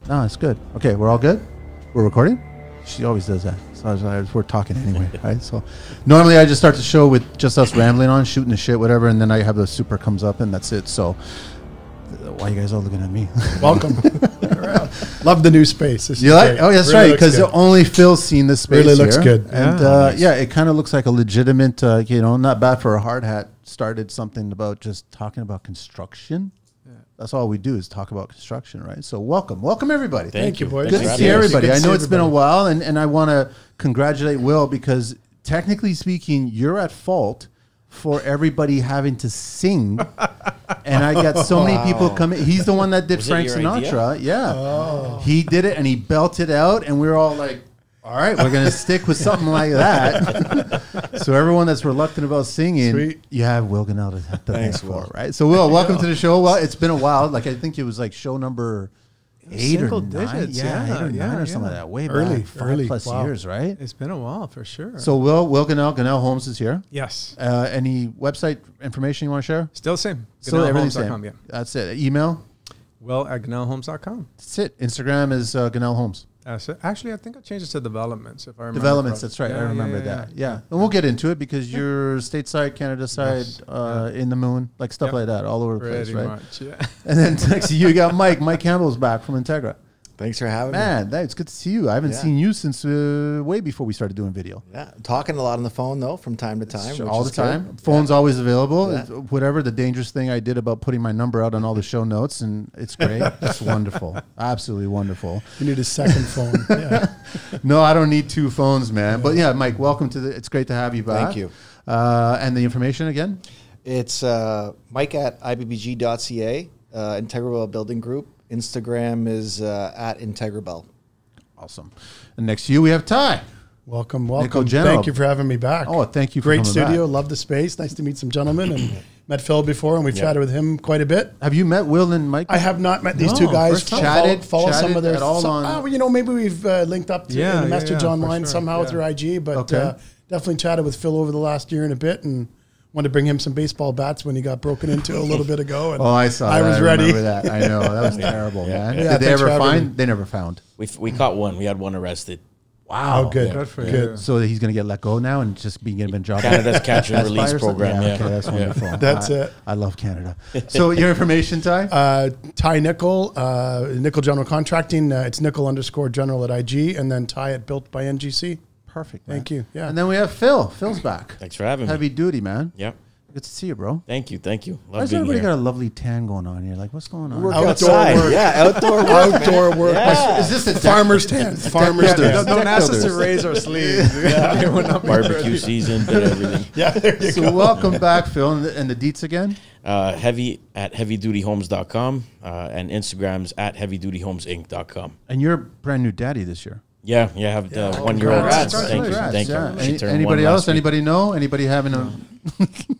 No, it's good. Okay, we're all good? We're recording? She always does that. So we're talking anyway, right? So normally I just start the show with just us rambling on, shooting the shit, whatever, and then I have the super comes up and that's it. So why are you guys all looking at me? Welcome. Love the new space. You like? Great. Oh, that's really right. Because only Phil's seen this space. Really looks good. And nice. Yeah, it kind of looks like a legitimate, not bad for a hard hat. Started something about just talking about construction. That's all we do is talk about construction, right? So welcome everybody. Thank you, boys. Good to see everybody. I know it's been a while, and I want to congratulate Will because technically speaking, you're at fault for everybody having to sing. And I got so many people coming. He's the one that did Frank Sinatra. Idea? Yeah. Oh. He did it, and he belted out, and we were all like, all right, we're going to stick with something like that. So everyone that's reluctant about singing, Sweet. You have Will Gonell to thank for, right? So Will, welcome to the show. Well, it's been a while. Like I think it was like show number 8 or 9. Digits. Yeah, 8 or 9 or something like that. Way back, 5+ years, right? It's been a while for sure. So Will Gonell Homes is here. Yes. Any website information you want to share? Still the same. Still everything's same. Yeah. That's it. Email? Will@GonellHomes.com. That's it. Instagram is Gonell Homes. Actually, I think I changed it to developments. If I remember. Developments, that's right. I remember that. Yeah. And we'll get into it because you're stateside, Canada side, in the moon, like stuff like that, all over the place, right? Much, yeah. And then next to you got Mike. Mike Campbell's back from Integra. Thanks for having me. Man, it's good to see you. I haven't seen you since way before we started doing video. Yeah, talking a lot on the phone, though, from time to time. All the time. Good. Phone's always available. Yeah. Whatever the dangerous thing I did about putting my number out on all the show notes, and it's great. It's wonderful. Absolutely wonderful. You need a second phone. Yeah. No, I don't need 2 phones, man. But yeah, Mike, welcome to it's great to have you back. Thank you. And the information again? It's Mike at ibbg.ca, Integra Bell Building Group. Instagram is at Integra Bell. Awesome. And next to you, we have Ty. Welcome. General. Thank you for having me back. Oh, thank you for Great coming studio. Back. Love the space. Nice to meet some gentlemen. And met Phil before, and we've chatted with him quite a bit. Have you met Will and Mike? I have not met these two guys. Follow some of their at all on. Maybe we've linked up in a message online somehow through IG, but definitely chatted with Phil over the last year and a bit, and wanted to bring him some baseball bats when he got broken into a little bit ago. And I saw. I was ready. I remember that. I know that was terrible, man. Yeah, did they ever find? They never found. We caught one. We had one arrested. Wow. Oh, good. Good for you. Good. So he's going to get let go now and just be given a job. Canada's catch and release program. Yeah, okay, that's wonderful. That's it. I love Canada. So your information, Ty? Ty Nickel, Nickel General Contracting. It's Nickel_General at IG, and then Ty at Built by NGC. Perfect. Thank you. Yeah. And then we have Phil. Phil's back. Thanks for having me. Heavy duty, man. Yep. Good to see you, bro. Thank you. Love Why does everybody got a lovely tan going on here? Like, what's going on? Outdoor work. Yeah, outdoor work. Yeah. Is this a farmer's tan? Farmer's tan. Don't ask us to raise our sleeves. Barbecue season, did everything. Yeah, there you go. So welcome back, Phil. And the deets again? Heavy at heavydutyhomes.com and Instagram's at heavydutyhomesinc.com. And you're a brand new daddy this year. Yeah, I have the 1-year-old. Thank you. Anybody else? Anybody know? Anybody having a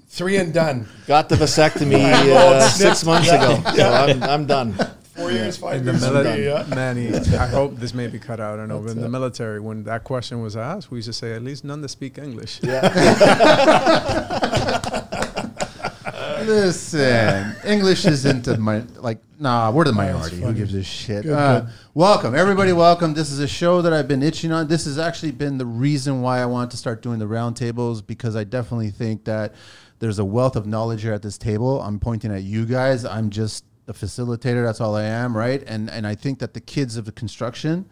3 and done? Got the vasectomy 6 months ago. So I'm done. 4 years, 5 in years. the military, Manny, I hope this may be cut out. I know, but in the military, when that question was asked, we used to say, at least none that speak English. Yeah. Listen, English isn't we're the minority. Who gives a shit? Good. Welcome, everybody. Welcome. This is a show that I've been itching on. This has actually been the reason why I wanted to start doing the roundtables, because I definitely think that there's a wealth of knowledge here at this table. I'm pointing at you guys. I'm just the facilitator. That's all I am, right? And I think that the kids of the construction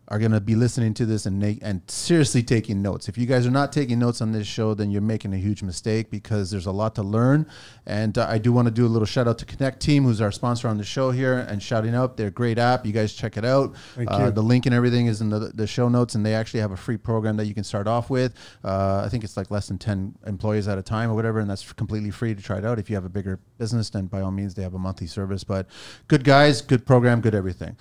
are going to be listening to this and seriously taking notes. If you guys are not taking notes on this show, then you're making a huge mistake, because there's a lot to learn. And I do want to do a little shout out to Connecteam, who's our sponsor on the show here, and shouting out their great app. You guys check it out. Thank you. The link and everything is in the show notes, and they actually have a free program that you can start off with. I think it's like less than 10 employees at a time or whatever, and that's completely free to try it out. If you have a bigger business, then by all means, they have a monthly service. But good guys, good program, good everything.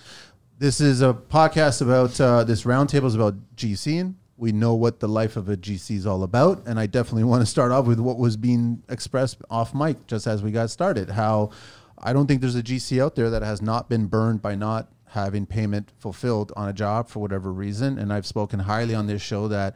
This is a podcast about, this roundtable is about GCing. We know what the life of a GC is all about. And I definitely want to start off with what was being expressed off mic just as we got started. How I don't think there's a GC out there that has not been burned by not having payment fulfilled on a job for whatever reason. And I've spoken highly on this show that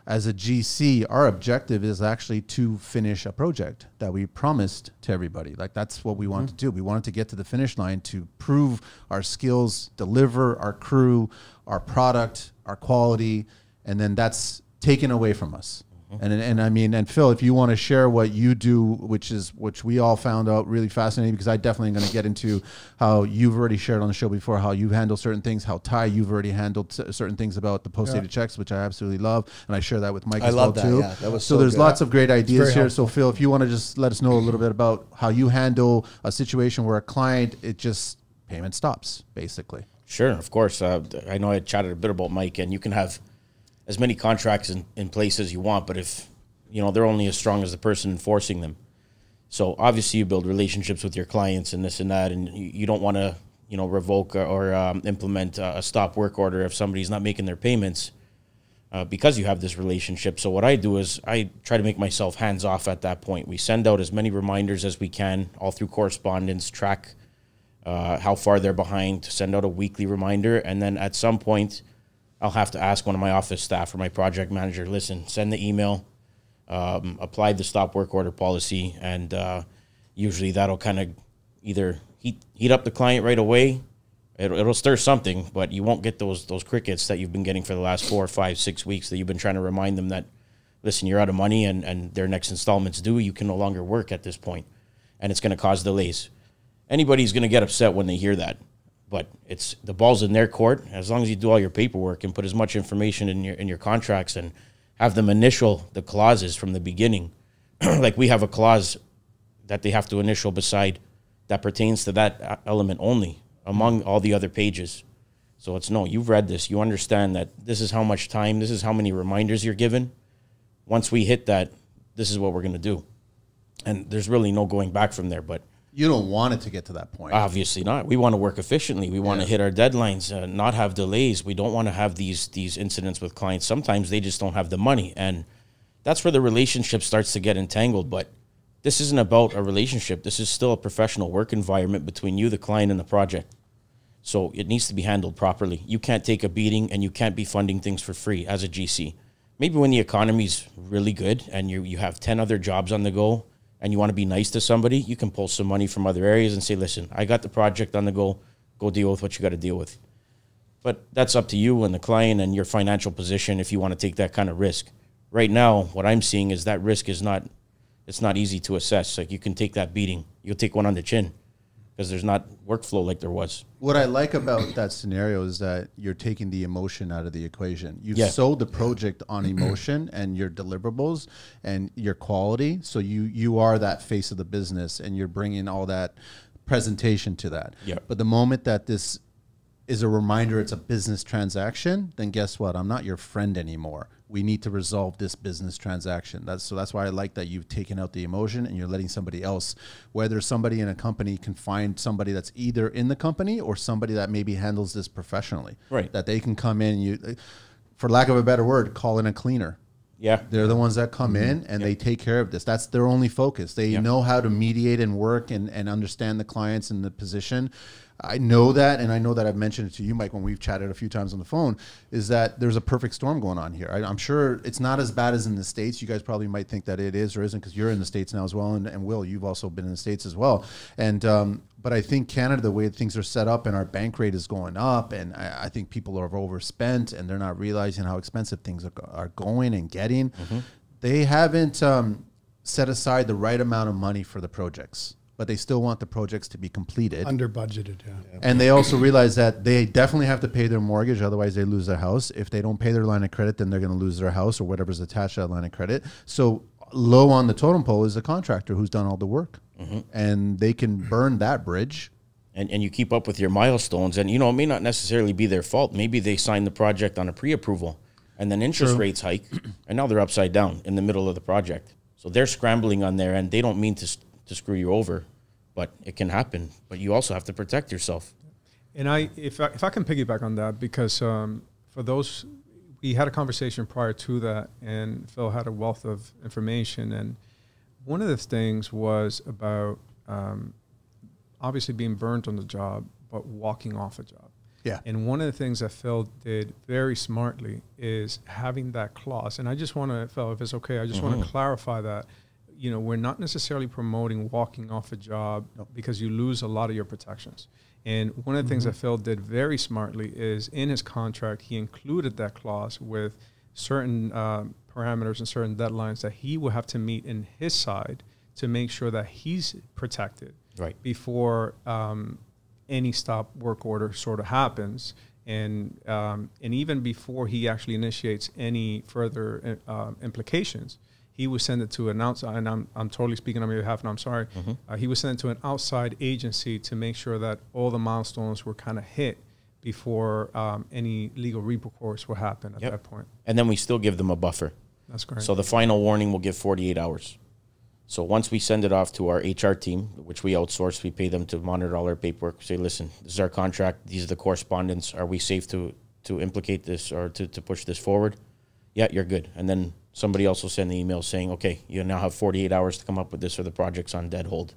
as a GC, our objective is actually to finish a project that we promised to everybody. Like that's what we wanted to do. We wanted to get to the finish line to prove our skills, deliver our crew, our product, our quality, and then that's taken away from us. And I mean, and Phil, if you want to share what you do, which we all found out really fascinating, because I definitely am going to get into how you've already shared on the show before, how you handle certain things, how Ty, you've already handled certain things about the post-dated checks, which I absolutely love. And I share that with Mike as well too. Yeah, that was so there's good. lots of great ideas here. helpful. So Phil, if you want to just let us know a little bit about how you handle a situation where a client, payment stops, basically. Sure, of course. I know I chatted a bit about Mike, and you can have as many contracts in place as you want, but if, they're only as strong as the person enforcing them. So obviously you build relationships with your clients and this and that, and you don't want to, revoke or implement a stop work order if somebody's not making their payments because you have this relationship. So what I do is I try to make myself hands off at that point. We send out as many reminders as we can, all through correspondence, track how far they're behind, send out a weekly reminder, and then at some point I'll have to ask one of my office staff or my project manager, listen, send the email, apply the stop work order policy, and usually that'll kind of either heat up the client right away. It'll stir something, but you won't get those crickets that you've been getting for the last 4, 5, 6 weeks that you've been trying to remind them that, listen, you're out of money and their next installment's due. You can no longer work at this point, and it's going to cause delays. Anybody's going to get upset when they hear that. But it's the ball's in their court. As long as you do all your paperwork and put as much information in your contracts and have them initial the clauses from the beginning. Like we have a clause that they have to initial beside that pertains to that element only among all the other pages. So it's you've read this. You understand that this is how much time, this is how many reminders you're given. Once we hit that, this is what we're going to do. And there's really no going back from there. But You don't want it to get to that point. Obviously not. We want to work efficiently. We want to hit our deadlines, not have delays. We don't want to have these incidents with clients. Sometimes they just don't have the money, and that's where the relationship starts to get entangled. But this isn't about a relationship. This is still a professional work environment between you, the client, and the project. So it needs to be handled properly. You can't take a beating, and you can't be funding things for free as a GC. Maybe when the economy's really good and you have 10 other jobs on the go, and you want to be nice to somebody, you can pull some money from other areas and say, listen, I got the project on the go deal with what you got to deal with. But that's up to you and the client and your financial position if you want to take that kind of risk. Right now, what I'm seeing is that risk is not easy to assess. Like you can take that beating. You'll take one on the chin because there's not workflow like there was. What I like about that scenario is that you're taking the emotion out of the equation. You've sold the project on emotion and your deliverables and your quality. So you are that face of the business and you're bringing all that presentation to that. Yep. But the moment that this is a reminder it's a business transaction, then guess what? I'm not your friend anymore. We need to resolve this business transaction. That's why I like that you've taken out the emotion and you're letting somebody else, whether somebody in a company can find somebody that's either in the company or somebody that maybe handles this professionally. Right. That they can come in, for lack of a better word, call in a cleaner. Yeah. They're the ones that come in and they take care of this. That's their only focus. They know how to mediate and work and understand the clients and the position. I know that, and I know that I've mentioned it to you, Mike, when we've chatted a few times on the phone, is that there's a perfect storm going on here. I'm sure it's not as bad as in the States. You guys probably might think that it is or isn't because you're in the States now as well, and Will, you've also been in the States as well. And but I think Canada, the way things are set up and our bank rate is going up, and I think people are overspent and they're not realizing how expensive things are going and getting. They haven't set aside the right amount of money for the projects, but they still want the projects to be completed. Under budgeted, yeah. And they also realize that they definitely have to pay their mortgage, otherwise they lose their house. If they don't pay their line of credit, then they're going to lose their house or whatever's attached to that line of credit. So low on the totem pole is the contractor who's done all the work. And they can burn that bridge. And you keep up with your milestones. And, it may not necessarily be their fault. Maybe they signed the project on a pre-approval and then interest rates hike, and now they're upside down in the middle of the project. So they're scrambling on their end. They don't mean to screw you over, but it can happen. But you also have to protect yourself. And if I can piggyback on that, because for those, we had a conversation prior to that, and Phil had a wealth of information. And one of the things was about obviously being burnt on the job, but walking off a job. Yeah. And one of the things that Phil did very smartly is having that clause. And I just want to, Phil, if it's okay, I just want to clarify that, you know, we're not necessarily promoting walking off a job because you lose a lot of your protections. And one of the things that Phil did very smartly is in his contract, he included that clause with certain parameters and certain deadlines that he will have to meet in his side to make sure that he's protected before any stop work order sort of happens. And even before he actually initiates any further implications, he would send it to an outside, and I'm totally speaking on your behalf, and I'm sorry. He would send it to an outside agency to make sure that all the milestones were kind of hit before any legal recourse will happen at that point. And then we still give them a buffer. That's correct. So the final warning will give 48 hours. So once we send it off to our HR team, which we outsource, we pay them to monitor all our paperwork. Say, listen, this is our contract. These are the correspondence. Are we safe to implicate this or to push this forward? Yeah, you're good. And then somebody else will send the email saying, okay, you now have 48 hours to come up with this or the project's on dead hold.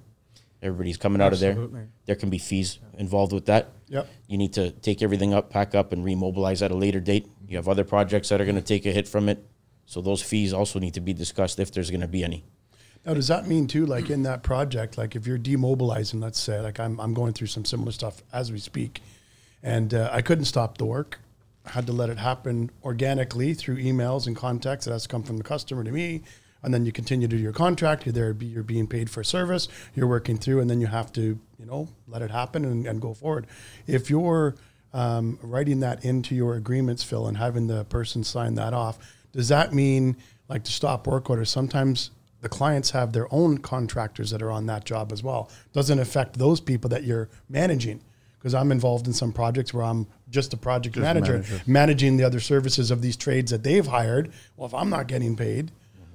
Everybody's coming out of there. There can be fees involved with that. Yep. You need to take everything up, pack up, and remobilize at a later date. You have other projects that are going to take a hit from it. So those fees also need to be discussed if there's going to be any. Now, does that mean too, like in that project, like if you're demobilizing, let's say, like I'm going through some similar stuff as we speak, and I couldn't stop the work. I had to let it happen organically through emails and contacts. It has to come from the customer to me. And then you continue to do your contract. You're being paid for service. You're working through, and then you have to, you know, let it happen and go forward. If you're writing that into your agreements, Phil, and having the person sign that off, does that mean, like, to stop work order, sometimes the clients have their own contractors that are on that job as well? Doesn't affect those people that you're managing? Because I'm involved in some projects where I'm just a project manager, managing the other services of these trades that they've hired. Well, if I'm not getting paid,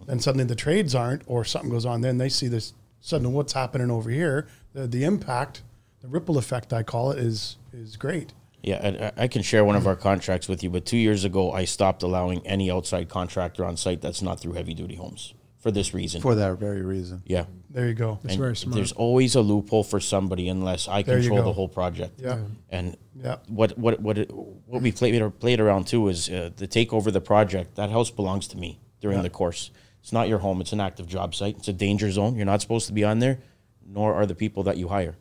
then suddenly the trades aren't, or something goes on, then they see this suddenly what's happening over here. The impact, the ripple effect, I call it, is great. Yeah, I can share one of our contracts with you, but 2 years ago, I stopped allowing any outside contractor on site that's not through Heavy Duty Homes for this reason. For that very reason. Yeah. There you go. It's very smart. There's always a loophole for somebody unless I control the whole project. Yeah. And what we played around too is the take over the project. That house belongs to me during the course. It's not your home. It's an active job site. It's a danger zone. You're not supposed to be on there, nor are the people that you hire.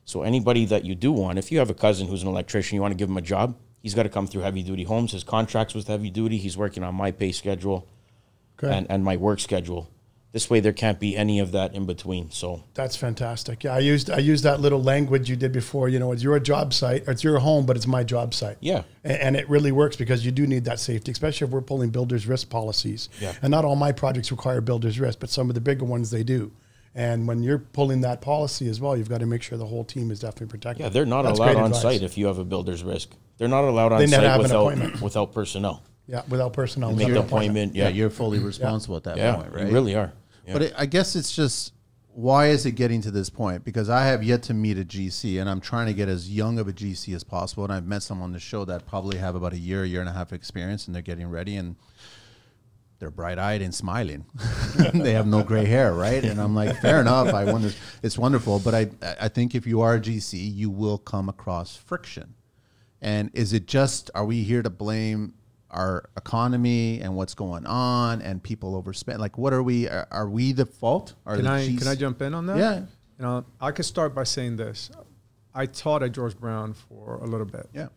So anybody that you do want, if you have a cousin who's an electrician, you want to give him a job, he's got to come through Heavy Duty Homes. His contract's with Heavy Duty. He's working on my pay schedule and my work schedule. This way, there can't be any of that in between. So that's fantastic. Yeah, I used that little language you did before. You know, it's your job site, or it's your home, but it's my job site. Yeah, and it really works because you do need that safety, especially if we're pulling builders risk policies. Yeah. And not all my projects require builders risk, but some of the bigger ones they do. And when you're pulling that policy as well, you've got to make sure the whole team is definitely protected. Yeah, they're not allowed on site if you have a builder's risk. They're not allowed on site without personnel. Yeah, without personnel. You make the appointment. Yeah, you're fully responsible at that point, right? You really are. Yeah. But I guess it's just, why is it getting to this point? Because I have yet to meet a GC, and I'm trying to get as young of a GC as possible. And I've met someone on the show that probably have about a year and a half experience, and they're getting ready, and they're bright-eyed and smiling. They have no gray hair, right? And I'm like, fair enough. I wonder, it's wonderful. But I think if you are a GC, you will come across friction. And is it just, are we here to blame our economy and what's going on and people overspend? Like, what are we the fault? Can I jump in on that? Yeah. You know, I could start by saying this. I taught at George Brown for a little bit. Yeah.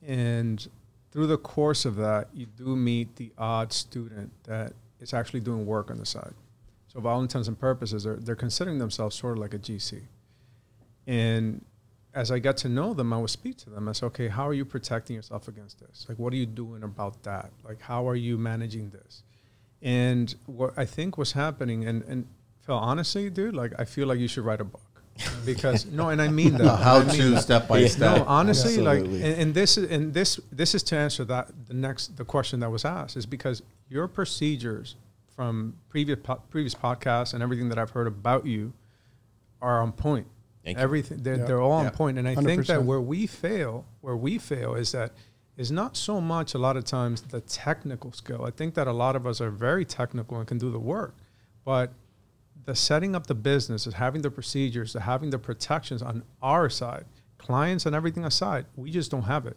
And through the course of that, you do meet the odd student that is actually doing work on the side. So by all intents and purposes, they're considering themselves sort of like a GC. And as I got to know them, I would speak to them. I said, okay, how are you protecting yourself against this? Like, what are you doing about that? Like, how are you managing this? And what I think was happening, and Phil, honestly, dude, like, I feel like you should write a book. Because, no, and I mean that. How to step by step. No, honestly, like, and this is to answer that, the question that was asked, is because your procedures from previous podcasts and everything that I've heard about you are on point. Everything they're all on point. And I 100%. Think that where we fail is not so much a lot of times the technical skill. I think that a lot of us are very technical and can do the work, but the setting up the business, is having the procedures, having the protections on our side, clients and everything aside, we just don't have it.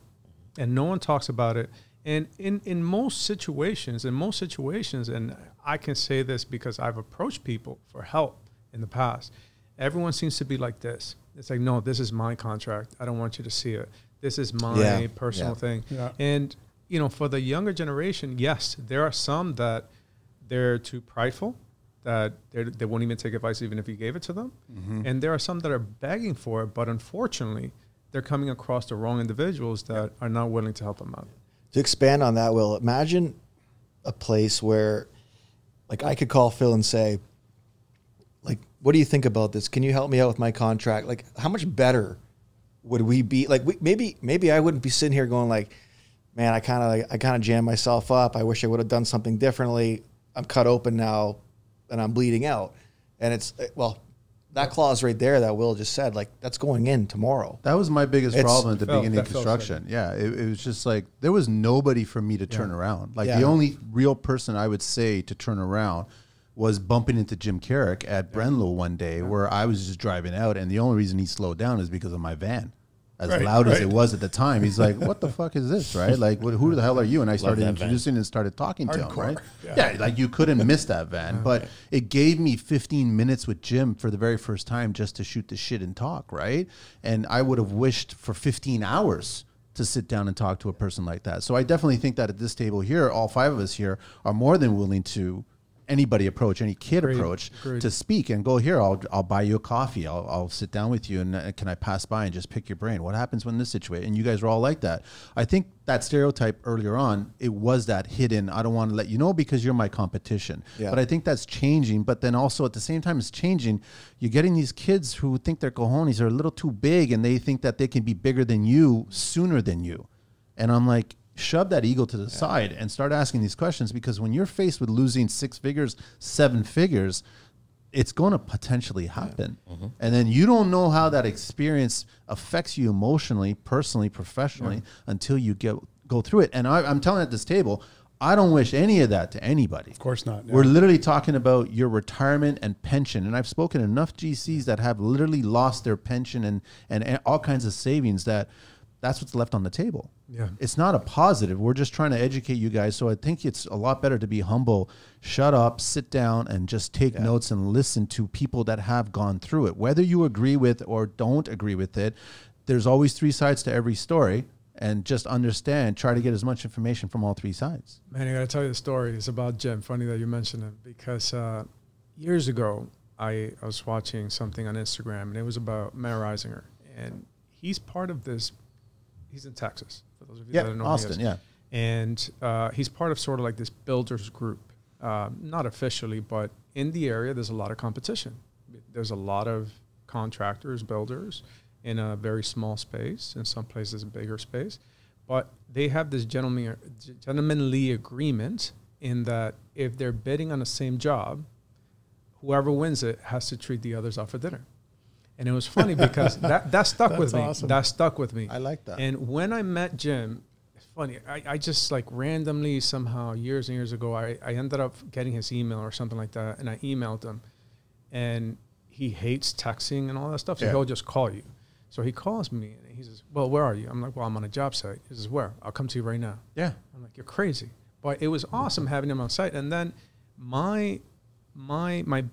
and no one talks about it. And in most situations, and I can say this because I've approached people for help in the past, everyone seems to be like this. It's like, no, this is my contract. I don't want you to see it. This is my personal thing. Yeah. And, you know, for the younger generation, yes, there are some that they're too prideful, that they won't even take advice even if you gave it to them. Mm-hmm. And there are some that are begging for it, but unfortunately, they're coming across the wrong individuals that are not willing to help them out. To expand on that, Will, imagine a place where, like, I could call Phil and say, like, what do you think about this? Can you help me out with my contract? Like, how much better would we be? Like, maybe I wouldn't be sitting here going like, man, I kind of jammed myself up. I wish I would have done something differently. I'm cut open now, and I'm bleeding out. And it's, well, that clause right there that Will just said, like, that's going in tomorrow. That was my biggest problem at the beginning of construction. Yeah, it was just like, there was nobody for me to turn around. Like, the only real person I would say to turn around was bumping into Jim Carrick at Brenlow one day where I was just driving out, and the only reason he slowed down is because of my van. As loud as it was at the time, he's like, what the fuck is this, right? Like, who the hell are you? And I started introducing and started talking to him, right? Yeah, like, you couldn't miss that van. But it gave me 15 minutes with Jim for the very first time just to shoot the shit and talk, right? And I would have wished for 15 hours to sit down and talk to a person like that. So I definitely think that at this table here, all five of us here are more than willing to anybody approach, any kid approach to speak and go, here, I'll buy you a coffee. I'll sit down with you, and can I pass by and just pick your brain? What happens when this situation? And you guys are all like that. I think that stereotype earlier on, it was that hidden, I don't want to let you know because you're my competition. Yeah. But I think that's changing. But then also at the same time it's changing, you're getting these kids who think their cojones are a little too big, and they think that they can be bigger than you sooner than you. And I'm like, shove that ego to the side and start asking these questions, because when you're faced with losing 6 figures, 7 figures, it's going to potentially happen. Mm-hmm. And then you don't know how that experience affects you emotionally, personally, professionally, until you go through it. And I'm telling at this table, I don't wish any of that to anybody. Of course not. We're literally talking about your retirement and pension. And I've spoken to enough GCs that have literally lost their pension and all kinds of savings that's what's left on the table. Yeah. It's not a positive. We're just trying to educate you guys. So I think it's a lot better to be humble, shut up, sit down, and just take notes and listen to people that have gone through it. Whether you agree with or don't agree with it, there's always 3 sides to every story. And just understand, try to get as much information from all 3 sides. Man, I got to tell you the story. It's about Jim. Funny that you mentioned it, because years ago, I was watching something on Instagram, and it was about Mayor Reisinger. And he's part of this. He's in Texas, for those of you that don't know. Austin, And he's part of sort of like this builders group. Not officially, but in the area, there's a lot of competition. There's a lot of contractors, builders in a very small space. In some places, a bigger space. But they have this gentlemanly agreement in that if they're bidding on the same job, whoever wins it has to treat the others out for dinner. And it was funny because that stuck with me. Awesome. That stuck with me. I like that. And when I met Jim, it's funny. I just like randomly somehow years and years ago, I ended up getting his email or something like that. And I emailed him. And he hates texting and all that stuff. So he'll just call you. So he calls me and he says, well, where are you? I'm like, well, I'm on a job site. He says, where? I'll come to you right now. Yeah. I'm like, you're crazy. But it was awesome having him on site. And then my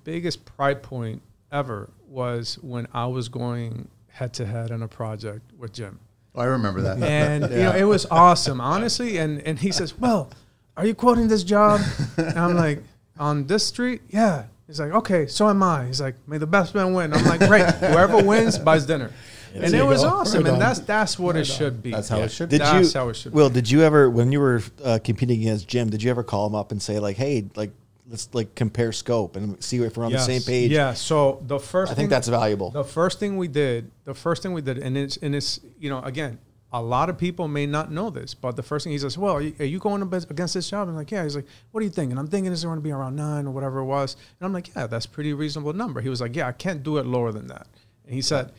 biggest pride point ever was when I was going head to head on a project with Jim. Oh, I remember that. And you know, it was awesome, honestly. And he says, well, are you quoting this job? And I'm like, on this street? Yeah. He's like, okay, so am I. He's like, may the best man win. I'm like, great. Whoever wins buys dinner. And it was awesome. And that's what it should be. That's how it should be. That's how it should be. Will, did you ever, when you were competing against Jim, did you ever call him up and say like, hey, like, let's like compare scope and see if we're on the same page? Yeah. So the first, I think that's valuable. The first thing we did, and it's you know, again, a lot of people may not know this, but the first thing he says, well, are you going against this job? I'm like, yeah. He's like, what are you thinking? I'm thinking it's going to be around 9 or whatever it was. And I'm like, yeah, that's a pretty reasonable number. He was like, yeah, I can't do it lower than that. And he said,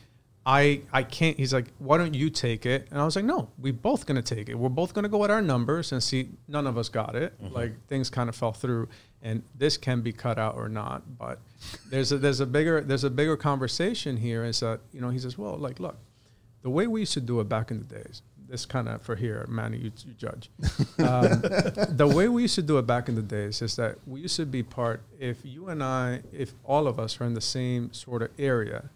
I can't. He's like, why don't you take it? And I was like, no, we're both going to take it. We're both going to go at our numbers and see. None of us got it. Mm-hmm. Like things kind of fell through, and this can be cut out or not. But there's a bigger conversation here. Is that, you know, he says, well, like, look, the way we used to do it back in the days, this kind of for here, Manny, you judge. The way we used to do it back in the days is that we used to be part, if you and I, if all of us are in the same sort of area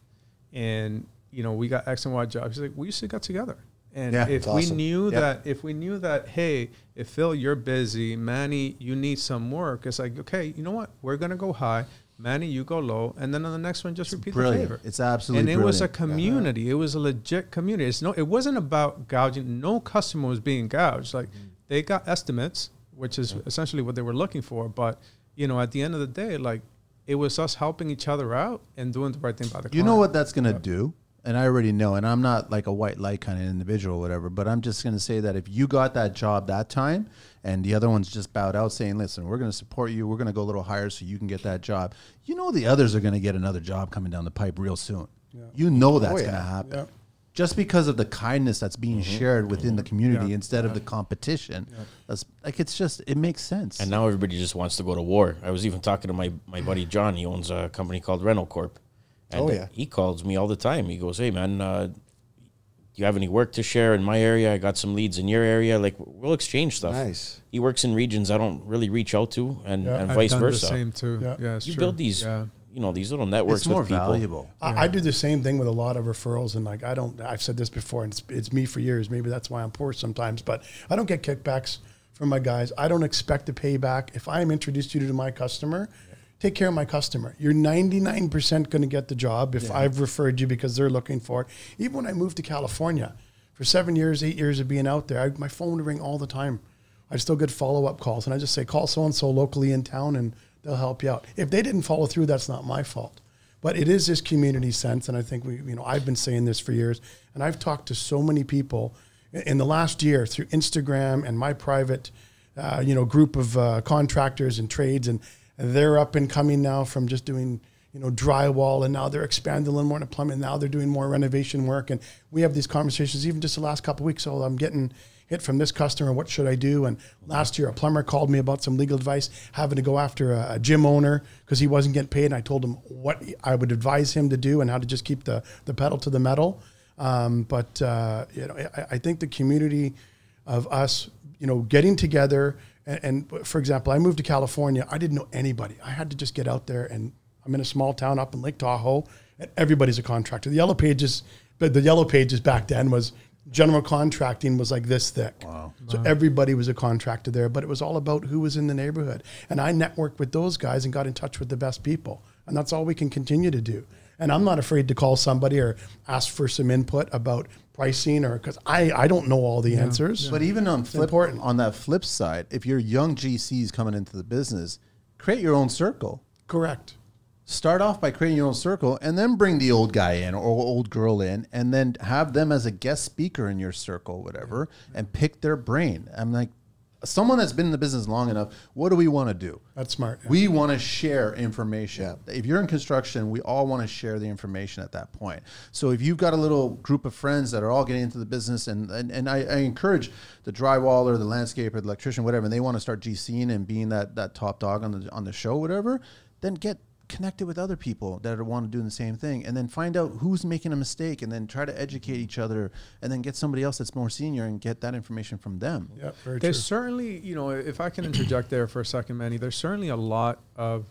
and, you know, we got X and Y jobs, like we used to get together. And if we knew that, hey, if Phil, you're busy, Manny, you need some work, it's like, okay, you know what? We're going to go high. Manny, you go low, and then on the next one, just repeat the favor. It's absolutely brilliant. And it was a community. Yeah. It was a legit community. It wasn't about gouging. No customer was being gouged. Like they got estimates, which is essentially what they were looking for. But you know, at the end of the day, like it was us helping each other out and doing the right thing by the client. You know what that's going to do? And I already know, and I'm not like a white light kind of individual or whatever, but I'm just going to say that if you got that job that time and the other ones just bowed out saying, listen, we're going to support you, we're going to go a little higher so you can get that job, you know the others are going to get another job coming down the pipe real soon. Yeah. You know that's going to happen. Yeah. Just because of the kindness that's being shared within the community instead of the competition. Yeah. That's like, it's just, it makes sense. And now everybody just wants to go to war. I was even talking to my buddy John. He owns a company called Rental Corp. And he calls me all the time. He goes, hey, man, do you have any work to share in my area? I got some leads in your area. Like, we'll exchange stuff. Nice. He works in regions I don't really reach out to, and vice I've done versa. The same, too. Yeah, you build these, you know, these little networks it's more with people. Valuable. I do the same thing with a lot of referrals. And, like, I've said this before, and it's me for years. Maybe that's why I'm poor sometimes. But I don't get kickbacks from my guys. I don't expect a payback. If I am introduced you to my customer, take care of my customer. You're 99% going to get the job if I've referred you because they're looking for it. Even when I moved to California, for 7 years, 8 years of being out there, my phone would ring all the time. I still get follow-up calls, and I just say, call so-and-so locally in town, and they'll help you out. If they didn't follow through, that's not my fault. But it is this community sense, and I think I've been saying this for years, and I've talked to so many people in the last year through Instagram and my private, group of contractors and trades, and they're up and coming now from just doing, drywall, and now they're expanding a little more into plumbing. Now they're doing more renovation work, and we have these conversations even just the last couple of weeks. So I'm getting hit from this customer. What should I do? And last year, a plumber called me about some legal advice, having to go after a gym owner because he wasn't getting paid. And I told him what I would advise him to do and how to just keep the pedal to the metal. I think the community of us, getting together. And for example, I moved to California. I didn't know anybody. I had to just get out there, and I'm in a small town up in Lake Tahoe, and everybody's a contractor. The Yellow Pages back then was general contracting was like this thick. Wow. So everybody was a contractor there, but it was all about who was in the neighborhood. And I networked with those guys and got in touch with the best people. And that's all we can continue to do. And I'm not afraid to call somebody or ask for some input about pricing, or because I don't know all the answers. Yeah. But even on that flip side, if you're young GCs coming into the business, create your own circle. Correct. Start off by creating your own circle, and then bring the old guy in or old girl in, and then have them as a guest speaker in your circle, whatever, and pick their brain. I'm like, someone that's been in the business long enough, what do we want to do? That's smart. Yeah. We want to share information. Yeah. If you're in construction, we all want to share the information at that point. So if you've got a little group of friends that are all getting into the business, and I encourage the drywaller, the landscaper, the electrician, whatever, and they want to start GCing and being that top dog on the show, whatever, then get connected with other people that want to do the same thing, and then find out who's making a mistake, and then try to educate each other, and then get somebody else that's more senior and get that information from them. Yeah, very there's true. Certainly, if I can interject there for a second, Manny, there's certainly a lot of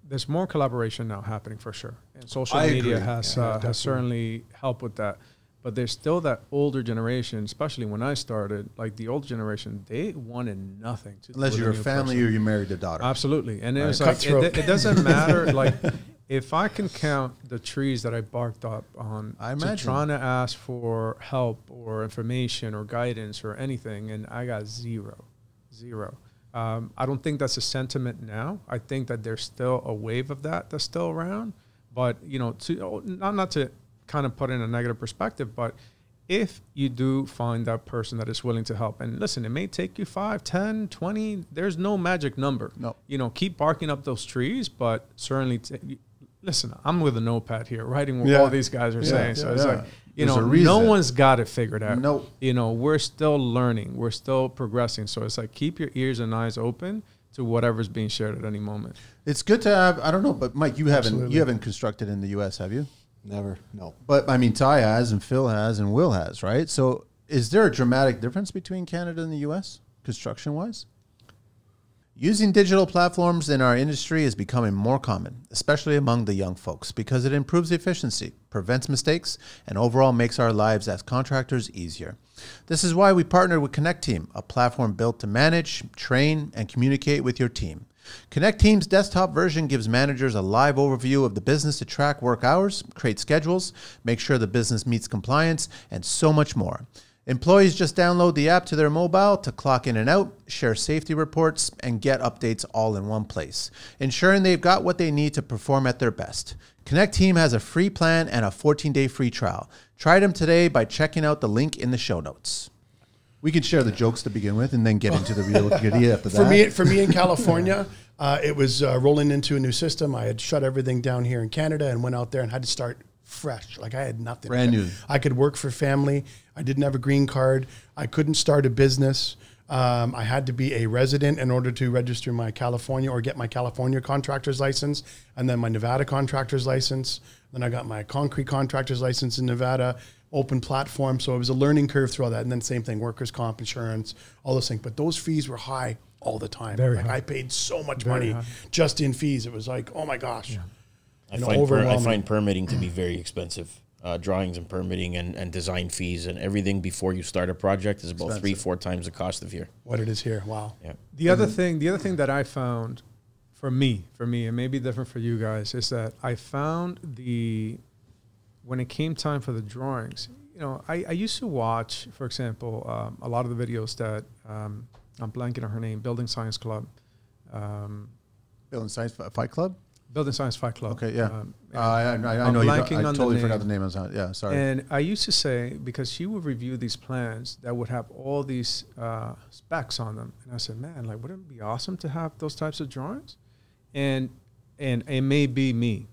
there's more collaboration now happening for sure, and social media has certainly helped with that. But there's still that older generation, especially when I started, like the older generation, they wanted nothing to do unless you're a family or you're married a daughter. Absolutely. And it's like, it doesn't matter. Like, if I can count the trees that I barked up on trying to ask for help or information or guidance or anything, and I got zero. I don't think that's a sentiment now. I think that there's still a wave of that's still around. But, not to kind of put in a negative perspective, but if you do find that person that is willing to help, and listen, it may take you 5, 10, 20, there's no magic number. No. Keep barking up those trees, but certainly, listen, I'm with a notepad here, writing what all these guys are saying. So it's like, no one's got it figured out. No. We're still learning. We're still progressing. So it's like, keep your ears and eyes open to whatever's being shared at any moment. It's good to have, I don't know, but Mike, you haven't constructed in the U.S., have you? Never, no. But I mean, Ty has, and Phil has, and Will has, right? So Is there a dramatic difference between Canada and the U.S. construction-wise? Using digital platforms in our industry is becoming more common, especially among the young folks, because it improves efficiency, prevents mistakes, and overall makes our lives as contractors easier. This is why we partnered with Connecteam, a platform built to manage, train, and communicate with your team. Connecteam's desktop version gives managers a live overview of the business to track work hours, create schedules, make sure the business meets compliance, and so much more. Employees just download the app to their mobile to clock in and out, share safety reports, and get updates all in one place, ensuring they've got what they need to perform at their best. Connecteam has a free plan and a 14-day free trial. Try them today by checking out the link in the show notes. We could share the jokes to begin with and then get into the real goodie after that. For me in California, it was rolling into a new system. I had shut everything down here in Canada and went out there and had to start fresh. Like I had nothing. Brand new. I could work for family. I didn't have a green card. I couldn't start a business. I had to be a resident in order to register my California or get my California contractor's license and then my Nevada contractor's license. Then I got my concrete contractor's license in Nevada, open platform. So it was a learning curve through all that. And then same thing, workers' comp, insurance, all those things. But those fees were high all the time. Very like high. I paid so much money just in fees. It was like, oh my gosh. Yeah. I find permitting to be very expensive. Drawings and permitting and design fees and everything before you start a project is about 3-4 times the cost of here. What it is here. Wow. Yeah. The other thing that I found for me, it may be different for you guys, is that I found when it came time for the drawings, I used to watch, for example, a lot of the videos that I'm blanking on her name, Building Science Club. Building Science Fight Club? Building Science Fight Club. Okay, yeah. I know you. I totally forgot the name of it. Yeah, sorry. And I used to say, because she would review these plans that would have all these specs on them, and I said, man, like, wouldn't it be awesome to have those types of drawings? And it may be me,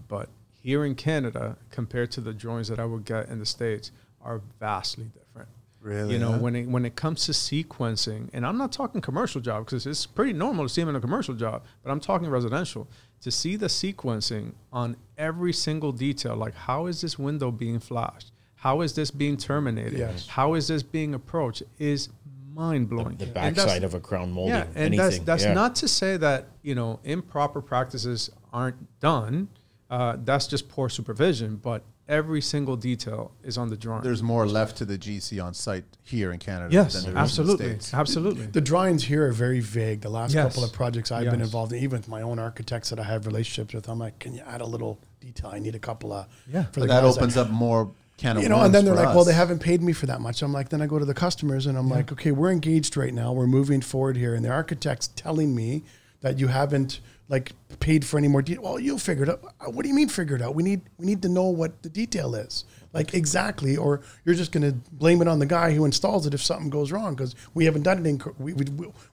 but here in Canada, compared to the drawings that I would get in the States, are vastly different. Really? When it comes to sequencing, and I'm not talking commercial job because it's pretty normal to see them in a commercial job, but I'm talking residential. To see the sequencing on every single detail, like how is this window being flashed? How is this being terminated? Yes. How is this being approached? Is mind-blowing. The backside of a crown molding. Yeah, and that's not to say that improper practices aren't done. That's just poor supervision, but every single detail is on the drawing. There's more left to the GC on site here in Canada yes, than there is in the States. Absolutely. The drawings here are very vague. The last Yes. couple of projects I've Yes. been involved in, even with my own architects that I have relationships with, I'm like, can you add a little detail? I need a couple of... Yeah. For the That guys opens up more can of worms and then they're for like, us. well, they haven't paid me for that much. I'm like, then I go to the customers and I'm like, okay, we're engaged right now. We're moving forward here. And the architect's telling me that you haven't like paid for any more detail. Well, you'll figure it out. What do you mean figure it out? We need to know what the detail is. Like exactly, or you're just going to blame it on the guy who installs it if something goes wrong because we haven't done it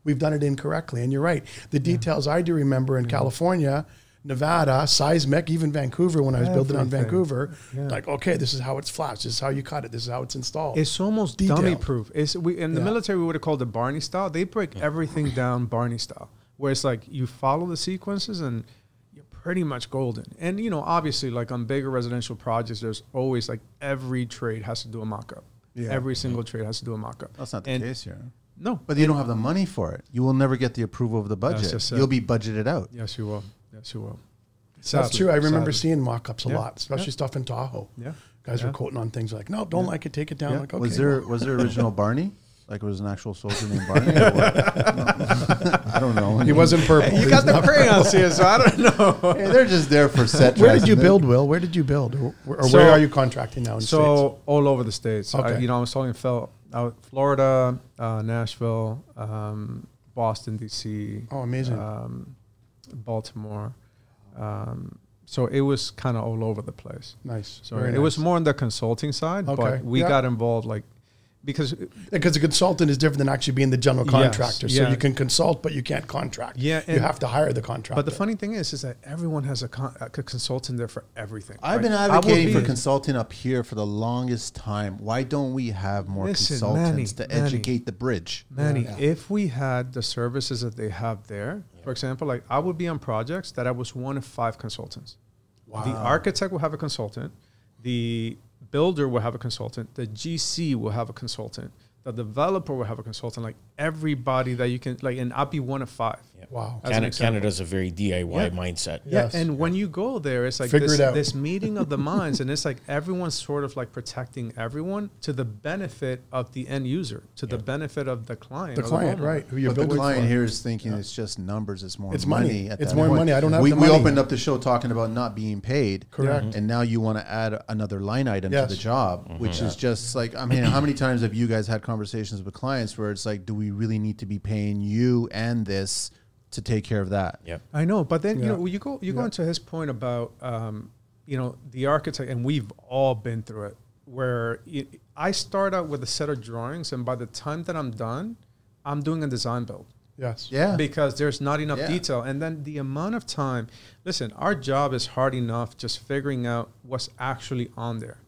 we've done it incorrectly. And you're right. The details I do remember in California, Nevada, seismic, even Vancouver when I was building on Vancouver, like, okay, this is how it's flashed. This is how you cut it. This is how it's installed. It's almost dummy proof. In the military, we would have called it Barney style. They break everything down Barney style, where it's like you follow the sequences and you're pretty much golden. And, obviously, like on bigger residential projects, there's always like every trade has to do a mock-up. Yeah. Every single trade has to do a mock-up. That's not the case here. No. But you don't have the money for it. You will never get the approval of the budget. You'll be budgeted out. Yes, you will. Yes, you will. That's true. I remember seeing mock-ups a lot, especially stuff in Tahoe. Yeah. Guys were quoting on things like, no, don't like it, take it down. Like, okay. Was there original Barney? Like it was an actual soldier named Barney? Or what? I don't know. He wasn't purple. You got the crayons here, so I don't know. Hey, they're just there for set. Where did you build, Will? Where did you build? Or where are you contracting now in the States? All over the States. Okay. I was talking out Florida, Nashville, Boston, D.C. Oh, amazing. Baltimore. So it was kind of all over the place. Nice. So it was more on the consulting side, but we got involved because a consultant is different than actually being the general contractor. So you can consult, but you can't contract. Yeah, you have to hire the contractor. But the funny thing is that everyone has a consultant there for everything. I've been advocating for consulting up here for the longest time. Why don't we have more consultants to educate the bridge? If we had the services that they have there, for example, like I would be on projects that I was one of 5 consultants. Wow. The architect will have a consultant. The builder will have a consultant, the GC will have a consultant, the developer will have a consultant, like everybody that you can, like, and I'll be one of 5. Yeah. Wow. Canada's a very DIY mindset. Yes. And when you go there, it's like this meeting of the minds, and it's like everyone's sort of like protecting everyone to the benefit of the end user, to the benefit of the client. The client, right? Who you're But the building client for. here is thinking it's just numbers. It's more It's money. money. At It's that more point. money. I don't have we the money. opened up the show talking about not being paid. Correct. And now you want to add another line item Yes. to the job, which is just like, I mean, how many times have you guys had conversations with clients where it's like, do we really need to be paying you and this to take care of that? Yeah. I know, but then Yeah. you go into his point about the architect, and we've all been through it, where I start out with a set of drawings, and by the time that I'm done, I'm doing a design build. Yes. Yeah. Because there's not enough detail. And then the amount of time, listen, our job is hard enough just figuring out what's actually on there.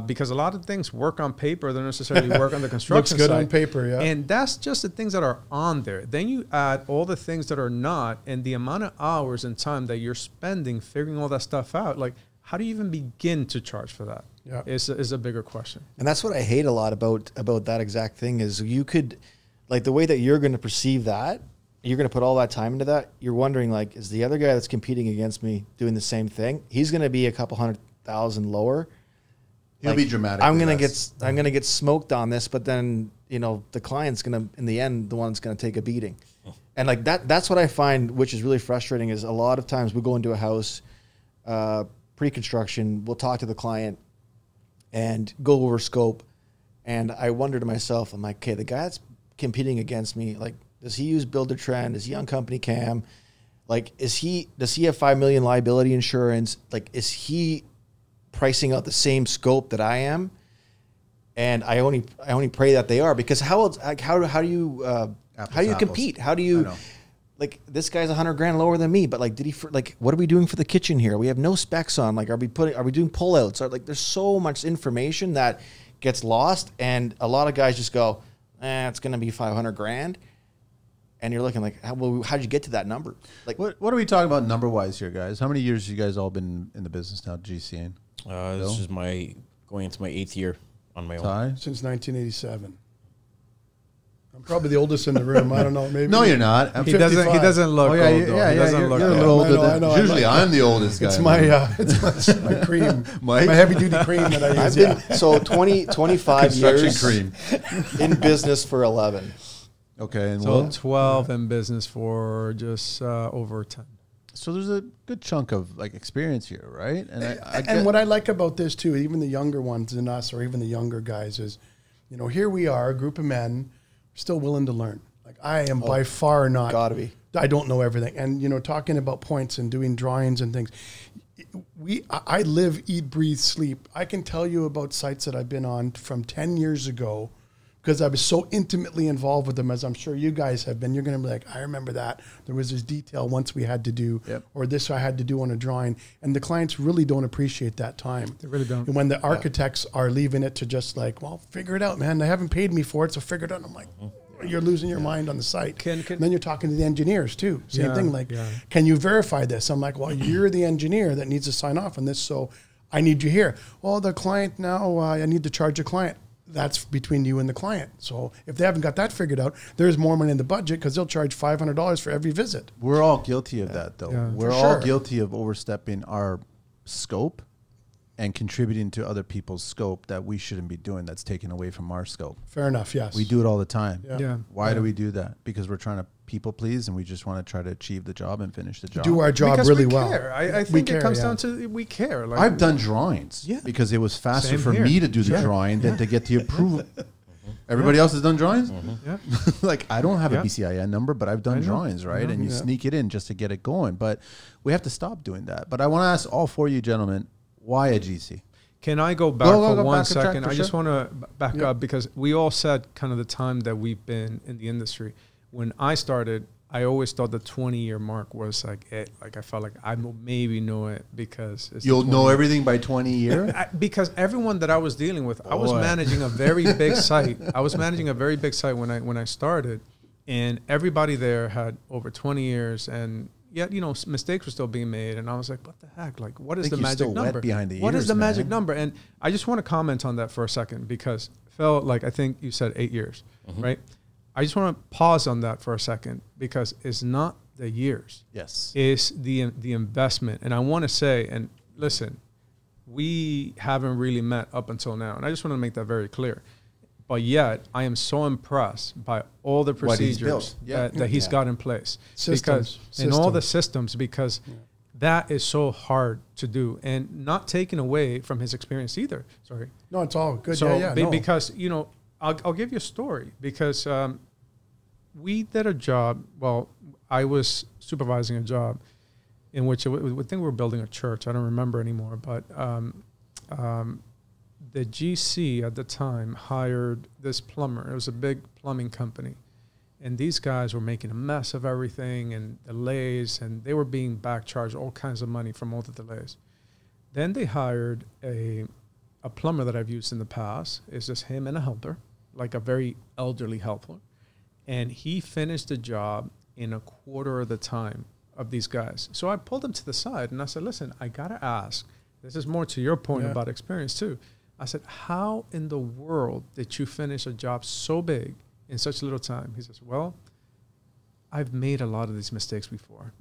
Because a lot of things work on paper, don't necessarily work on the construction Looks good site. on paper, yeah. And that's just the things that are on there. Then you add all the things that are not, and the amount of hours and time that you're spending figuring all that stuff out. Like, how do you even begin to charge for that? Yeah. Is a bigger question. And that's what I hate a lot about that exact thing is you could, like the way that you're going to perceive that, you're going to put all that time into that. You're wondering, like, is the other guy that's competing against me doing the same thing? He's going to be a couple $100,000 lower. He'll be dramatic. I'm gonna get smoked on this, but then the client's gonna, in the end, the one that's gonna take a beating, and like that's what I find, which is really frustrating. Is a lot of times we go into a house, pre-construction, we'll talk to the client, and go over scope, and I wonder to myself, I'm like, okay, the guy that's competing against me, like, does he use Builder Trend? Is he on Company Cam? Like, does he have $5 million liability insurance? Like, is he pricing out the same scope that I am? And I only pray that they are, because how else, like, how do you compete? How do you, like, this guy's $100,000 lower than me, but like, what are we doing for the kitchen here? We have no specs on. Like, are we doing pullouts? Like, there's so much information that gets lost, and a lot of guys just go, it's going to be $500,000. And you're looking like, how'd you get to that number? Like, what are we talking about number wise here, guys? How many years you guys all been in the business now, GCN? This is going into my 8th year on my own. Ty? Since 1987. I'm probably the oldest in the room. I don't know. Maybe. No, you're not. He doesn't look old, though. He doesn't look you're a old. little older I know, usually I'm the oldest guy. It's my cream. Mike? My heavy duty cream that I use. I've been, so 25 years cream. in business for 11. Okay. And So 12 in business for just over 10. So there's a good chunk of like experience here, right? And what I like about this too, even the younger ones than us, or even the younger guys, is, here we are, a group of men, still willing to learn. Like, I am by far not. Gotta be. I don't know everything, and talking about points and doing drawings and things. I live, eat, breathe, sleep. I can tell you about sites that I've been on from 10 years ago, because I was so intimately involved with them, as I'm sure you guys have been. You're going to be like, I remember that. There was this detail once we had to do, or this I had to do on a drawing. And the clients really don't appreciate that time. They really don't. And when the architects are leaving it to just like, well, figure it out, man. They haven't paid me for it, so figure it out. And I'm like, you're losing your mind on the site. And then you're talking to the engineers too. Same thing. Like, can you verify this? I'm like, well, you're the engineer that needs to sign off on this, so I need you here. Well, the client now, I need to charge a client. That's between you and the client. So if they haven't got that figured out, there's more money in the budget, because they'll charge $500 for every visit. We're all guilty of that, though. Yeah. We're all guilty of overstepping our scope and contributing to other people's scope that we shouldn't be doing, that's taken away from our scope. Fair enough, yes. We do it all the time. Yeah. Why do we do that? Because we're trying to people please, and we just want to try to achieve the job and finish the job. Do our job Because really we well. care. I think it comes down to we care. Like, I've done drawings because it was faster Same for here. me to do the drawing than to get the approval. Everybody else has done drawings? Yeah. Like, I don't have a BCIN number, but I've done drawings, right? And you Yeah. sneak it in just to get it going. But we have to stop doing that. But I want to ask all four of you gentlemen, why a GC? Can I go back for 1 back second? for I just sure. want to back up, because we all said kind of the time that we've been in the industry. When I started, I always thought the 20-year mark was like it. Like, I felt like I maybe know it because it's You'll the know 20 everything by 20 years? because everyone that I was dealing with, I was managing a very big site. I was managing a very big site when I started, and everybody there had over 20 years, and yet, you know, mistakes were still being made. And I was like, what the heck? Like, what is the magic still number? wet behind the What ears, is the magic man. number? And I just want to comment on that for a second, because Phil, like, I think you said 8 years, right? I just want to pause on that for a second, because it's not the years. Yes. It's the investment. And I want to say, and listen, we haven't really met up until now. And I just want to make that very clear. But yet, I am so impressed by all the What he's procedures built. Yeah. that he's got in place. Systems. In all the systems, because that is so hard to do. And not taken away from his experience either. Sorry. No, it's all good. So Yeah, no. because, you know, I'll give you a story, because we did a job. Well, I was supervising a job in which I think we were building a church. I don't remember anymore, but the GC at the time hired this plumber. It was a big plumbing company, and these guys were making a mess of everything and delays, and they were being back charged all kinds of money from all the delays. Then they hired a plumber that I've used in the past. It's just him and a helper, like a very elderly helper. And he finished the job in a quarter of the time of these guys. So I pulled him to the side and I said, listen, I got to ask, this is more to your point about experience too. I said, how in the world did you finish a job so big in such little time? He says, well, I've made a lot of these mistakes before,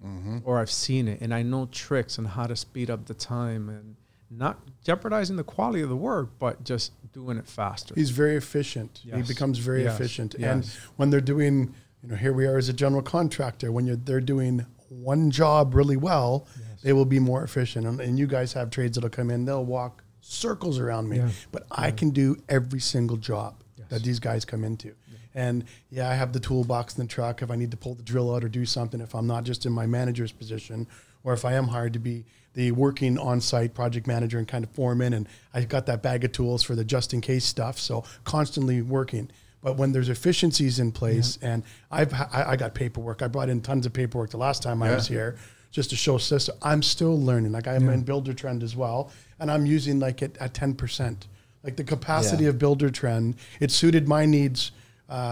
or I've seen it, and I know tricks on how to speed up the time and not jeopardizing the quality of the work, but just doing it faster. He's very efficient. He Yes. becomes very Yes. efficient. Yes. And when they're doing, you know, here we are as a general contractor, when they're doing one job really well, they will be more efficient. And you guys have trades that'll come in, they'll walk circles around me, Yeah. but I can do every single job Yes. that these guys come into. And I have the toolbox in the truck if I need to pull the drill out or do something, if I'm not just in my manager's position, or if I am hired to be the working on-site project manager and kind of foreman, and I got that bag of tools for the just-in-case stuff, so constantly working. But when there's efficiencies in place, and I got paperwork. I brought in tons of paperwork the last time I was here, just to show system. I'm still learning. Like I'm in Builder Trend as well, and I'm using like it at 10%. Like the capacity of Builder Trend, it suited my needs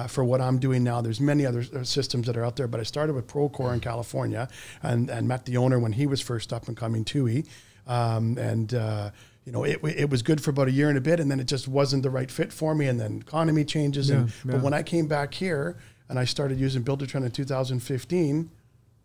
for what I'm doing now. There's many other systems that are out there, but I started with Procore in California and met the owner when he was first up and coming to you know, it was good for about a year and a bit, and then it just wasn't the right fit for me, and then economy changes. But when I came back here and I started using Buildertrend in 2015,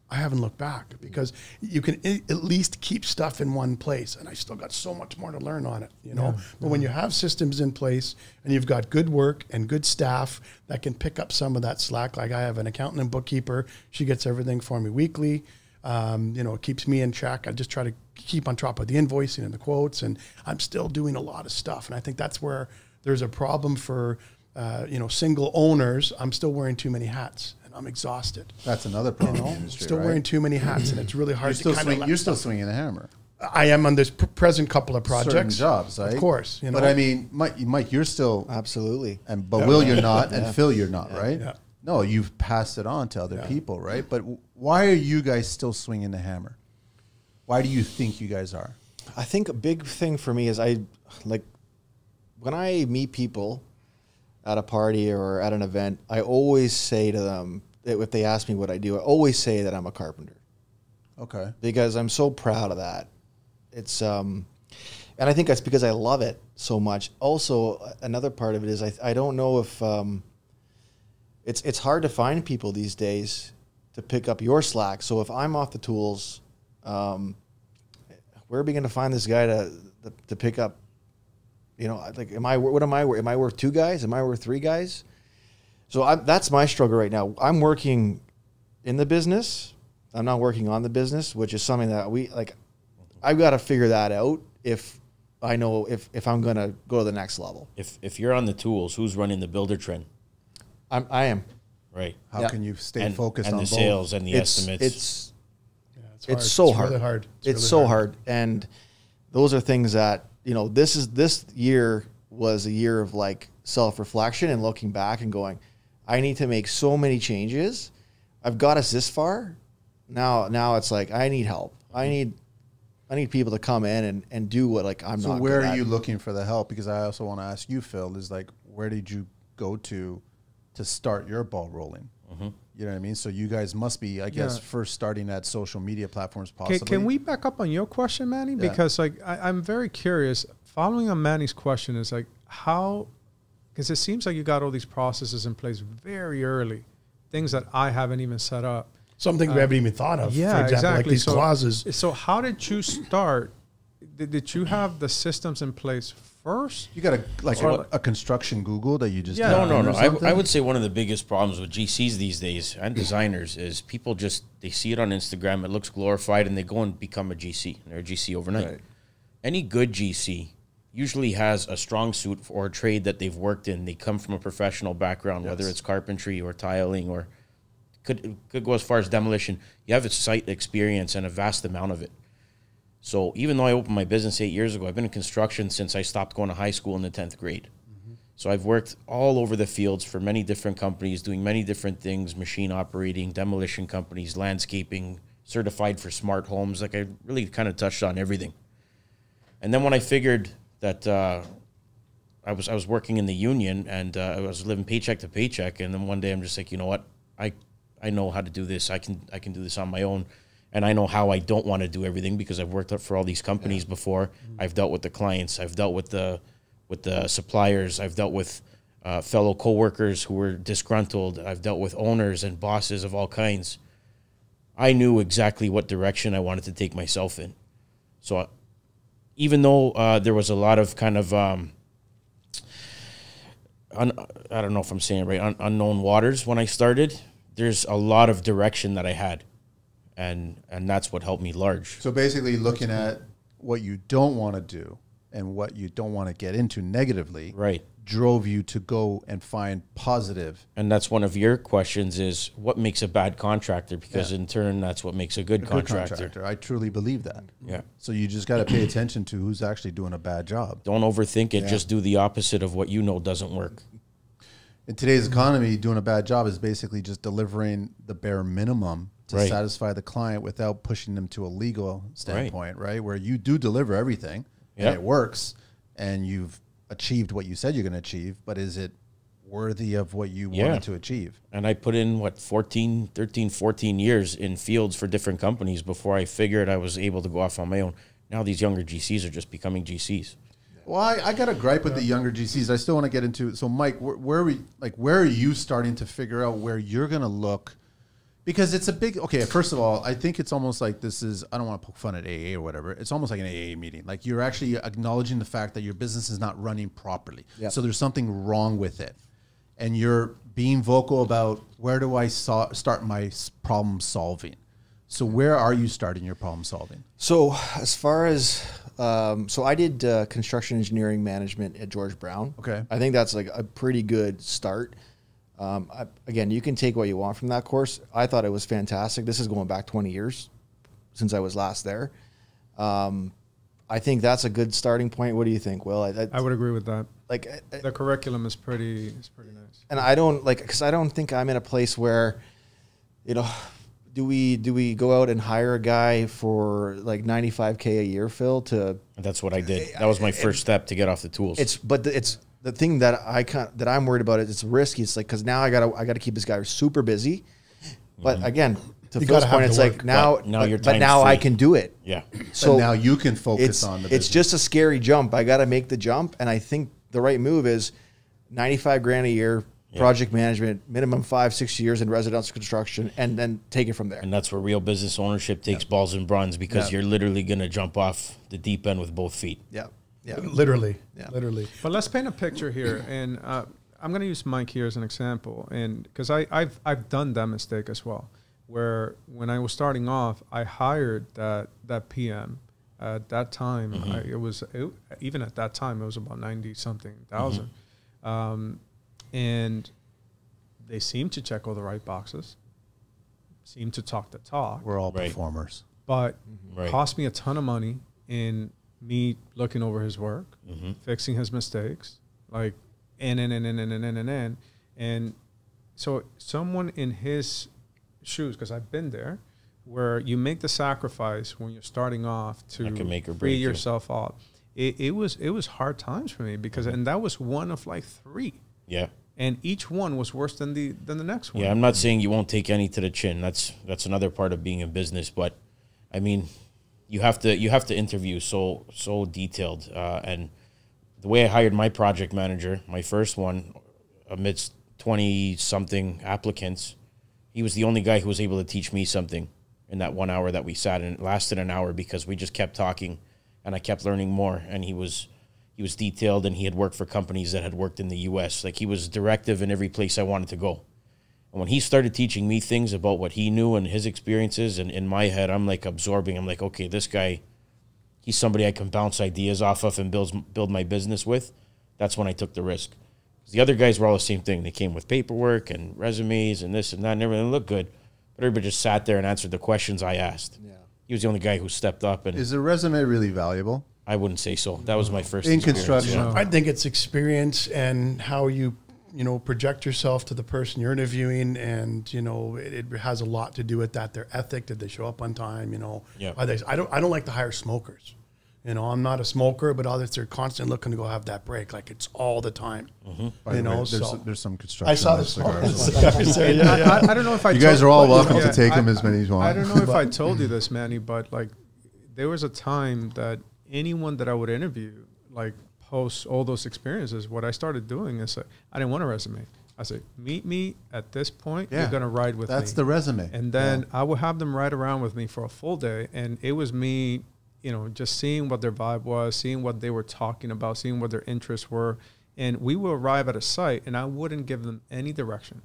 I haven't looked back, because you can at least keep stuff in one place, and I still got so much more to learn on it, you know. But when you have systems in place and you've got good work and good staff that can pick up some of that slack, like I have an accountant and bookkeeper, she gets everything for me weekly. You know, it keeps me in check. I just try to keep on top of the invoicing and the quotes, and I'm still doing a lot of stuff. And I think that's where there's a problem for, you know, single owners. I'm still wearing too many hats, and I'm exhausted. That's another problem in the industry, Still right? wearing too many hats, and it's really hard You're to still swinging the hammer. I am on this present couple of projects. Certain jobs, right? Of course. You know? But I mean, Mike, you're still... Absolutely. But Will, you're not, and Phil, you're not, right? Yeah. No, you've passed it on to other people, right? But why are you guys still swinging the hammer? Why do you think you guys are? I think a big thing for me is when I meet people at a party or at an event, I always say to them, if they ask me what I do, I always say that I'm a carpenter. Okay. Because I'm so proud of that. It's and I think that's because I love it so much. Also, another part of it is I don't know if it's hard to find people these days to pick up your slack. So if I'm off the tools, where are we going to find this guy to pick up? You know, like, am I worth 2 guys? Am I worth 3 guys? So that's my struggle right now. I'm working in the business. I'm not working on the business, which is something that I've got to figure that out if I know if I'm going to go to the next level. If you're on the tools, who's running the builder trend? I am. Right. How can you stay focused on the both? sales and the estimates? It's so hard. Really hard. It's so hard. And those are things that, you know, this year was a year of like self-reflection and looking back and going, I need to make so many changes. I've got us this far. Now it's like, I need help. I need people to come in and do what I'm not. So where good are at. you looking for the help? Because I also want to ask you, Phil, is like, where did you go to start your ball rolling? You know what I mean? So you guys must be, I guess, first starting at social media platforms possibly. Can we back up on your question, Manny? Yeah. Because like I'm very curious. Following on Manny's question is like how, because it seems like you got all these processes in place very early, things that I haven't even set up. Something we haven't even thought of. Yeah, for example, exactly. like these clauses. So how did you start? Did you have the systems in place first? You got a construction Google that you just Yeah. type No. in or something? I would say one of the biggest problems with GCs these days and designers is people they see it on Instagram, it looks glorified, and they go and become a GC. They're a GC overnight. Right. Any good GC usually has a strong suit or a trade that they've worked in. They come from a professional background, whether it's carpentry or tiling or could go as far as demolition. You have a site experience and a vast amount of it. So even though I opened my business 8 years ago, I've been in construction since I stopped going to high school in the 10th grade. So I've worked all over the fields for many different companies, doing many different things, machine operating, demolition companies, landscaping, certified for smart homes. Like I really kind of touched on everything. And then when I figured that I was working in the union and I was living paycheck to paycheck, and then one day I'm just like, you know what, I know how to do this. I can do this on my own. And I know how I don't want to do everything because I've worked for all these companies before. I've dealt with the clients. I've dealt with the suppliers. I've dealt with fellow coworkers who were disgruntled. I've dealt with owners and bosses of all kinds. I knew exactly what direction I wanted to take myself in. So even though there was a lot of kind of, I don't know if I'm saying it right, unknown waters when I started, there's a lot of direction that I had. And that's what helped me large. So basically looking at what you don't want to do and what you don't want to get into negatively drove you to go and find positive. And that's one of your questions is what makes a bad contractor? Because in turn, that's what makes a good contractor. I truly believe that. Yeah. So you just got to pay attention to who's actually doing a bad job. Don't overthink it. Just do the opposite of what you know doesn't work. In today's economy, doing a bad job is basically just delivering the bare minimum to satisfy the client without pushing them to a legal standpoint, right? Where you do deliver everything and it works and you've achieved what you said you're going to achieve, but is it worthy of what you wanted to achieve? And I put in, 14 years in fields for different companies before I figured I was able to go off on my own. Now these younger GCs are just becoming GCs. Well, I got a gripe with the younger GCs. I still want to get into. So, Mike, where are you starting to figure out where you're going to look? Because it's a big. Okay, first of all, I think it's almost like this is. I don't want to poke fun at AA or whatever. It's almost like an AA meeting. Like you're actually acknowledging the fact that your business is not running properly. Yep. So there's something wrong with it, and you're being vocal about where do I start my problem solving. So where are you starting your problem solving? So as far as so I did construction engineering management at George Brown. Okay. I think that's like a pretty good start. Again, you can take what you want from that course. I thought it was fantastic. This is going back 20 years since I was last there. I think that's a good starting point. What do you think, Will? I would agree with that. Like the curriculum is pretty nice. And I don't because I don't think I'm in a place where, you know, do we go out and hire a guy for like $95K a year, Phil? That's what I did. That was my first step to get off the tools. It's the thing that I'm worried about. It's risky. It's like because now I gotta keep this guy super busy. But again, to Phil's point, it's like now I can do it. Yeah. So now you can focus on the business. It's just a scary jump. I got to make the jump, and I think the right move is $95,000 a year. Project management, minimum 5-6 years in residential construction, and then take it from there. And that's where real business ownership takes balls and bronze because you're literally going to jump off the deep end with both feet. Yeah. Literally. Literally. But let's paint a picture here, and I'm going to use Mike here as an example, and because I've done that mistake as well, where when I was starting off, I hired that PM. At that time, even at that time, it was about 90-something thousand. And they seem to check all the right boxes, seem to talk the talk. We're all performers. But cost me a ton of money in me looking over his work, fixing his mistakes, like, and so someone in his shoes, because I've been there, where you make the sacrifice when you're starting off to free yourself up. It was hard times for me because, and that was one of like 3. Yeah. and each one was worse than the next one. Yeah, I'm not saying you won't take any to the chin. That's another part of being in business. But I mean, you have to interview so detailed. And the way I hired my project manager, my first one, amidst 20-something applicants, he was the only guy who was able to teach me something in that 1 hour that we sat, and it lasted an hour because we just kept talking, and I kept learning more. And he was detailed, and he had worked for companies that had worked in the U.S. Like, he was directive in every place I wanted to go. And when he started teaching me things about what he knew and his experiences, and in my head, I'm like absorbing. I'm like, okay, this guy, he's somebody I can bounce ideas off of and build my business with. That's when I took the risk. The other guys were all the same thing. They came with paperwork and resumes and this and that, and everything looked good. But everybody just sat there and answered the questions I asked. Yeah. He was the only guy who stepped up. And is a resume really valuable? I wouldn't say so. That was my first in construction. Yeah. I think it's experience and how you project yourself to the person you're interviewing, and it has a lot to do with that. Their ethic, did they show up on time? Yeah. I don't like to hire smokers. I'm not a smoker, but others are constantly looking to go have that break. Like, it's all the time. Mm-hmm. There's some construction. I saw the cigars. I don't know if you guys are all welcome to take them as many as you want. I don't know if I told you this, Manny, but like, there was a time that anyone that I would interview, like, post all those experiences, what I started doing is I didn't want a resume. I said, meet me at this point. Yeah. You're going to ride with me. That's the resume. And then I would have them ride around with me for a full day. And it was me, just seeing what their vibe was, seeing what they were talking about, seeing what their interests were. And we will arrive at a site, and I wouldn't give them any direction.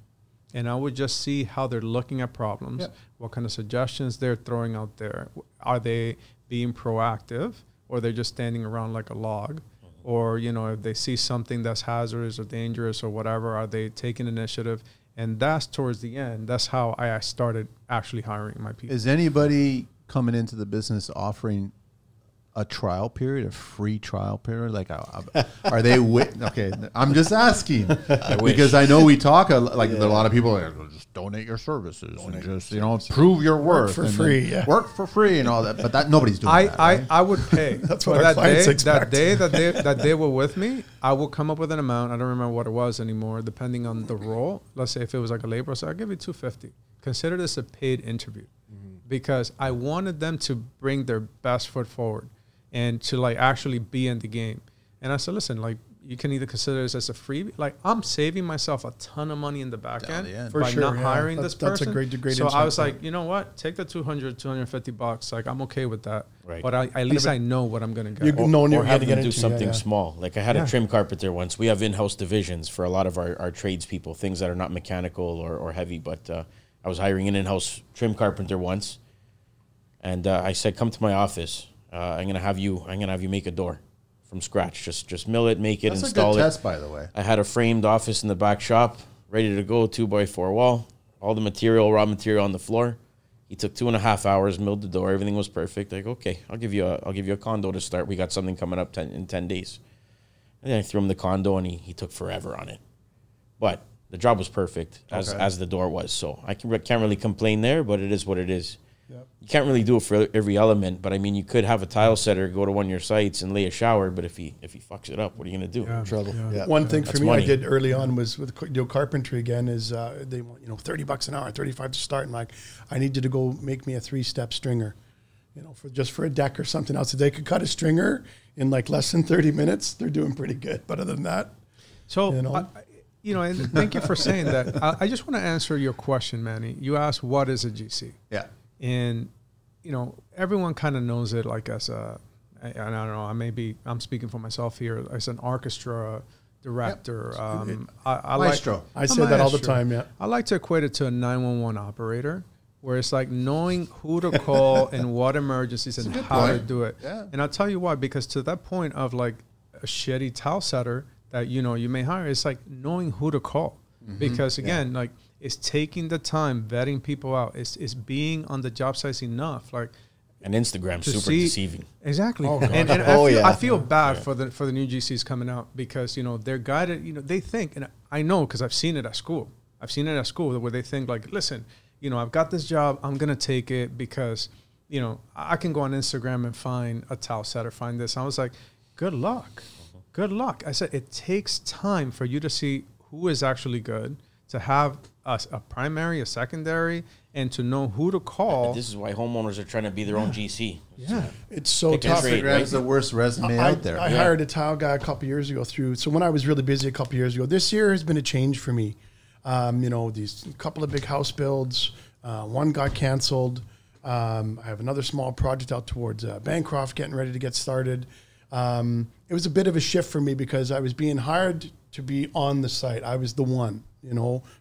And I would just see how they're looking at problems, what kind of suggestions they're throwing out there. Are they being proactive, or they're just standing around like a log? Or, if they see something that's hazardous or dangerous or whatever, are they taking initiative? And that's towards the end. That's how I started actually hiring my people. Is anybody coming into the business offering a trial period, a free trial period? Like, are they? Okay, I'm just asking because I know we talk a lot of people are like, just donate your services and just prove your worth for free, work for free and all that. But that nobody's doing that. Right? I would pay. That's what our clients expect. That they were with me, I will come up with an amount. I don't remember what it was anymore, depending on the role. Let's say if it was like a laborer, so I'll give you $250. Consider this a paid interview, because I wanted them to bring their best foot forward and to like actually be in the game. And I said, listen, like, you can either consider this as a freebie. Like, I'm saving myself a ton of money in the back end by not hiring this person. That's a great so insight. I was like, you know what? Take the $250. Like, I'm okay with that. Right. But at least I know what I'm going to get. Or have them do something small. Like, I had a trim carpenter once. We have in-house divisions for a lot of our tradespeople, things that are not mechanical or heavy. But I was hiring an in-house trim carpenter once. And I said, come to my office. I'm gonna have you make a door from scratch. Just mill it, make it, That's install a good it. test, by the way. I had a framed office in the back shop, ready to go, 2x4 wall, all the raw material on the floor. He took 2.5 hours, milled the door, everything was perfect. Like, okay, I'll give you a condo to start. We got something coming up in 10 days. And then I threw him the condo, and he took forever on it. But the job was perfect as the door was. So I can't really complain there, but it is what it is. Yep. You can't really do it for every element, but I mean, you could have a tile setter go to one of your sites and lay a shower, but if he fucks it up, what are you going to do? Yeah. Trouble. Yeah. One thing for me money. I did early on was with carpentry again is they want $30 an hour, $35 to start, and like, I need you to go make me a 3-step stringer, for a deck or something else. If they could cut a stringer in like less than 30 minutes, they're doing pretty good. But other than that, and thank you for saying that. I just want to answer your question, Manny. You asked, what is a GC? Yeah. And, everyone kind of knows it like as I don't know, I'm speaking for myself here, as an orchestra director. Yep. Maestro. I say that all the time, yeah. I like to equate it to a 911 operator, where it's like knowing who to call and what emergencies and how to do it. Yeah. And I'll tell you why, because to that point of like a shitty tile setter that, you may hire, it's like knowing who to call. Mm-hmm. Because again, like, it's taking the time, vetting people out. It's being on the job sites enough. Like, and Instagram's super deceiving. Exactly. Oh, and I feel bad for the new GCs coming out, because, they're guided, they think, and I know because I've seen it at school. Where they think like, listen, I've got this job, I'm going to take it because, I can go on Instagram and find a tile setter, find this. I was like, good luck. Good luck. I said, it takes time for you to see who is actually good, to have a primary, a secondary, and to know who to call. This is why homeowners are trying to be their own GC. Yeah. It's so tough. Instagram's the worst resume out there. I hired a tile guy a couple years ago so when I was really busy a couple years ago, this year has been a change for me. These couple of big house builds, one got canceled. I have another small project out towards Bancroft getting ready to get started. It was a bit of a shift for me because I was being hired to be on the site. I was the one,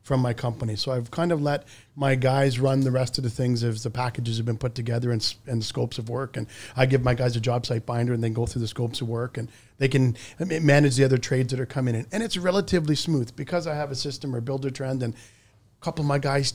from my company. So I've kind of let my guys run the rest of the things as the packages have been put together and the scopes of work. And I give my guys a job site binder and then go through the scopes of work, and they can manage the other trades that are coming in. And it's relatively smooth because I have a system or builder trend, and a couple of my guys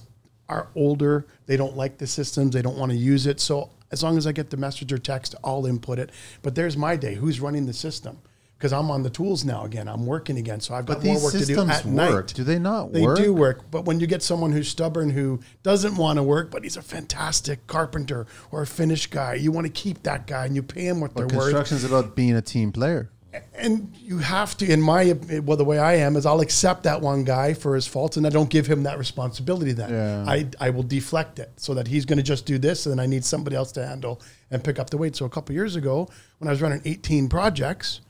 are older. They don't like the systems. They don't want to use it. So as long as I get the message or text, I'll input it. But there's my day. Who's running the system? Because I'm on the tools now again. I'm working again. So I've got more work to do at night. Do they not work? They do work. But when you get someone who's stubborn, who doesn't want to work, but he's a fantastic carpenter or a finish guy, you want to keep that guy and you pay him what they're worth. Construction's about being a team player. And you have to, the way I am is I'll accept that one guy for his faults, and I don't give him that responsibility then. Yeah. I will deflect it so that he's going to just do this, and then I need somebody else to handle and pick up the weight. So a couple of years ago, when I was running 18 projects,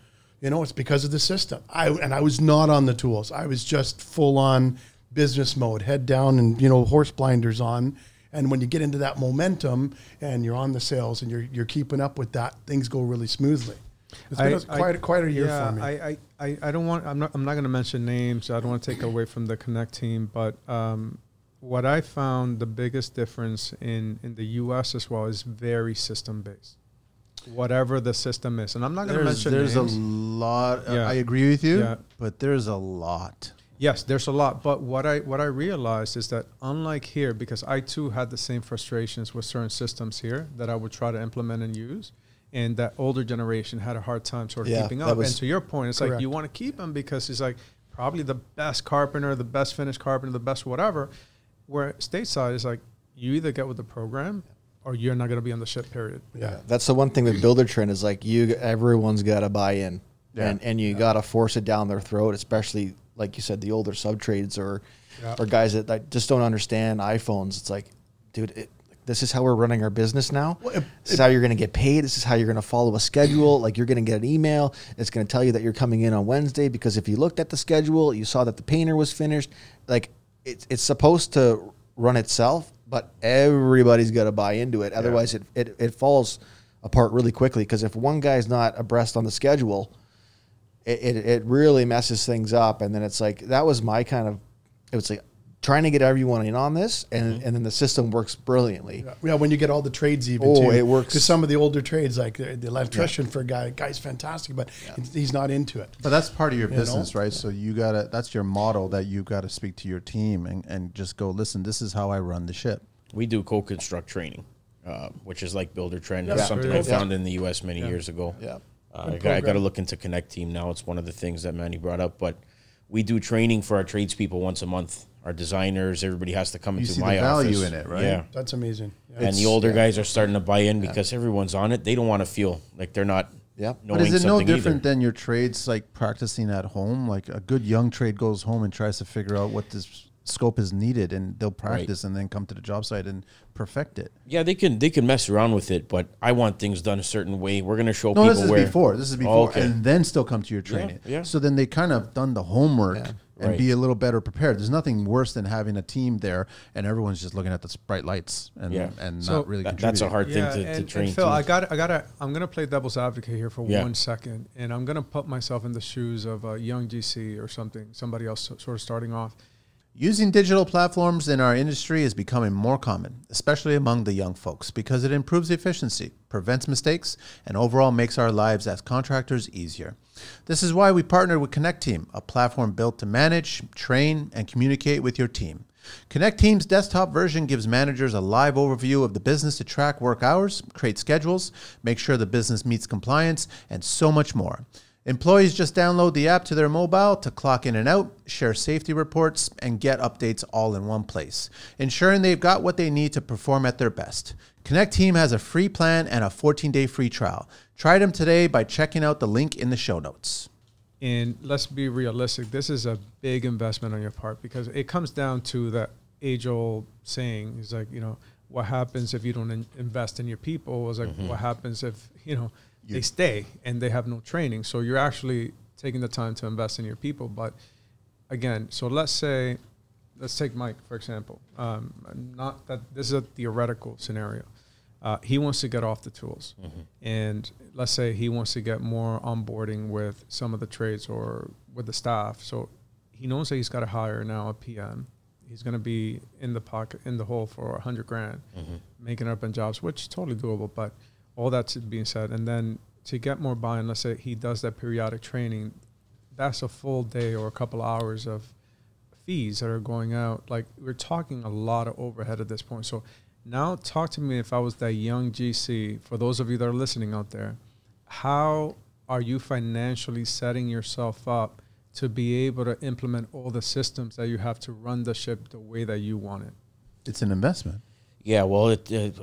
it's because of the system. I was not on the tools. I was just full on business mode, head down and, horse blinders on. And when you get into that momentum and you're on the sales and you're keeping up with that, things go really smoothly. It's been quite a year for me. I don't want. I'm not going to mention names. I don't want to take away from the Connecteam, but what I found the biggest difference in the U.S. as well is very system based. Whatever the system is, and I'm not going to mention names. There's a lot. I agree with you, but there's a lot. Yes, there's a lot. But what I realized is that unlike here, because I too had the same frustrations with certain systems here that I would try to implement and use. And that older generation had a hard time sort of keeping up. And to your point, it's correct. Like you want to keep him because he's like probably the best carpenter, the best finished carpenter, the best whatever. Where stateside is like you either get with the program or you're not going to be on the ship, period. Yeah, that's the one thing with builder trend is like everyone's got to buy in, and you got to force it down their throat, especially like you said, the older sub trades or guys that just don't understand iPhones. It's like, dude. This is how we're running our business now. This is how you're going to get paid. This is how you're going to follow a schedule. Like you're going to get an email. It's going to tell you that you're coming in on Wednesday because if you looked at the schedule, you saw that the painter was finished. Like it's supposed to run itself, but everybody's got to buy into it. Otherwise, it falls apart really quickly because if one guy's not abreast on the schedule, it really messes things up. And then it's like that was my kind of – it was like – trying to get everyone in on this, and then the system works brilliantly. Yeah, when you get all the trades even too. It works. Because some of the older trades, like the electrician for a guy's fantastic, but he's not into it. But that's part of your business, right? So you gotta, that's your model that you got to speak to your team and just go, listen, this is how I run the ship. We do co-construct training, which is like builder trend. It's something I found in the U.S. many years ago. Yeah. I got to look into Connecteam now. It's one of the things that Manny brought up, but we do training for our tradespeople once a month. Our designers, everybody has to come into my office. You see the value in it, right? Yeah. That's amazing. Yeah. And the older guys are starting to buy in because everyone's on it. They don't want to feel like they're not knowing something But is it no different than your trades like practicing at home? Like a good young trade goes home and tries to figure out what this scope is needed, and they'll practice and then come to the job site and perfect it. Yeah, they can mess around with it, but I want things done a certain way. We're going to show people where. This is before, and then still come to your training. Yeah. So then they kind of done the homework. And be a little better prepared. There's nothing worse than having a team there and everyone's just looking at the bright lights and not really contributing. That's a hard thing to train. And Phil, I'm gonna play devil's advocate here for 1 second, and I'm gonna put myself in the shoes of a young GC or somebody else sort of starting off. Using digital platforms in our industry is becoming more common, especially among the young folks, because it improves efficiency, prevents mistakes, and overall makes our lives as contractors easier. This is why we partnered with Connecteam, a platform built to manage, train, and communicate with your team. Connecteam's desktop version gives managers a live overview of the business to track work hours, create schedules, make sure the business meets compliance, and so much more. Employees just download the app to their mobile to clock in and out, share safety reports, and get updates all in one place, ensuring they've got what they need to perform at their best. Connecteam has a free plan and a 14-day free trial. Try them today by checking out the link in the show notes. And let's be realistic. This is a big investment on your part, because it comes down to that age-old saying. It's like, what happens if you don't invest in your people? It's like, what happens if, they stay and they have no training? So you're actually taking the time to invest in your people. But again, so let's take Mike, for example. Not that this is a theoretical scenario. He wants to get off the tools. And let's say he wants to get more onboarding with some of the trades or with the staff. So he knows that he's got to hire now a PM. He's going to be in the hole for $100,000, making it up in jobs, which is totally doable. But all that's being said, and then to get more buy-in, let's say he does that periodic training, that's a full day or a couple hours of fees that are going out. Like, we're talking a lot of overhead at this point. So now talk to me, if I was that young GC, for those of you that are listening out there, how are you financially setting yourself up to be able to implement all the systems that you have to run the ship the way that you want it? It's an investment. Yeah, well,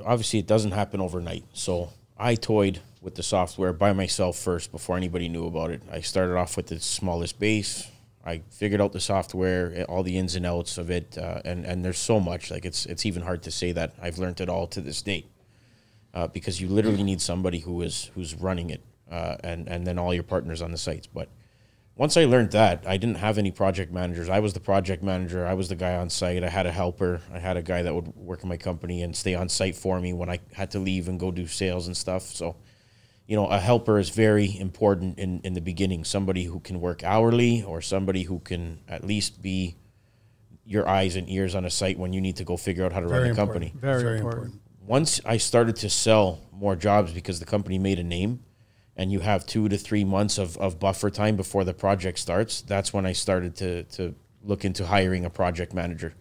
obviously it doesn't happen overnight. So I toyed with the software by myself first before anybody knew about it. I started off with the smallest base. I figured out the software, all the ins and outs of it, and there's so much. Like, it's even hard to say that I've learned it all to this date, because you literally need somebody who's running it, and then all your partners on the sites. But once I learned that, I didn't have any project managers. I was the project manager. I was the guy on site. I had a helper. I had a guy that would work in my company and stay on site for me when I had to leave and go do sales and stuff. So, a helper is very important in the beginning. Somebody who can work hourly, or somebody who can at least be your eyes and ears on a site when you need to go figure out how to run a company. Very important. Once I started to sell more jobs because the company made a name, and you have 2 to 3 months of buffer time before the project starts, that's when I started to look into hiring a project manager.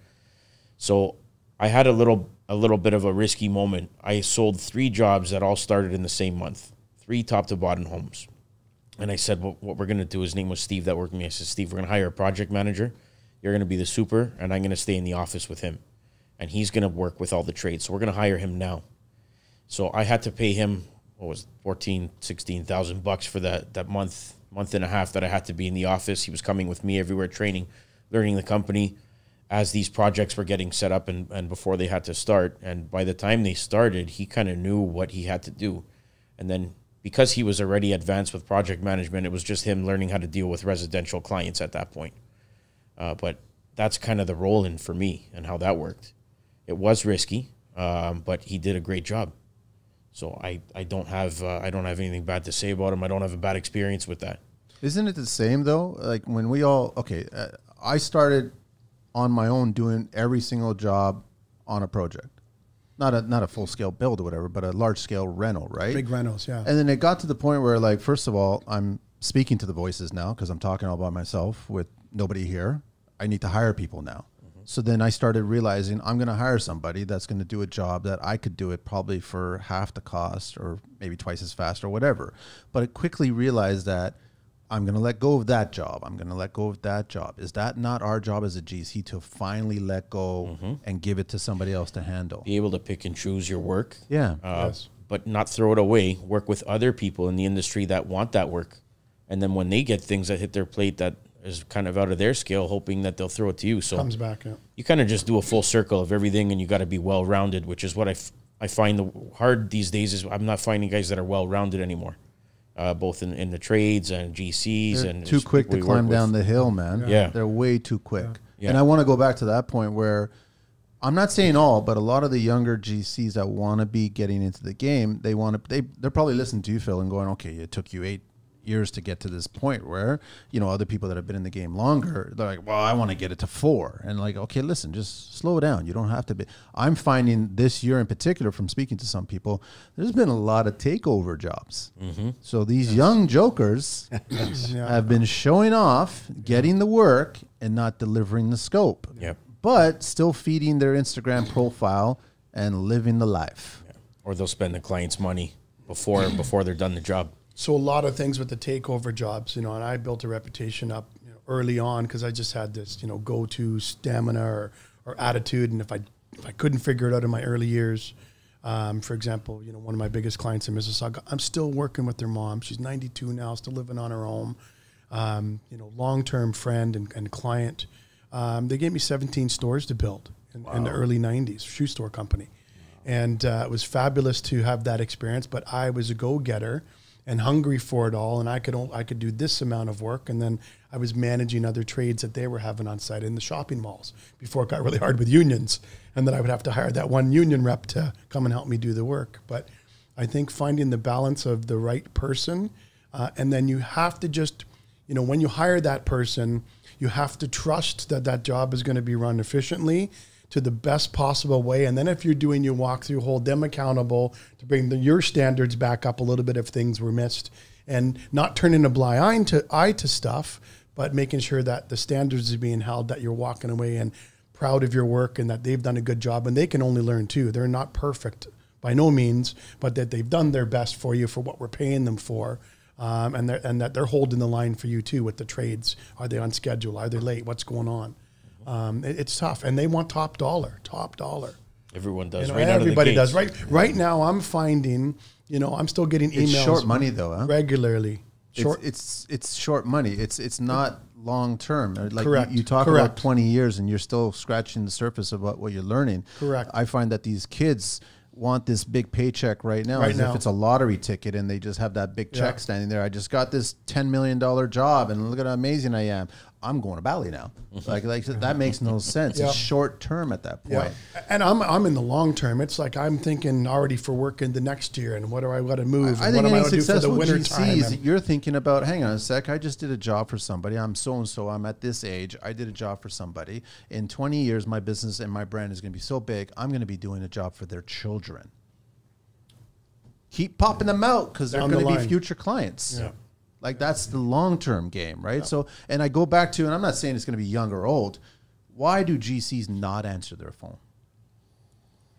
So I had a little bit of a risky moment. I sold 3 jobs that all started in the same month, 3 top to bottom homes. And I said, what we're going to do, his name was Steve that worked with me. I said, Steve, we're going to hire a project manager. You're going to be the super, and I'm going to stay in the office with him. And he's going to work with all the trades. So we're going to hire him now. So I had to pay him, $14,000-16,000 for that month and a half that I had to be in the office. He was coming with me everywhere, training, learning the company as these projects were getting set up and before they had to start. And by the time they started, he kind of knew what he had to do. And then because he was already advanced with project management, it was just him learning how to deal with residential clients at that point. But that's kind of the role in for me and how that worked. It was risky, but he did a great job. So I don't have anything bad to say about him. I don't have a bad experience with that. Isn't it the same though? Like when we all I started on my own doing every single job on a project, not a full scale build or whatever, but a large scale rental, right? Big rentals, yeah. And then it got to the point where, like, first of all, I'm speaking to the voices now because I'm talking all by myself with nobody here. I need to hire people now. So then I started realizing I'm going to hire somebody that's going to do a job that I could do it probably for half the cost or maybe twice as fast or whatever. But I quickly realized that I'm going to let go of that job. I'm going to let go of that job. Is that not our job as a GC to finally let go and give it to somebody else to handle? Be able to pick and choose your work. Yeah. Yes. But not throw it away. Work with other people in the industry that want that work. And then when they get things that hit their plate that is kind of out of their scale, hoping that they'll throw it to you. So comes back, yeah. You kind of just do a full circle of everything, and you got to be well-rounded, which is what I find hard these days. Is I'm not finding guys that are well-rounded anymore, both in the trades and GCs. They're and too quick to climb down the hill, man. Yeah. They're way too quick. Yeah. And I want to go back to that point where I'm not saying all, but a lot of the younger GCs that want to be getting into the game, they're probably listening to you, Phil, and going, okay, it took you 8 years to get to this point where, other people that have been in the game longer, they're like, well, I want to get it to 4. And like, okay, listen, just slow down. You don't have to be. I'm finding this year in particular, from speaking to some people, there's been a lot of takeover jobs. So these young jokers have been showing off, getting the work, and not delivering the scope. Yep. But still feeding their Instagram profile and living the life. Yeah. Or they'll spend the client's money before they're done the job. So a lot of things with the takeover jobs, and I built a reputation up early on because I just had this, go-to stamina or attitude. And if I couldn't figure it out in my early years, for example, one of my biggest clients in Mississauga, I'm still working with their mom. She's 92 now, still living on her own. long-term friend and client. They gave me 17 stores to build in the early 90s, shoe store company. And it was fabulous to have that experience, but I was a go-getter and hungry for it all, and I could do this amount of work, and then I was managing other trades that they were having on site in the shopping malls before it got really hard with unions, and then I would have to hire that one union rep to come and help me do the work. But I think finding the balance of the right person, and then you have to just, when you hire that person, you have to trust that that job is going to be run efficiently to the best possible way. And then if you're doing your walkthrough, hold them accountable to bring your standards back up a little bit if things were missed, and not turning a blind eye to stuff, but making sure that the standards are being held, that you're walking away and proud of your work and that they've done a good job, and they can only learn too. They're not perfect by no means, but that they've done their best for you for what we're paying them for. And that they're holding the line for you too with the trades. Are they on schedule? Are they late? What's going on? It's tough, and they want top dollar. Everyone does. Everybody does. Right now, I'm finding, I'm still getting emails. It's short money though, huh? Regularly. It's short money. It's not long term. Like Correct. You talk about 20 years, and you're still scratching the surface of what you're learning. Correct. I find that these kids want this big paycheck right now, as if it's a lottery ticket, and they just have that big check standing there. I just got this $10 million job, and look at how amazing I am. I'm going to Bali now. Like that makes no sense. It's short term at that point. Yeah. And I'm in the long term. It's like I'm thinking already for work in the next year, and what do I got to move? I think what am I any going to do for the successful winter GCs, time? you're thinking about, hang on a sec, I just did a job for somebody. I'm so-and-so. I'm at this age. I did a job for somebody. In 20 years, my business and my brand is going to be so big, I'm going to be doing a job for their children. Keep popping them out because they're going to be future clients. Yeah. Like that's the long-term game, right? Yeah. So, and I go back to, and I'm not saying it's going to be young or old. Why do GCs not answer their phone?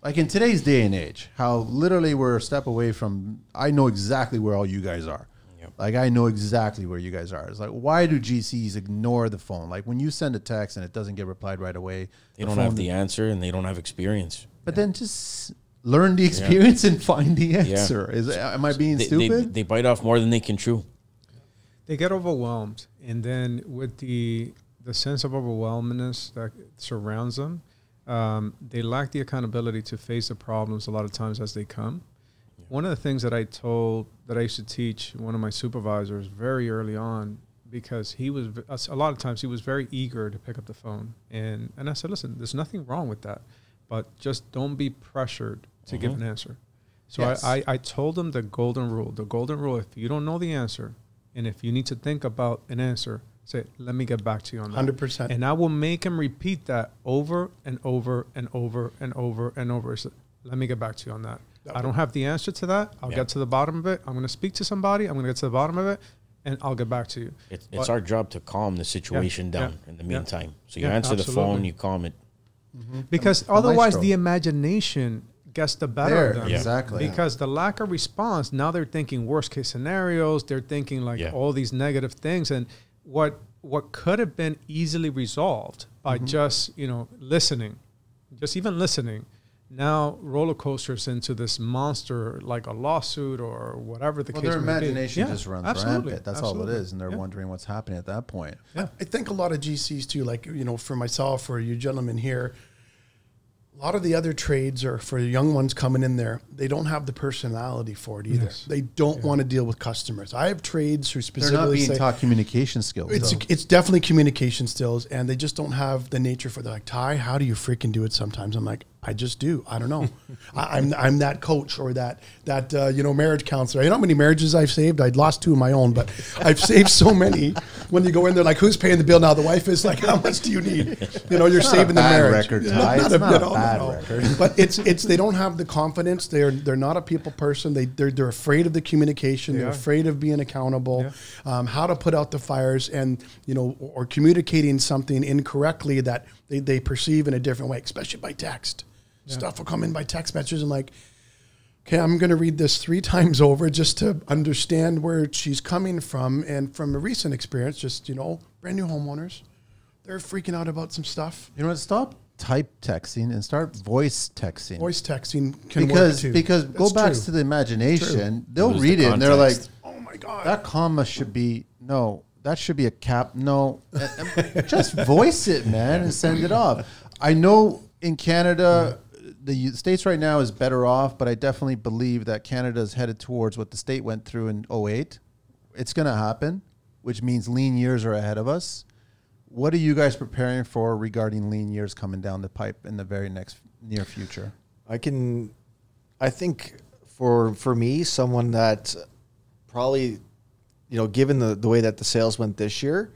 Like in today's day and age, how literally we're a step away from, I know exactly where all you guys are. Yep. Like I know exactly where you guys are. It's like, why do GCs ignore the phone? Like when you send a text and it doesn't get replied right away. They don't have the answer and they don't have experience. But then just learn the experience and find the answer. Am I being stupid? They bite off more than they can chew. They get overwhelmed, and then with the sense of overwhelmness that surrounds them, they lack the accountability to face the problems a lot of times as they come. Yeah. One of the things that I used to teach one of my supervisors very early on, because he was a lot of times he was very eager to pick up the phone, and I said, listen, there's nothing wrong with that, but just don't be pressured to give an answer. So yes. I told him the golden rule. The golden rule: if you don't know the answer, and if you need to think about an answer, say, let me get back to you on that. 100%. And I will make him repeat that over and over and over and over and over. So let me get back to you on that. I don't have the answer to that. I'll get to the bottom of it. I'm going to speak to somebody. I'm going to get to the bottom of it, and I'll get back to you. It's our job to calm the situation down in the meantime. So you answer the phone, you calm it. Mm-hmm. Because otherwise the imagination gets the better of them. Exactly. Because the lack of response, now they're thinking worst case scenarios. They're thinking like all these negative things. And what could have been easily resolved by just, listening, just even listening, now roller coasters into this monster like a lawsuit or whatever the case may be. Their imagination just runs rampant. That's all it is. And they're wondering what's happening at that point. Yeah. I think a lot of GCs too, like, for myself or you gentlemen here, a lot of the other trades or for the young ones coming in there, they don't have the personality for it either. Yes. They don't want to deal with customers. I have trades who specifically they're not being taught communication skills. It's definitely communication skills, and they just don't have the nature for. They're like, Ty, how do you freaking do it? Sometimes I'm like, I just do. I don't know. I'm that coach or that marriage counselor. You know how many marriages I've saved? I'd lost 2 of my own, but I've saved so many. When you go in there, like, who's paying the bill now? The wife is like, how much do you need? You're saving the marriage. Record, Ty. It's not a bad record. But it's they don't have the confidence. They're not a people person. They're afraid of the communication. They're afraid of being accountable. Yeah. How to put out the fires and or communicating something incorrectly that they perceive in a different way, especially by text. Stuff will come in by text messages and like, okay, I'm going to read this 3 times over just to understand where she's coming from. And from a recent experience, just, brand new homeowners, they're freaking out about some stuff. You know what? Stop type texting and start voice texting. Voice texting can work too. Because go back to the imagination. They'll read it and they're like, oh my God, that comma should be, no, That should be a cap. No, just voice it, man, and send it off. I know in Canada, the States right now is better off, but I definitely believe that Canada is headed towards what the state went through in 2008. It's going to happen, which means lean years are ahead of us. What are you guys preparing for regarding lean years coming down the pipe in the very near future? I think for me, someone that probably, given the way that the sales went this year,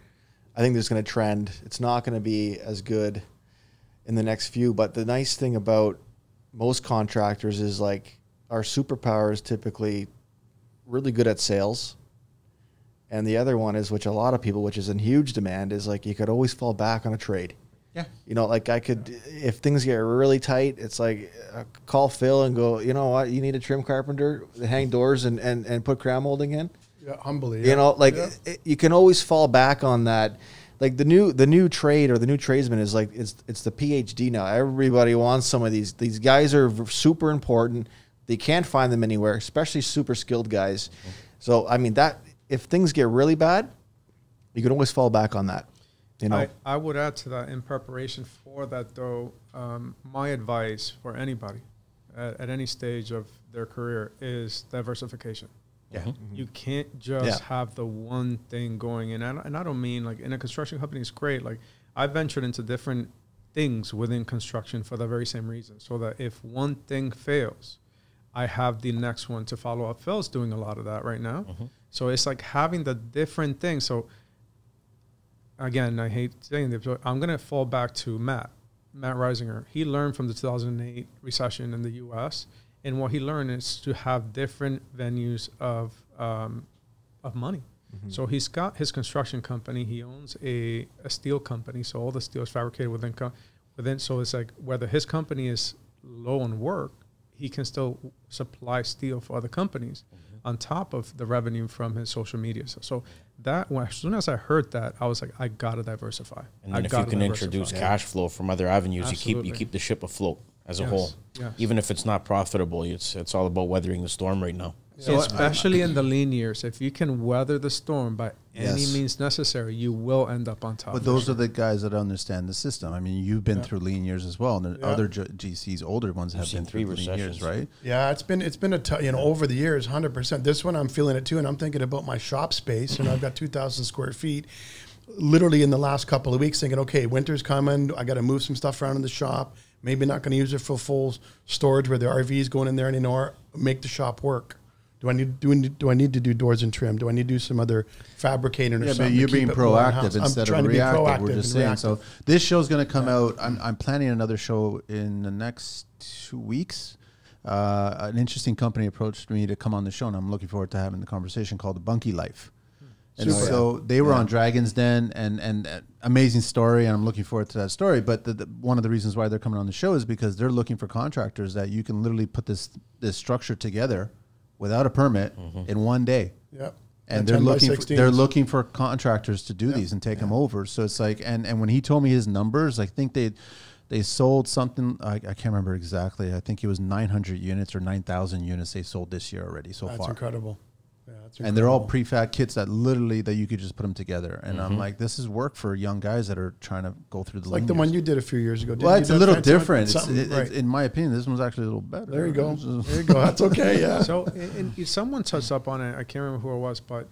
I think there's going to trend. It's not going to be as good in the next few. But the nice thing about most contractors is like our superpower is typically really good at sales. And the other one is, which a lot of people, which is in huge demand, is like you could always fall back on a trade. Yeah. Like I could, if things get really tight, it's like call Phil and go, you know what, you need a trim carpenter, hang doors and put crown molding in. Yeah, humbly. You can always fall back on that. Like the new trade or the new tradesman is like, it's the PhD now. Everybody wants some of these. These guys are super important. They can't find them anywhere, especially super skilled guys. So, I mean, that if things get really bad, you can always fall back on that. I would add to that in preparation for that, though, my advice for anybody at any stage of their career is diversification. Yeah. Mm-hmm. You can't just have the one thing going in. And I don't mean like in a construction company, it's great. Like I ventured into different things within construction for the very same reason. So that if one thing fails, I have the next one to follow up. Phil's doing a lot of that right now. Mm-hmm. So it's like having the different things. So again, I hate saying this, but I'm going to fall back to Matt Reisinger. He learned from the 2008 recession in the U.S., and what he learned is to have different venues of money. Mm-hmm. So he's got his construction company. He owns a steel company. So all the steel is fabricated within. So it's like whether his company is low on work, he can still supply steel for other companies on top of the revenue from his social media. So that, as soon as I heard that, I was like, I got to diversify. And then if you can introduce cash flow from other avenues, you keep the ship afloat as a whole. Yes. Even if it's not profitable, it's all about weathering the storm right now. So especially in the lean years, if you can weather the storm by any means necessary, you will end up on top. But those are the guys that understand the system. I mean, you've been through lean years as well, and the other GCs, older ones, have been through lean years, right? Yeah, it's been over the years, 100%. This one I'm feeling it too, and I'm thinking about my shop space, and I've got 2,000 square feet. Literally in the last couple of weeks, thinking, okay, winter's coming. I got to move some stuff around in the shop. Maybe not going to use it for full storage where the RV is going in there anymore. Make the shop work. Do I need to do doors and trim? Do I need to do some other fabricating or something? But you're being proactive instead of reactive. We're just saying. So this show's going to come out. I'm planning another show in the next 2 weeks. An interesting company approached me to come on the show, and I'm looking forward to having the conversation called The Bunkie Life. And so they were on Dragon's Den, and amazing story, and I'm looking forward to that story. But one of the reasons why they're coming on the show is because they're looking for contractors that you can literally put this structure together without a permit in one day. Yep. And they're looking for contractors to do these and take them over. So it's like, and when he told me his numbers, I think they sold something, I can't remember exactly. I think it was 900 units or 9,000 units they sold this year already so far. That's incredible. Yeah, that's incredible. And they're all prefab kits that you could just put them together. And I'm like, this is work for young guys that are trying to go through the like the one you did a few years ago. Well, it's a little different. In my opinion, this one's actually a little better. There you go. There you go. That's okay. Yeah. So someone touched up on it. I can't remember who it was, but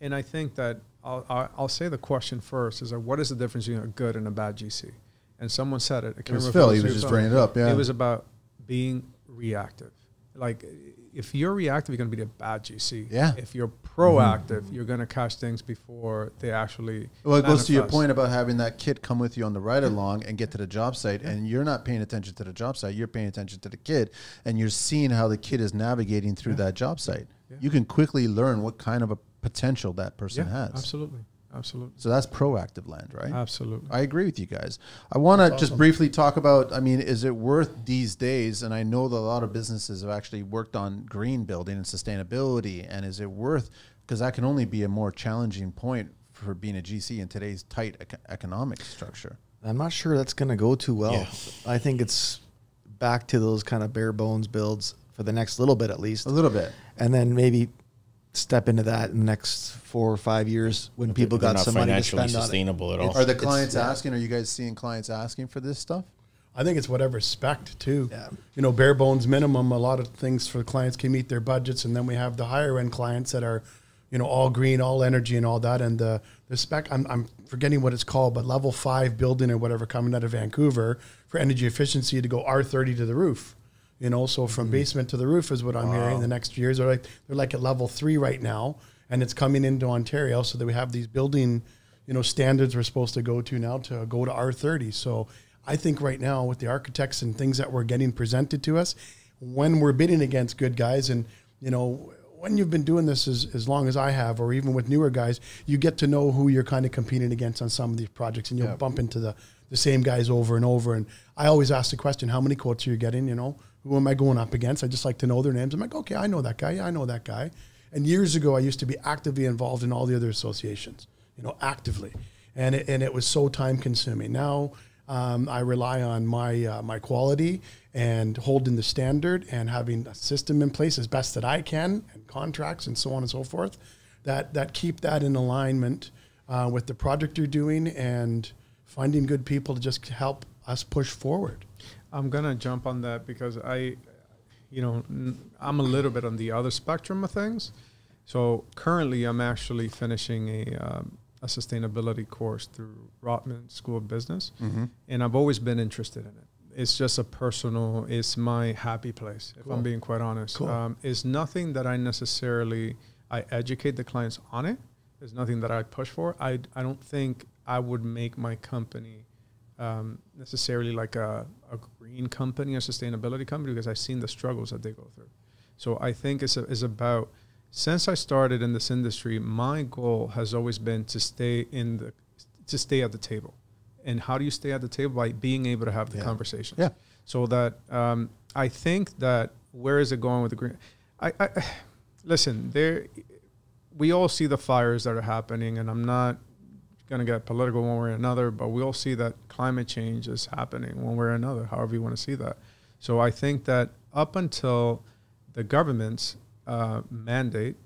and I think that I'll say the question first is what is the difference between a good and a bad GC? And someone said it. I can't remember. Phil. He was just bringing it up. Yeah. It was about being reactive. Like, if you're reactive, you're going to be a bad GC. Yeah. If you're proactive, you're going to catch things before they actually Well, it goes to your point about having that kid come with you on the ride along and get to the job site, and you're not paying attention to the job site. You're paying attention to the kid, and you're seeing how the kid is navigating through that job site. Yeah. You can quickly learn what kind of a potential that person has. Absolutely. Absolutely. So that's proactive land, right? Absolutely. I agree with you guys. I want to just briefly talk about, is it worth these days, and I know that a lot of businesses have actually worked on green building and sustainability, and is it worth, because that can only be a more challenging point for being a GC in today's tight economic structure. I'm not sure that's going to go too well. Yeah. I think it's back to those kind of bare bones builds for the next little bit at least. A little bit. And then maybe step into that in the next 4 or 5 years when people They're got not some money to financially spend on it? sustainable at all. Are the clients asking? Are you guys seeing clients asking for this stuff? I think it's whatever spec too. Yeah. You know, bare bones minimum. A lot of things for clients can meet their budgets, and then we have the higher end clients that are, you know, all green, all energy, and all that. And the spec, I'm forgetting what it's called, but level 5 building or whatever coming out of Vancouver for energy efficiency to go R30 to the roof. You know, so from basement to the roof is what I'm hearing. The next years are they're like at level 3 right now, and it's coming into Ontario, so that we have these building, you know, standards we're supposed to go to now to go to R30. So I think right now with the architects and things that we're getting presented to us, when we're bidding against good guys, and you know, when you've been doing this as long as I have, or even with newer guys, you get to know who you're kind of competing against on some of these projects, and you'll bump into the same guys over and over. And I always ask the question, how many quotes are you getting? You know, who am I going up against? I just like to know their names. I'm like, okay, I know that guy. Yeah, I know that guy. And years ago, I used to be actively involved in all the other associations, you know, actively. And it was so time consuming. Now, I rely on my quality and holding the standard and having a system in place as best that I can, and contracts and so on and so forth, that keep that in alignment with the project you're doing, and finding good people to just help us push forward. I'm going to jump on that because I'm a little bit on the other spectrum of things. So currently I'm actually finishing a sustainability course through Rotman School of Business. And I've always been interested in it. It's just it's my happy place, if I'm being quite honest. It's nothing that I educate the clients on it. It's nothing that I push for. I don't think I would make my company necessarily like a green company, a sustainability company, because I've seen the struggles that they go through. So I think it's about, since I started in this industry, my goal has always been to stay at the table. And how do you stay at the table? By being able to have the conversations. Yeah. So that I think that where is it going with the green? Listen, we all see the fires that are happening, and I'm not going to get political one way or another, but we all see that climate change is happening one way or another, however you want to see that. So I think that up until the government's mandate,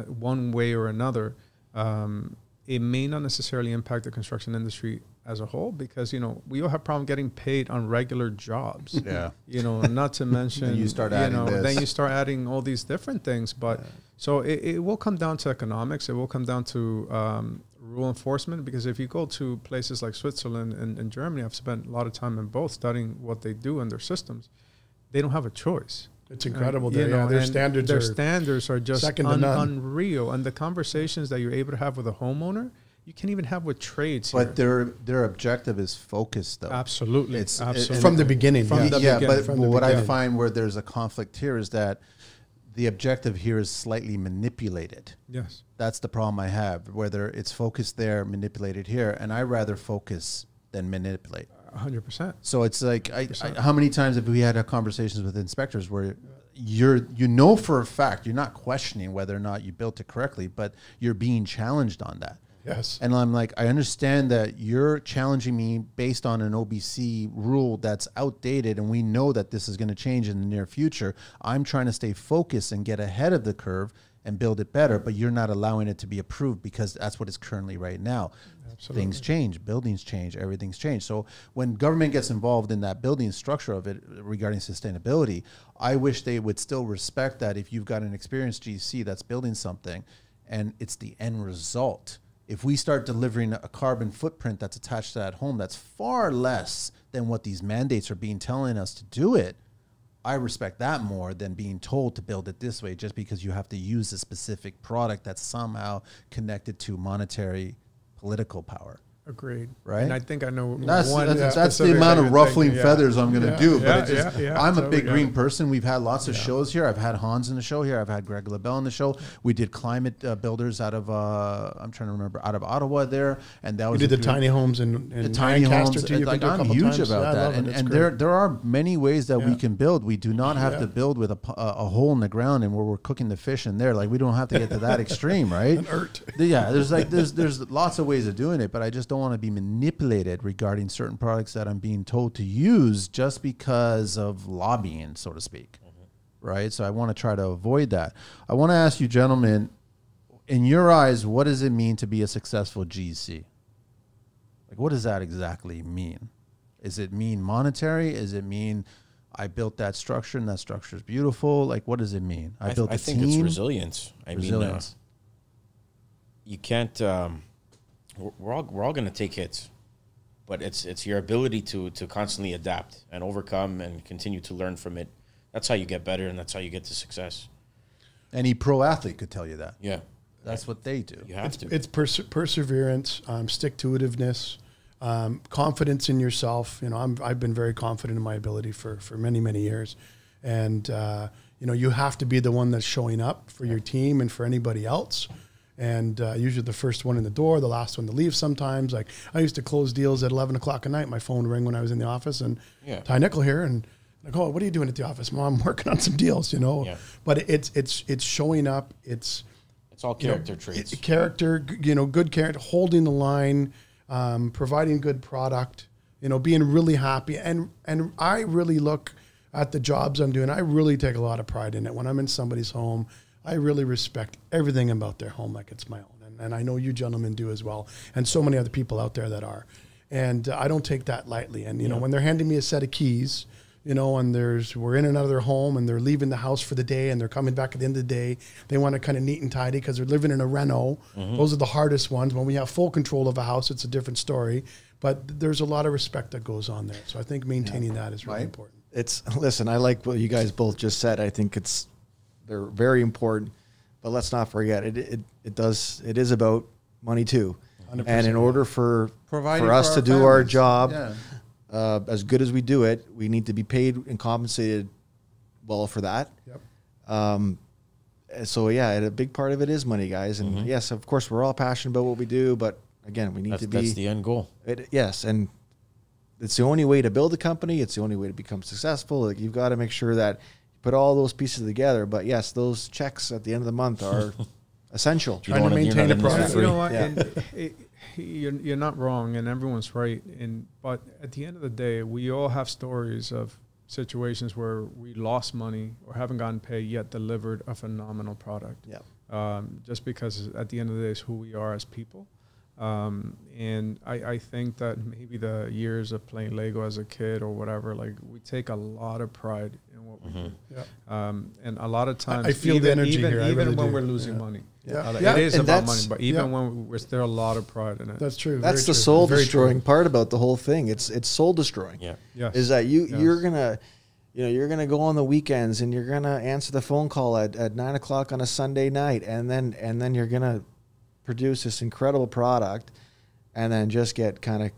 one way or another, it may not necessarily impact the construction industry as a whole, because, you know, we all have problem getting paid on regular jobs. Yeah. You know, not to mention, you start adding then you start adding all these different things. But so it will come down to economics. It will come down to rule enforcement, because if you go to places like Switzerland and Germany, I've spent a lot of time in both studying what they do in their systems. They don't have a choice. It's incredible. Their standards are just unreal. And the conversations that you're able to have with a homeowner, you can't even have with trades. But their objective is focused, though. Absolutely. It's from the beginning. But what I find where there's a conflict here is that the objective here is slightly manipulated. Yes. That's the problem I have, whether it's focused there, manipulated here, and I rather focus than manipulate. 100%. So it's like, how many times have we had conversations with inspectors where you know for a fact, you're not questioning whether or not you built it correctly, but you're being challenged on that. Yes. And I'm like, I understand that you're challenging me based on an OBC rule that's outdated, and we know that this is going to change in the near future. I'm trying to stay focused and get ahead of the curve and build it better, but you're not allowing it to be approved because that's what it's currently right now. Absolutely. Things change, buildings change, everything's changed. So when government gets involved in that building structure of it regarding sustainability, I wish they would still respect that if you've got an experienced GC that's building something and it's the end result. If we start delivering a carbon footprint that's attached to that home that's far less than what these mandates are being telling us to do it, I respect that more than being told to build it this way just because you have to use a specific product that's somehow connected to monetary political power. Agreed. Right? And I think I know that's the amount of ruffling feathers I'm going to do. But I'm a big green person. We've had lots of shows here. I've had Hans in the show here. I've had Greg LaBelle in the show. We did climate builders out of, I'm trying to remember, out of Ottawa there. And that was we did the tiny homes in the tiny homes. Like, I'm huge about that. And there are many ways that we can build. We do not have to build with a hole in the ground and where we're cooking the fish in there. Like, we don't have to get to that extreme, right? Yeah, there's lots of ways of doing it, but I just don't want to be manipulated regarding certain products that I'm being told to use just because of lobbying, so to speak. Right? So I want to try to avoid that. I want to ask you, gentlemen, in your eyes, what does it mean to be a successful GC? Like, what does that exactly mean? Is it mean monetary? Is it mean I built that structure and that structure is beautiful? Like, what does it mean? I built a team. I think it's resilience. Resilience. You can't. We're all going to take hits, but it's your ability to constantly adapt and overcome and continue to learn from it. That's how you get better, and that's how you get to success. Any pro athlete could tell you that. Yeah, that's what they do. You have to. It's perseverance, stick-to-itiveness, confidence in yourself. You know, I've been very confident in my ability for many, many years, and you know, you have to be the one that's showing up for your team and for anybody else. And usually the first one in the door, the last one to leave sometimes. Like, I used to close deals at 11 o'clock at night. My phone would ring when I was in the office, and Ty Nickel here, and like, oh, what are you doing at the office? Mom, I'm working on some deals, you know. Yeah. But it's showing up. It's all character traits. Character, you know, good character, holding the line, providing good product, you know, being really happy. And I really look at the jobs I'm doing. I really take a lot of pride in it. When I'm in somebody's home, I really respect everything about their home like it's my own. And I know you gentlemen do as well, and so many other people out there that are. And I don't take that lightly. And, you know, when they're handing me a set of keys, you know, and we're in and out of their home, and they're leaving the house for the day, and they're coming back at the end of the day, they want it kind of neat and tidy because they're living in a reno. Those are the hardest ones. When we have full control of a house, it's a different story. But there's a lot of respect that goes on there. So I think maintaining that is really important. Listen, I like what you guys both just said. I think they're very important, but let's not forget it is about money too. 100%. And in order for us to do our job as good as we do it, we need to be paid and compensated well for that. Yep. So a big part of it is money, guys. And yes, of course, we're all passionate about what we do, but again, we need to be. That's the end goal. Yes, and it's the only way to build a company. It's the only way to become successful. Like, you've got to make sure that you put all those pieces together. But yes, those checks at the end of the month are essential. Trying to maintain a product. You know what? You're not wrong, and everyone's right. But at the end of the day, we all have stories of situations where we lost money or haven't gotten paid yet delivered a phenomenal product. Yeah. Just because at the end of the day, it's who we are as people. And I think that maybe the years of playing Lego as a kid or whatever, like, we take a lot of pride in what we do. Yeah. And a lot of times, I feel the energy here. Even when we're losing money. It is about money, but even when there's a lot of pride in it. That's true. That's the soul destroying part about the whole thing. It's soul destroying. Yeah. Yes. Is that you're gonna go on the weekends and you're gonna answer the phone call at 9:00 on a Sunday night, and then you're gonna produce this incredible product and then just get kind of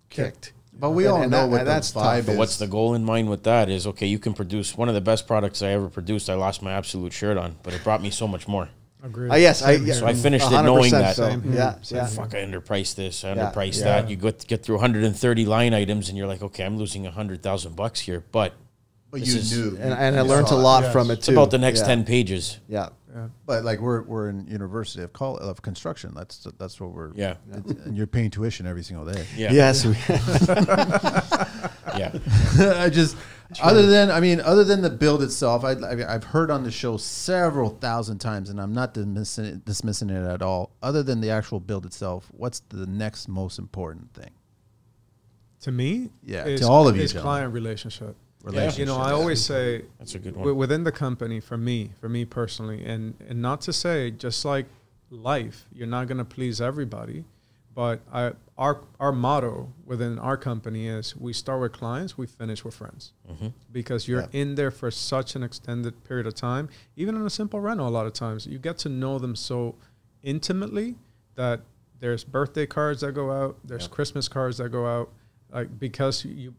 kicked. But we all know what that's vibe is. But what's the goal in mind with that is, okay, you can produce one of the best products I ever produced. I lost my absolute shirt on, but it brought me so much more. Agreed. Yes, so I finished it knowing that. So. Fuck, I underpriced this. I underpriced that. You get through 130 line items, and you're like, okay, I'm losing $100,000 here, but you knew, and I learned a lot from it too. It's about the next 10 pages. Yeah. But like we're in University of Construction. That's what we're. Yeah. And you're paying tuition every single day. Yeah. Yes. Yeah. Other than the build itself, I've heard on the show several thousand times, and I'm not dismissing it at all. Other than the actual build itself, what's the next most important thing? To me, to all of you, is client relationship. You know, I always say that's a good one. Within the company, for me personally, and not to say, just like life, you're not going to please everybody, but our motto within our company is we start with clients, we finish with friends, because you're in there for such an extended period of time. Even in a simple rental, a lot of times you get to know them so intimately that there's birthday cards that go out, there's Christmas cards that go out, like, because you.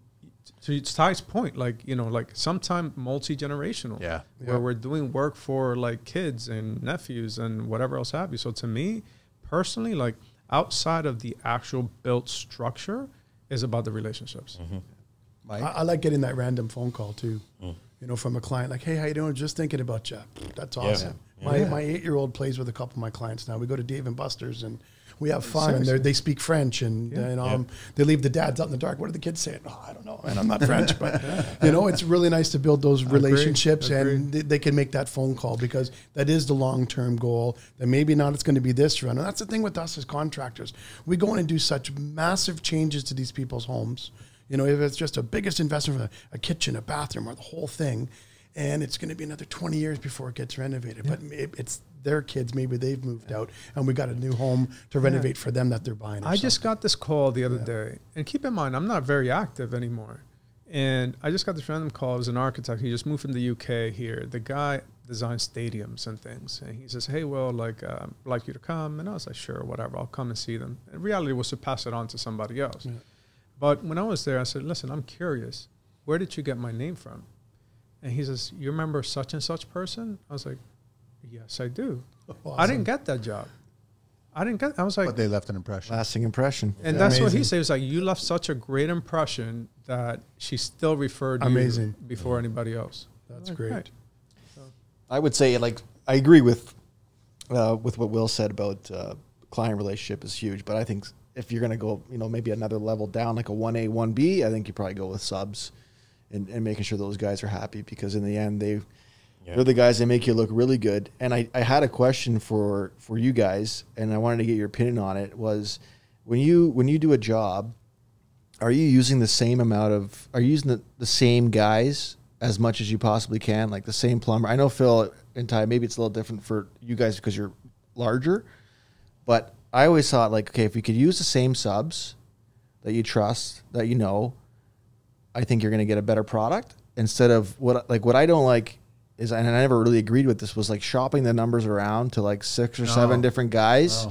So it's Ty's point, like, you know, like sometime multi-generational, where we're doing work for like kids and nephews and whatever else have you. So to me personally, like, outside of the actual built structure is about the relationships. I like getting that random phone call too, you know, from a client, like, hey, how you doing? Just thinking about you. That's awesome. My 8-year-old plays with a couple of my clients now. We go to Dave & Buster's, and we have fun, and they speak French, and they leave the dads out in the dark. What are the kids saying? Oh, I don't know, and I'm not French, but you know, it's really nice to build those relationships, and they can make that phone call, because that is the long-term goal. That maybe not it's going to be this run, and that's the thing with us as contractors. We go in and do such massive changes to these people's homes. You know, if it's just a biggest investment for a kitchen, a bathroom, or the whole thing, and it's going to be another 20 years before it gets renovated. But it's their kids, maybe they've moved out, and we got a new home to renovate for them that they're buying. I just got this call the other day, and keep in mind, I'm not very active anymore. And I just got this random call. It was an architect. He just moved from the UK here. The guy designs stadiums and things. And he says, hey, Will, like, I'd like you to come. And I was like, sure, whatever. I'll come and see them. And reality was to pass it on to somebody else. Yeah. But when I was there, I said, listen, I'm curious. Where did you get my name from? And he says, you remember such and such person? I was like, yes, I do. Awesome. I didn't get that job. I was like... But they left an impression. Lasting impression. And that's amazing. What he said. He was like, you left such a great impression that she still referred you before anybody else. That's great. Right. So. I would say, like, I agree with what Will said about client relationship is huge. But I think if you're going to go, you know, maybe another level down, like a 1A, 1B, I think you probably go with subs and making sure those guys are happy, because in the end, they're the guys that make you look really good. And I had a question for you guys, and I wanted to get your opinion on it, was when you do a job, are you using the same the same guys as much as you possibly can, like the same plumber? I know Phil and Ty, maybe it's a little different for you guys because you're larger, but I always thought, like, okay, if we could use the same subs that you trust, that you know, I think you're going to get a better product, instead of what I don't like is, and I never really agreed with this, was like shopping the numbers around to like 6 or 7 different guys,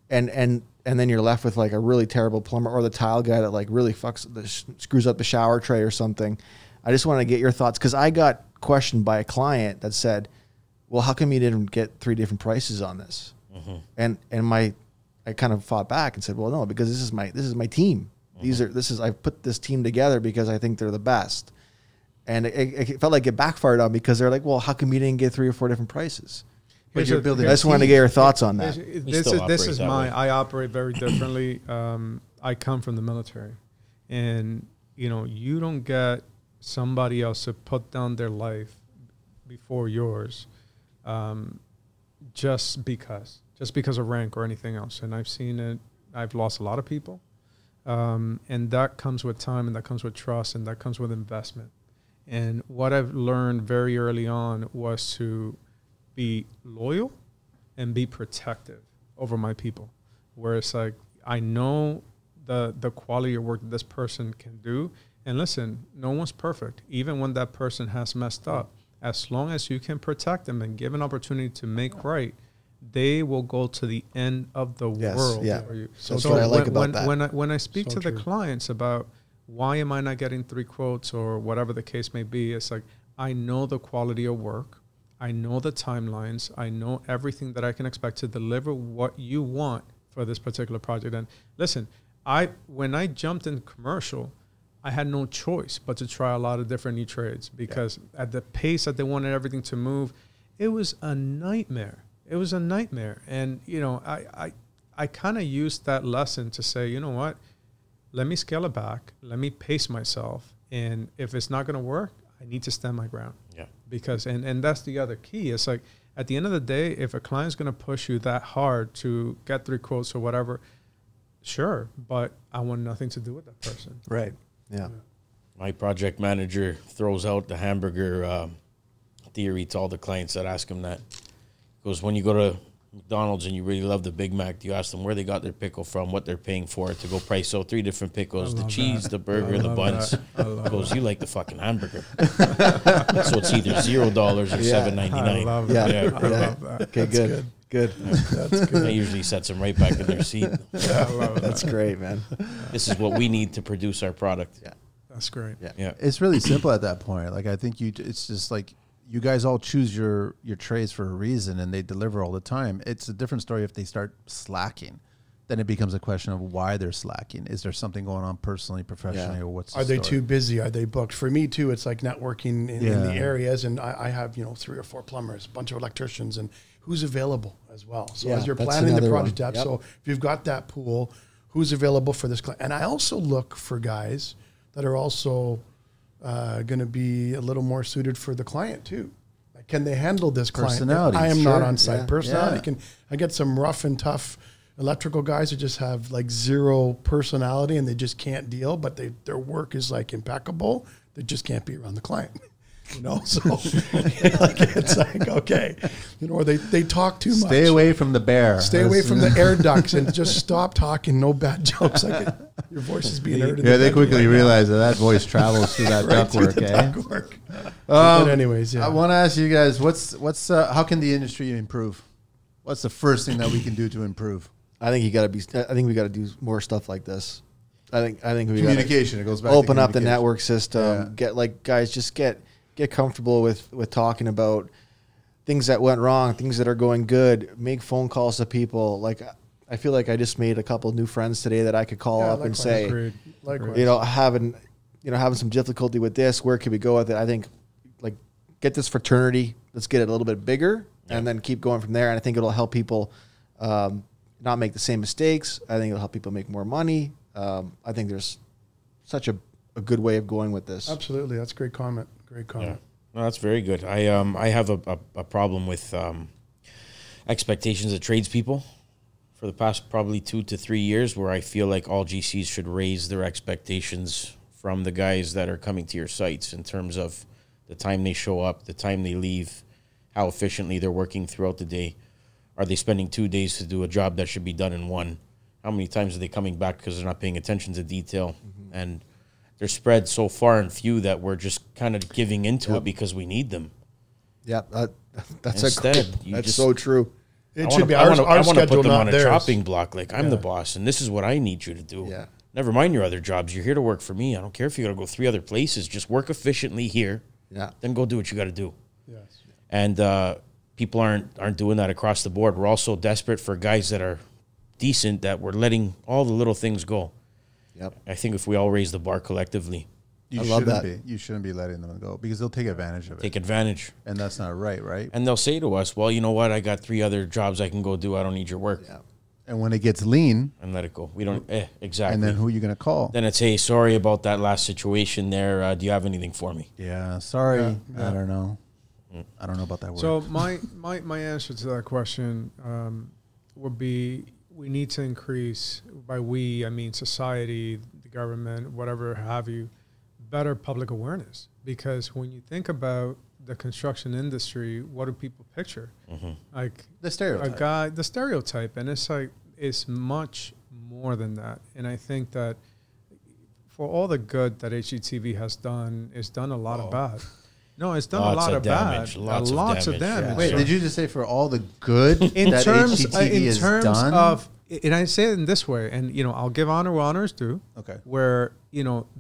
and then you're left with like a really terrible plumber, or the tile guy that like really screws up the shower tray or something. I just want to get your thoughts, because I got questioned by a client that said, well, how come you didn't get 3 different prices on this? And I kind of fought back and said, well, no, because this is my team. I put this team together because I think they're the best. And it felt like it backfired on me, because they're like, well, how come you didn't get 3 or 4 different prices? But you're building. I just wanted to get your thoughts on that. I operate very differently. I come from the military, and you know, you don't get somebody else to put down their life before yours, just because of rank or anything else. And I've seen it. I've lost a lot of people, and that comes with time, and that comes with trust, and that comes with investment. And what I've learned very early on was to be loyal and be protective over my people. Where it's like, I know the quality of work that this person can do. And listen, no one's perfect. Even when that person has messed up, as long as you can protect them and give an opportunity to make right, they will go to the end of the world for you. So that's what I like about that. When I speak to the clients about why am I not getting 3 quotes or whatever the case may be, it's like, I know the quality of work. I know the timelines. I know everything that I can expect to deliver what you want for this particular project. And listen, when I jumped in commercial, I had no choice but to try a lot of different new trades, because at the pace that they wanted everything to move, it was a nightmare. It was a nightmare. And, you know, I kind of used that lesson to say, you know what? Let me scale it back. Let me pace myself. And if it's not going to work, I need to stand my ground. Yeah. Because, and that's the other key. It's like, at the end of the day, if a client's going to push you that hard to get 3 quotes or whatever, sure, but I want nothing to do with that person. Right. Yeah. My project manager throws out the hamburger theory to all the clients that ask him that. He goes, when you go to McDonald's and you really love the Big Mac, you ask them where they got their pickle from, what they're paying for it, to go price out 3 different pickles, the cheese, the burger, the buns. He goes, you like the fucking hamburger. So it's either $0 or $7.99. I love that. I love that. Okay, good. That's good. That usually sets them right back in their seat. I love that. That's great, man. This is what we need to produce our product. Yeah. That's great. Yeah. It's really simple at that point. Like, I think it's just like, you guys all choose your trades for a reason, and they deliver all the time. It's a different story if they start slacking. Then it becomes a question of why they're slacking. Is there something going on personally, professionally, or what's the Are they story? too busy? Are they booked? For me too, it's like networking in the areas, and I have 3 or 4 plumbers, a bunch of electricians, and who's available as well. So Yeah, as you're that's planning the another project one. out, Yep. so if you've got that pool, who's available for this client? And I also look for guys that are also going to be a little more suited for the client too. Like, can they handle this client? Personality, I am sure. not on site. Yeah. Personality. I get some rough and tough electrical guys who just have like zero personality and they just can't deal, but their work is like impeccable. They just can't be around the client. So like, it's like, okay, or they talk too much. Stay away from the bear. Stay away from the air ducts and just stop talking. No bad jokes. Like your voice is being heard. Yeah, they quickly realize that voice travels through that ductwork. But anyways, yeah. I want to ask you guys, what's how can the industry improve? What's the first thing that we can do to improve? I think we got to do more stuff like this. I think we Communication. It goes back. open to up the communication. network system. Get like guys, just get comfortable with talking about things that went wrong, things that are going good. Make phone calls to people. Like I feel like I just made a couple of new friends today that I could call up and say, Likewise. having some difficulty with this. Where can we go with it? I think like get this fraternity. Let's get it a little bit bigger, and then keep going from there. And I think it'll help people not make the same mistakes. I think it'll help people make more money. I think there's such a good way of going with this. Absolutely. That's a great comment. Great comment. Yeah. No, that's very good. I have a problem with expectations of tradespeople for the past probably 2 to 3 years, where I feel like all GCs should raise their expectations from the guys that are coming to your sites in terms of the time they show up, the time they leave, how efficiently they're working throughout the day. Are they spending 2 days to do a job that should be done in 1? How many times are they coming back because they're not paying attention to detail? Mm-hmm. And they're spread so far and few that we're just kind of giving into it because we need them. Yeah, that's Instead, so true. It should be our I want to schedule, put them not on a theirs. chopping block. Like, I'm the boss, and this is what I need you to do. Yeah. Never mind your other jobs. You're here to work for me. I don't care if you got to go 3 other places. Just work efficiently here. Yeah. Then go do what you got to do. Yes. And people aren't doing that across the board. We're also desperate for guys that are decent, that we're letting all the little things go. Yep. I think if we all raise the bar collectively, I love that. You shouldn't be letting them go because they'll take advantage of it. take advantage. And that's not right? And they'll say to us, well, you know what? I got 3 other jobs I can go do. I don't need your work. Yeah. And when it gets lean, And let it go. We don't, exactly. and then who are you going to call? Then it's, hey, sorry about that last situation there. Do you have anything for me? Yeah, sorry. Yeah. I don't know. I don't know about that word. So my answer to that question would be, we need to increase, by we, I mean society, the government, whatever have you, better public awareness. Because when you think about the construction industry, what do people picture? Mm-hmm. Like the stereotype. the stereotype. And it's like, it's much more than that. And I think that for all the good that HGTV has done, it's done a lot of bad. No, it's done Lots a lot of of damage. bad. Lots of damage. damage. Wait, Sure. did you just say for all the good in that terms HGTV has done? of, and I say it in this way, and I'll give honor where honor's due. Okay. Where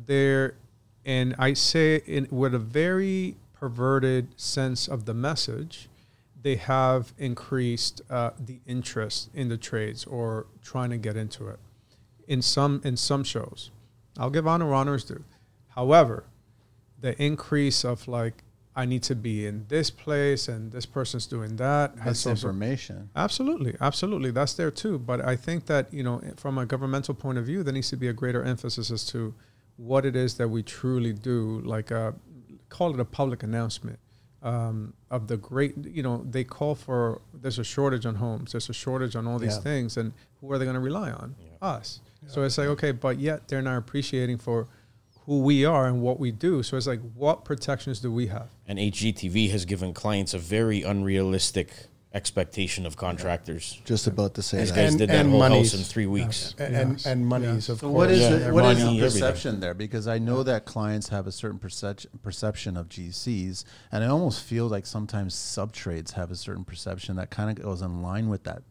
there, and I say it with a very perverted sense of the message, they have increased the interest in the trades or trying to get into it. In some shows, I'll give honor where honor's due. However, the increase of like, I need to be in this place and this person's doing that. Misinformation. Absolutely. That's there too. But I think that, from a governmental point of view, there needs to be a greater emphasis as to what it is that we truly do, like call it a public announcement of the great, they call for, there's a shortage on homes, there's a shortage on all these things, and who are they going to rely on? Yeah. Us. Yeah. So it's like, okay, but yet they're not appreciating for who we are and what we do. So it's like, what protections do we have? And HGTV has given clients a very unrealistic expectation of contractors. Just about to say These that. guys did that and whole monies. house in 3 weeks. And monies, of So course. what is what is money, the everything. perception there? Because I know that clients have a certain perception of GCs, and I almost feel like sometimes sub-trades have a certain perception that kind of goes in line with that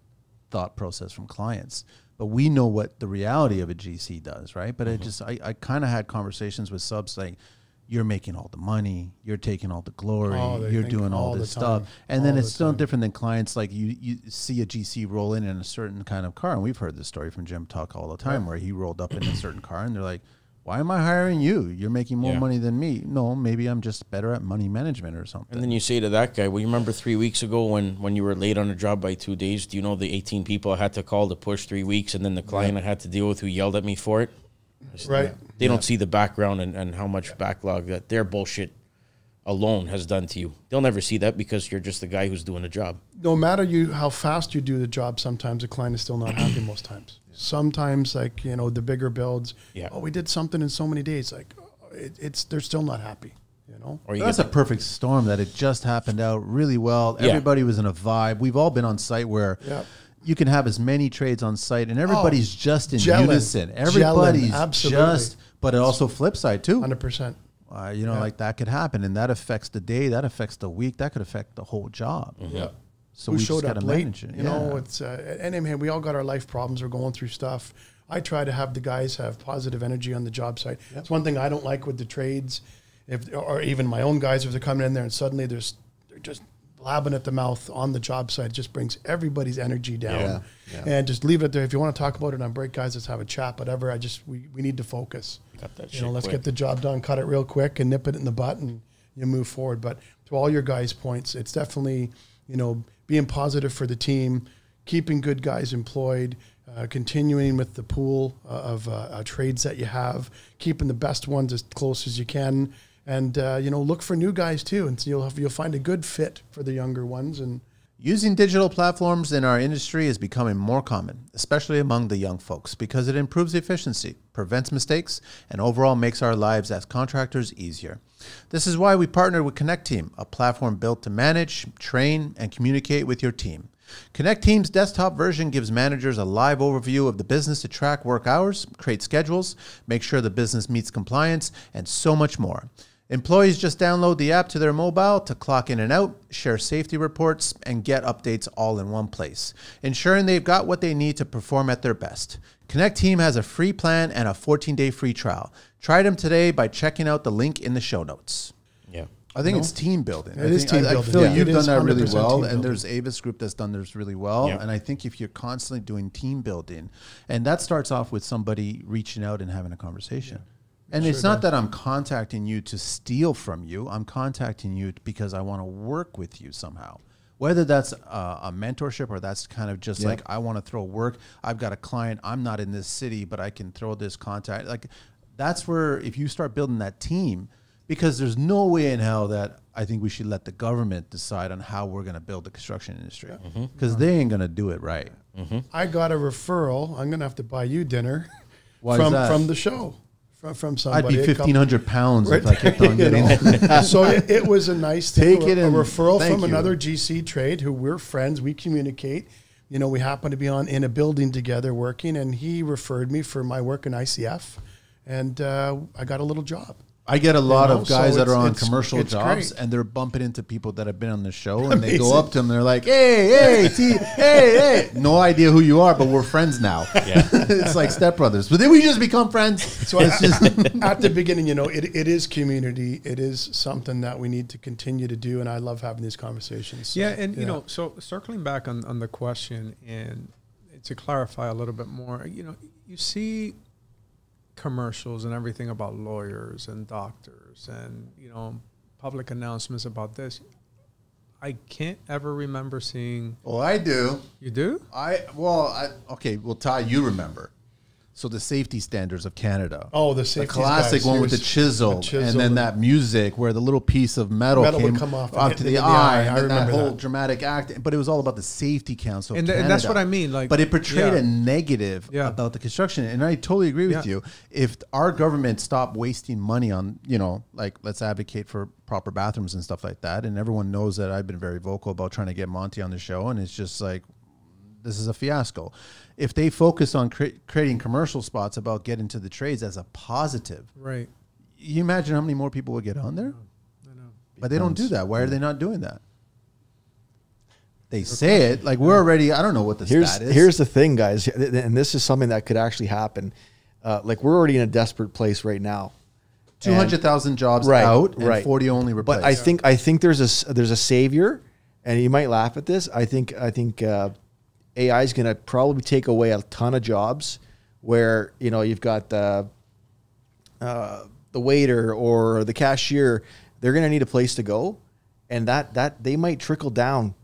thought process from clients. But we know what the reality of a GC does, right? But I kind of had conversations with subs like, you're making all the money, you're taking all the glory, you're doing all this stuff. And then it's still different than clients. Like you see a GC roll in a certain kind of car. And we've heard this story from Jim talk all the time where he rolled up in a certain car and they're like, Why am I hiring you? You're making more Yeah. money than me. No, maybe I'm just better at money management or something. And then you say to that guy, well, you remember 3 weeks ago when you were late on a job by 2 days? Do you know the 18 people I had to call to push 3 weeks, and then the client I had to deal with who yelled at me for it? Right. They don't see the background and how much backlog that their bullshit alone has done to you. They'll never see that because you're just the guy who's doing the job. No matter how fast you do the job, sometimes the client is still not happy most times. Sometimes, like, you know, the bigger builds, we did something in so many days. Like, they're still not happy, you know? Or you That's a perfect storm that it just happened out really well. Yeah. Everybody was in a vibe. We've all been on site where you can have as many trades on site and everybody's just in unison. Everybody's just, but it also flip side too. 100%. You know, like that could happen, and that affects the day, that affects the week, that could affect the whole job. Yeah. So Who we showed just got up to late? manage it. You know, it's and I mean, we all got our life problems. We're going through stuff. I try to have the guys have positive energy on the job site. It's one thing I don't like with the trades, or even my own guys, if they're coming in there and suddenly they're just blabbing at the mouth on the job site. It just brings everybody's energy down. And just leave it there. If you want to talk about it on break, guys, let's have a chat. Whatever. We need to focus. got that You know, let's quick. get the job done, cut it real quick, and nip it in the butt, and you move forward. But to all your guys' points, it's definitely, you know, being positive for the team, keeping good guys employed, continuing with the pool of trades that you have, keeping the best ones as close as you can, and you know, look for new guys too, and so you'll find a good fit for the younger ones. And using digital platforms in our industry is becoming more common, especially among the young folks, because it improves efficiency, prevents mistakes, and overall makes our lives as contractors easier. This is why we partnered with Connecteam, a platform built to manage, train, and communicate with your team. Connecteam's desktop version gives managers a live overview of the business to track work hours, create schedules, make sure the business meets compliance, and so much more. Employees just download the app to their mobile to clock in and out, share safety reports, and get updates all in one place, ensuring they've got what they need to perform at their best. Connecteam has a free plan and a 14-day free trial. Try them today by checking out the link in the show notes. Yeah. I think it's team building. It is team building. Phil, Yeah. you've It done is that really 100% well, team and building. there's Avis Group that's done this really well. Yeah. And I think if you're constantly doing team building, and that starts off with somebody reaching out and having a conversation. And it's not that I'm contacting you to steal from you. I'm contacting you because I want to work with you somehow. Whether that's a mentorship or that's kind of just like, I want to throw work. I've got a client. I'm not in this city, but I can throw this contact. Like, that's where if you start building that team, because there's no way in hell that I think we should let the government decide on how we're going to build the construction industry, because they ain't going to do it right. I got a referral. I'm going to have to buy you dinner Why is that? from the show. From I'd somebody. be 1,500 pounds if I Right. kept on You getting know? So it was a nice thing. Take it a and referral thank from you. another GC trade who we're friends. We communicate. You know, we happen to be in a building together working, and he referred me for my work in ICF, and I got a little job. I get a lot know, of guys so that are on it's commercial jobs, great. and they're bumping into people that have been on the show, and they Amazing. go up to them. They're like, "Hey, hey!" No idea who you are, but we're friends now. Yeah. It's like stepbrothers. But then we just become friends. So at the beginning, you know, it is community. It is something that we need to continue to do, and I love having these conversations. So, Yeah, and you know, so circling back on the question and to clarify a little bit more, you know, you see commercials and everything about lawyers and doctors and, you know, public announcements about this. I can't ever remember seeing. Oh, I do. You do? Okay. Well, Ty, you remember. So the safety standards of Canada. Oh, the The safety classic one with the chisel, and then that music where the little piece of metal Metal would came come off and up hit to them the in the eye, eye. and I then that remember whole that. dramatic act. But it was all about the safety council of And Canada. that's what I mean. Like, but it portrayed yeah. a negative about the construction, and I totally agree with Yeah. you. If our government stopped wasting money on, you know, like let's advocate for proper bathrooms and stuff like that, and everyone knows that I've been very vocal about trying to get Monty on the show, and it's just like, this is a fiasco. If they focus on creating commercial spots about getting to the trades as a positive, Right. you imagine how many more people would get on there? I know. But they don't do that. Why are they not doing that? They say it like we're already. I don't know what the stat is. Here's the thing, guys, and this is something that could actually happen. Like we're already in a desperate place right now. 200,000 jobs Right, out and right. 40 only replaced. But I think there's a savior, and you might laugh at this. I think AI is going to probably take away a ton of jobs where, you know, you've got the waiter or the cashier, they're going to need a place to go, and that they might trickle down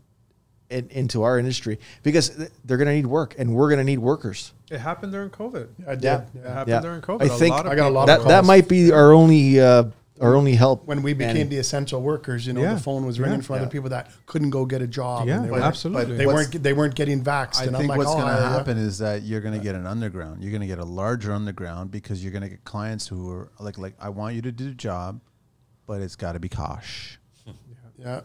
into our industry because they're going to need work, and we're going to need workers. It happened during COVID. I did. It happened during COVID. I think I got a lot of that calls. that might be our only help When we became the essential workers, you know, Yeah. the phone was ringing from other people that couldn't go get a job. Yeah, and they weren't- absolutely. They weren't getting vaxxed. I And I'm think like, what's oh, going to yeah. happen is that you're going to get an underground. You're going to get a larger underground because you're going to get clients who are like, I want you to do the job, but it's got to be cash. Yeah.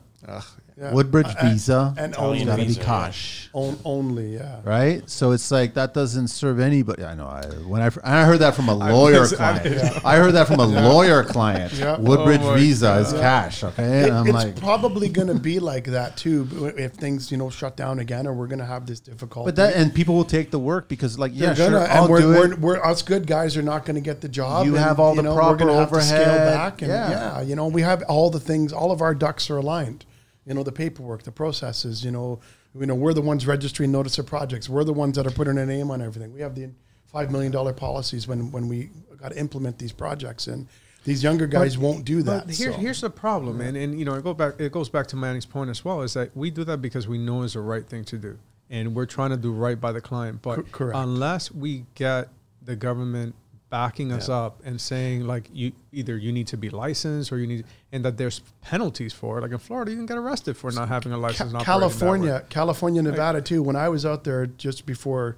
Yeah. Woodbridge visa, and it's only got to be visa, yeah. cash. Only, yeah. Right? So it's like that doesn't serve anybody. I know. I heard that from a lawyer client. I heard that from a lawyer client. Yeah. Woodbridge Oh my visa is God. cash. Okay. And I'm It's like, probably going to be like that too if things, you know, shut down again, or we're going to have this difficulty. but that, and people will take the work because, like, yeah, They're sure, gonna, I'll and do it. we're us good guys are not going to get the job. You and, have all the know, proper we're gonna have to scale overhead. back, and Yeah. you know, we have all the things. All of our ducks are aligned. You know, the paperwork, the processes. You know, we're the ones registering notice of projects. We're the ones that are putting a name on everything. We have the $5 million policies when we got to implement these projects, and these younger guys won't do that. But here's the problem, and you know, it goes back to Manny's point as well, is that we do that because we know it's the right thing to do, and we're trying to do right by the client. But Correct. unless we get the government backing us up and saying, like, you need to be licensed, or you need, and that there's penalties for it. Like in Florida, you can get arrested for not having a license. and operating that way. California, Nevada too. When I was out there just before,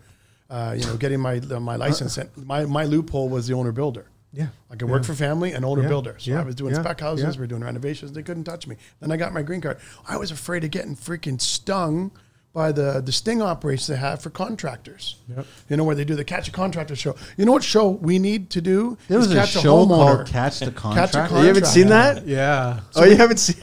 getting my license, and my loophole was the owner builder. Yeah, I could work for family and owner builder. So Yeah. I was doing Yeah. spec houses. Yeah. We were doing renovations. They couldn't touch me. Then I got my green card. I was afraid of getting freaking stung by the sting operation they have for contractors. Yep. You know, where they do the Catch a Contractor show. You know what show we need to do? There was is a catch show homeowner. called Catch the Catch a Contractor. You haven't seen that? Yeah. You haven't seen.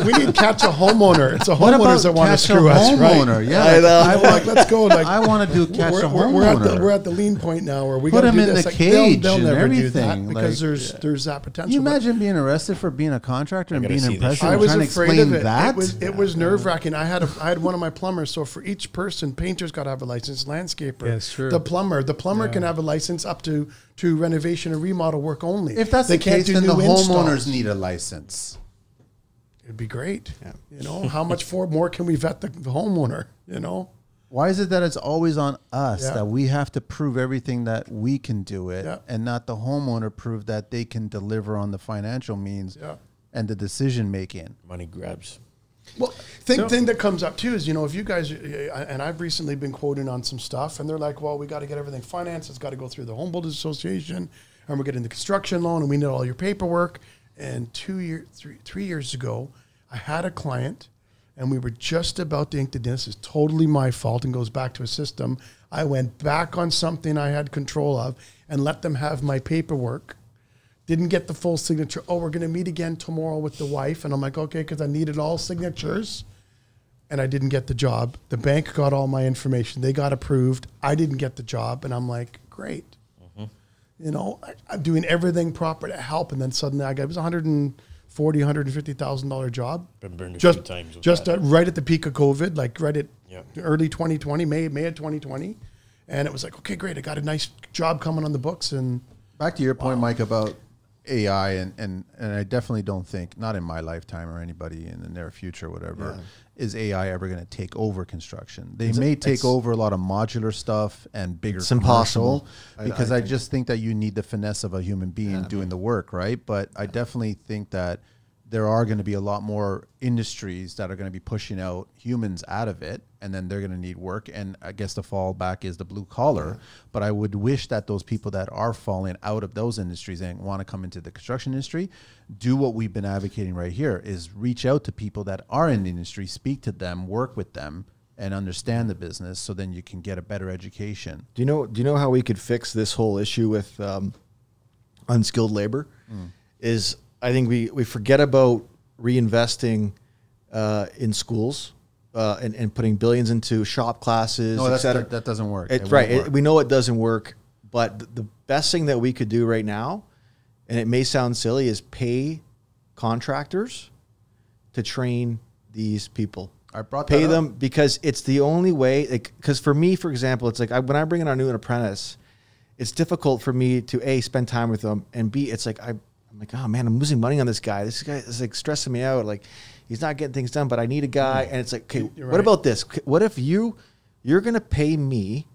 we need Catch a Homeowner. It's a What about homeowners that want to Catch a screw us, right? Homeowner? Yeah, I know. I'm like, let's go. Like, I want to do Catch a we're Homeowner. at the lean point now where we Put got to him do in this. the Like, cage they'll and never do everything, that because like- there's that potential. Can you But imagine being arrested for being a contractor and gotta being see this impressive? shit. I and was trying to afraid explain of it. that. It was nerve wracking. I had one of my plumbers. So for each person, painter's got to have a license, landscaper. Yeah, it's true. The plumber can have a license up to renovation and remodel work only. If that's They the can't case, do then the new homeowners installs. need a license. It'd be great. Yeah. You know, how much more can we vet the homeowner? You know, Why is it that it's always on us Yeah. that we have to prove everything that we can do it, Yeah. and not the homeowner prove that they can deliver on the financial means Yeah. and the decision making? Money grabs. well, thing that comes up too is, you know, if you guys, and I've recently been quoting on some stuff, and they're like, well, we got to get everything financed. It's got to go through the Home Builders Association, and we're getting the construction loan, and we need all your paperwork. And 3 years ago, I had a client, and we were just about to ink the deal. This is totally my fault and goes back to a system. I went back on something I had control of and let them have my paperwork. Didn't get the full signature. Oh, we're going to meet again tomorrow with the wife. And I'm like, okay, because I needed all signatures. And I didn't get the job. The bank got all my information. They got approved. I didn't get the job. And I'm like, great. You know, I'm doing everything proper to help. And then suddenly it was $150,000 job. Been burned a Just, few times with just that. right at the peak of COVID, like right at Yeah. early 2020, May of 2020. And it was like, okay, great. I got a nice job coming on the books. And Back to your point, Mike, about AI, and I definitely don't think, not in my lifetime or anybody in the near future, whatever, is AI ever going to take over construction. They may take over a lot of modular stuff and bigger It's commercial, impossible. because I I think. just think that you need the finesse of a human being doing the work, right? But I definitely think that there are going to be a lot more industries that are going to be pushing out humans out of it, and then they're going to need work. And I guess the fallback is the blue collar. But I would wish that those people that are falling out of those industries and want to come into the construction industry do what we've been advocating right here, is reach out to people that are in the industry, speak to them, work with them, and understand the business, so then you can get a better education. Do you know how we could fix this whole issue with unskilled labor? Is I think we forget about reinvesting in schools and putting billions into shop classes, No, et that's, cetera. that doesn't work. It's It right. won't work. We know it doesn't work, but the best thing that we could do right now, and it may sound silly, is pay contractors to train these people. I brought that Pay up. them, because it's the only way. Because for me, for example, it's like when I bring in our new apprentice, it's difficult for me to A, spend time with them, and B, it's like I'm like, oh man, I'm losing money on this guy. This guy is like stressing me out. Like he's not getting things done, but I need a guy. And it's like, okay, what about this? What if you're going to pay me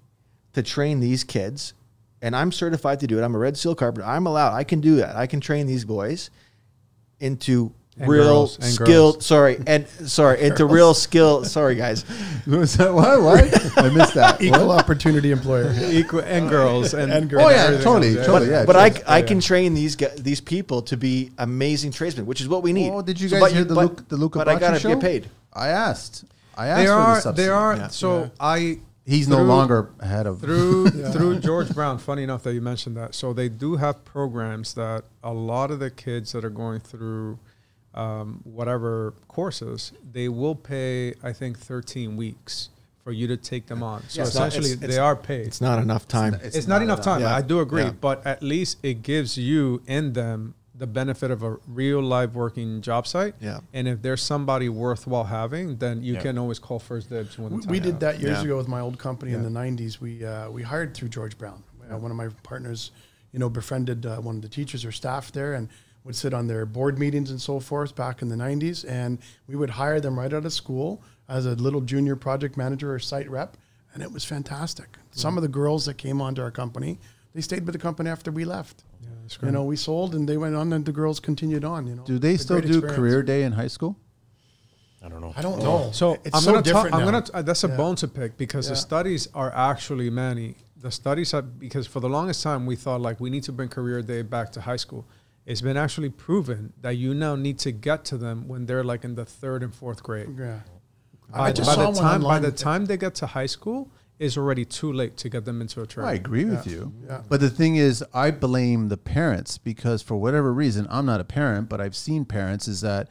to train these kids, and I'm certified to do it. I'm a Red Seal carpenter. I'm allowed. I can do that. I can train these boys into real skilled. Into real skill. Sorry, guys. Was that what? I missed that. Equal opportunity employer. Equal and girls and girls. Oh yeah, totally. But I can train these people to be amazing tradesmen, which is what we need. Oh, did you guys hear the Luca But I gotta show? get paid. I asked for the subsidy. They are. So He's no longer ahead of through George Brown. Funny enough that you mentioned that. So they do have programs that a lot of the kids that are going through whatever courses, they will pay, I think, 13 weeks for you to take them on. So essentially, they are paid. It's not enough time. It's not enough time. Yeah. I do agree. Yeah. But at least it gives you and them the benefit of a real live working job site. Yeah. And if there's somebody worthwhile having, then you can always call first dibs when the time. We did that years ago with my old company in the 90s. We hired through George Brown. One of my partners, befriended one of the teachers or staff there and would sit on their board meetings and so forth back in the 90s. And we would hire them right out of school as a little junior project manager or site rep. And it was fantastic. Some of the girls that came onto our company, they stayed with the company after we left. Yeah, that's great. We sold and they went on and the girls continued on. Do they still do career day in high school? I don't know. So it's that's a bone to pick because the studies are actually many. The studies are, because for the longest time we thought like we need to bring career day back to high school. It's been actually proven that you now need to get to them when they're like in the 3rd and 4th grade. Yeah. By the time they get to high school, it's already too late to get them into a trade. I agree with you. Yeah. But the thing is, I blame the parents because for whatever reason, I'm not a parent, but I've seen parents is that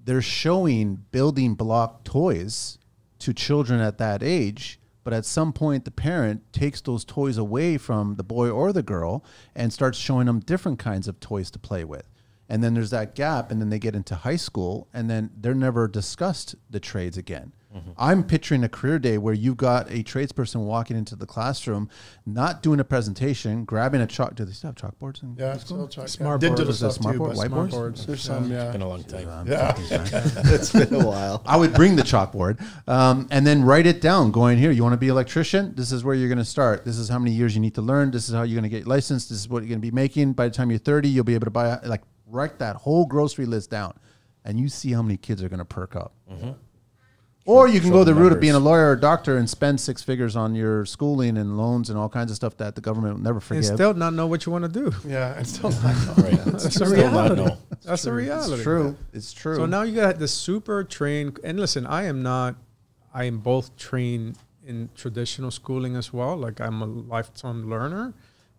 they're showing building block toys to children at that age. But at some point, the parent takes those toys away from the boy or the girl and starts showing them different kinds of toys to play with. And then there's that gap, and then they get into high school, and then they're never discussed the trades again. Mm-hmm. I'm picturing a career day where you've got a tradesperson walking into the classroom, not doing a presentation, grabbing a chalk. Do they still have chalkboards? Still chalk. Smart boards. Digital stuff smart too, board, whiteboards? There's some, It's been a long time. It's been a while. I would bring the chalkboard and then write it down, going, here, you want to be an electrician? This is where you're going to start. This is how many years you need to learn. This is how you're going to get licensed. This is what you're going to be making. By the time you're 30, you'll be able to buy, write that whole grocery list down, and you see how many kids are going to perk up. Mm-hmm. Or you can go the route of being a lawyer or a doctor and spend 6 figures on your schooling and loans and all kinds of stuff that the government will never forgive. And still not know what you want to do. Yeah, and still not know. Right. That's the reality. That's the reality. It's true. It's true. So now you got the super trained. And listen, I am both trained in traditional schooling as well. Like I'm a lifetime learner,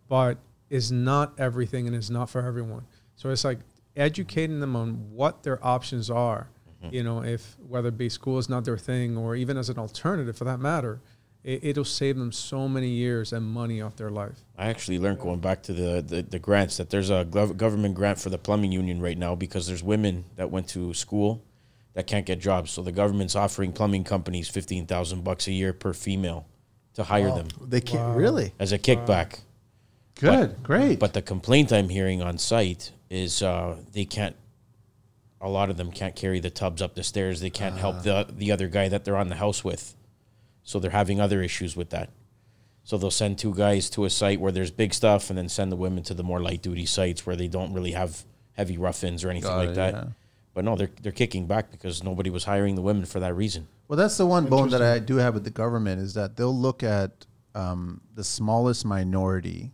but it's not everything and it's not for everyone. So it's like educating them on what their options are. If whether it be school is not their thing or even as an alternative for that matter, it'll save them so many years and money off their life. I actually learned going back to the grants that there's a government grant for the plumbing union right now because there's women that went to school that can't get jobs. So the government's offering plumbing companies $15,000 a year per female to hire them. They can't really as a kickback. Good, great. But the complaint I'm hearing on site is they can't. A lot of them can't carry the tubs up the stairs. They can't help the other guy that they're on the house with. So they're having other issues with that. So they'll send 2 guys to a site where there's big stuff and then send the women to the more light duty sites where they don't really have heavy rough-ins or anything like that. Yeah. But no, they're kicking back because nobody was hiring the women for that reason. Well, that's the one bone that I do have with the government is that they'll look at the smallest minority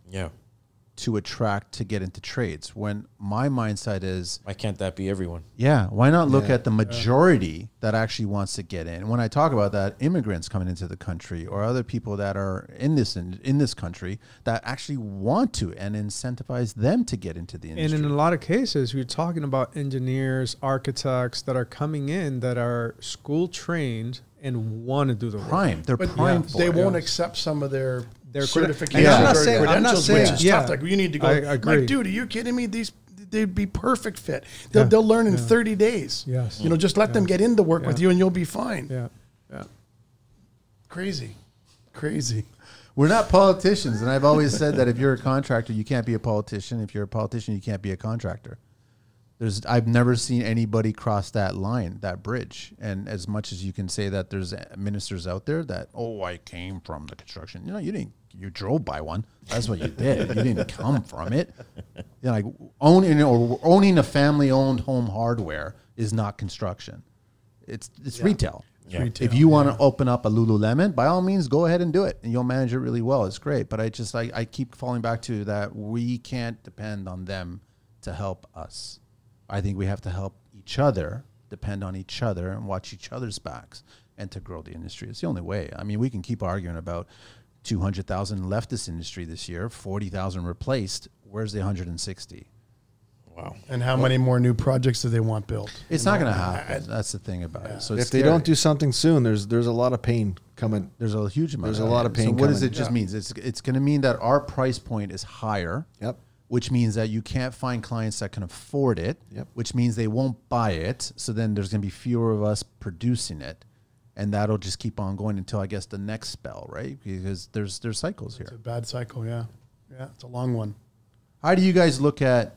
to attract to get into trades. When my mindset is, why can't that be everyone? Yeah, why not look at the majority that actually wants to get in? And when I talk about that, immigrants coming into the country or other people that are in this country that actually want to and incentivize them to get into the industry. And in a lot of cases, we're talking about engineers, architects that are coming in that are school trained and want to do the work. They're prime for it. They won't accept some of their certifications I'm not saying, which is tough. Like you need to go. I agree. Like, dude, are you kidding me? They'd be perfect fit. They'll learn in 30 days. Yes. Just let them get into work with you and you'll be fine. Yeah. Crazy. We're not politicians, and I've always said that if you're a contractor, you can't be a politician. If you're a politician, you can't be a contractor. I've never seen anybody cross that line, that bridge. And as much as you can say that there's ministers out there that, oh, I came from the construction. You know, you didn't. You drove by one. That's what you did. You didn't come from it. You know, like owning a family-owned home hardware is not construction. It's retail. Yeah. If you want to open up a Lululemon, by all means, go ahead and do it, and you'll manage it really well. It's great. But I keep falling back to that we can't depend on them to help us. I think we have to help each other, depend on each other, and watch each other's backs, and to grow the industry. It's the only way. I mean, we can keep arguing about 200,000 left this industry this year, 40,000 replaced. Where's the 160? Wow. And how many more new projects do they want built? It's not going to happen. That's the thing about it. So if they don't do something soon, there's a lot of pain coming. There's a huge amount. There's a lot of pain. So what does it just mean? It's going to mean that our price point is higher. Yep. Which means that you can't find clients that can afford it. Yep. Which means they won't buy it. So then there's going to be fewer of us producing it. And that'll just keep on going until, I guess, the next spell, right? Because there's cycles here. It's a bad cycle, yeah. Yeah, it's a long one. How do you guys look at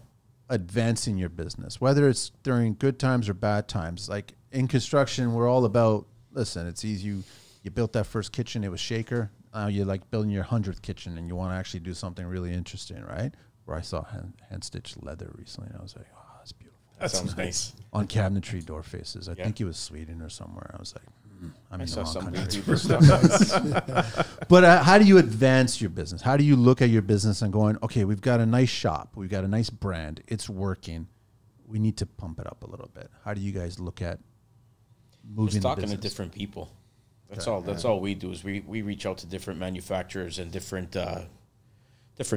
advancing your business, whether it's during good times or bad times? Like in construction, we're all about, listen, it's easy. You built that first kitchen, it was shaker. Now you're like building your 100th kitchen and you want to actually do something really interesting, right? Where I saw hand-stitched leather recently, and I was like, oh, that's beautiful. That sounds nice. On cabinetry door faces. I think it was Sweden or somewhere. I was like, I'm in the wrong country. But how do you advance your business? How do you look at your business and going, okay, we've got a nice shop. We've got a nice brand. It's working. We need to pump it up a little bit. How do you guys look at moving Just talking the business? to different people. That's all. That's all we do is we reach out to different manufacturers and different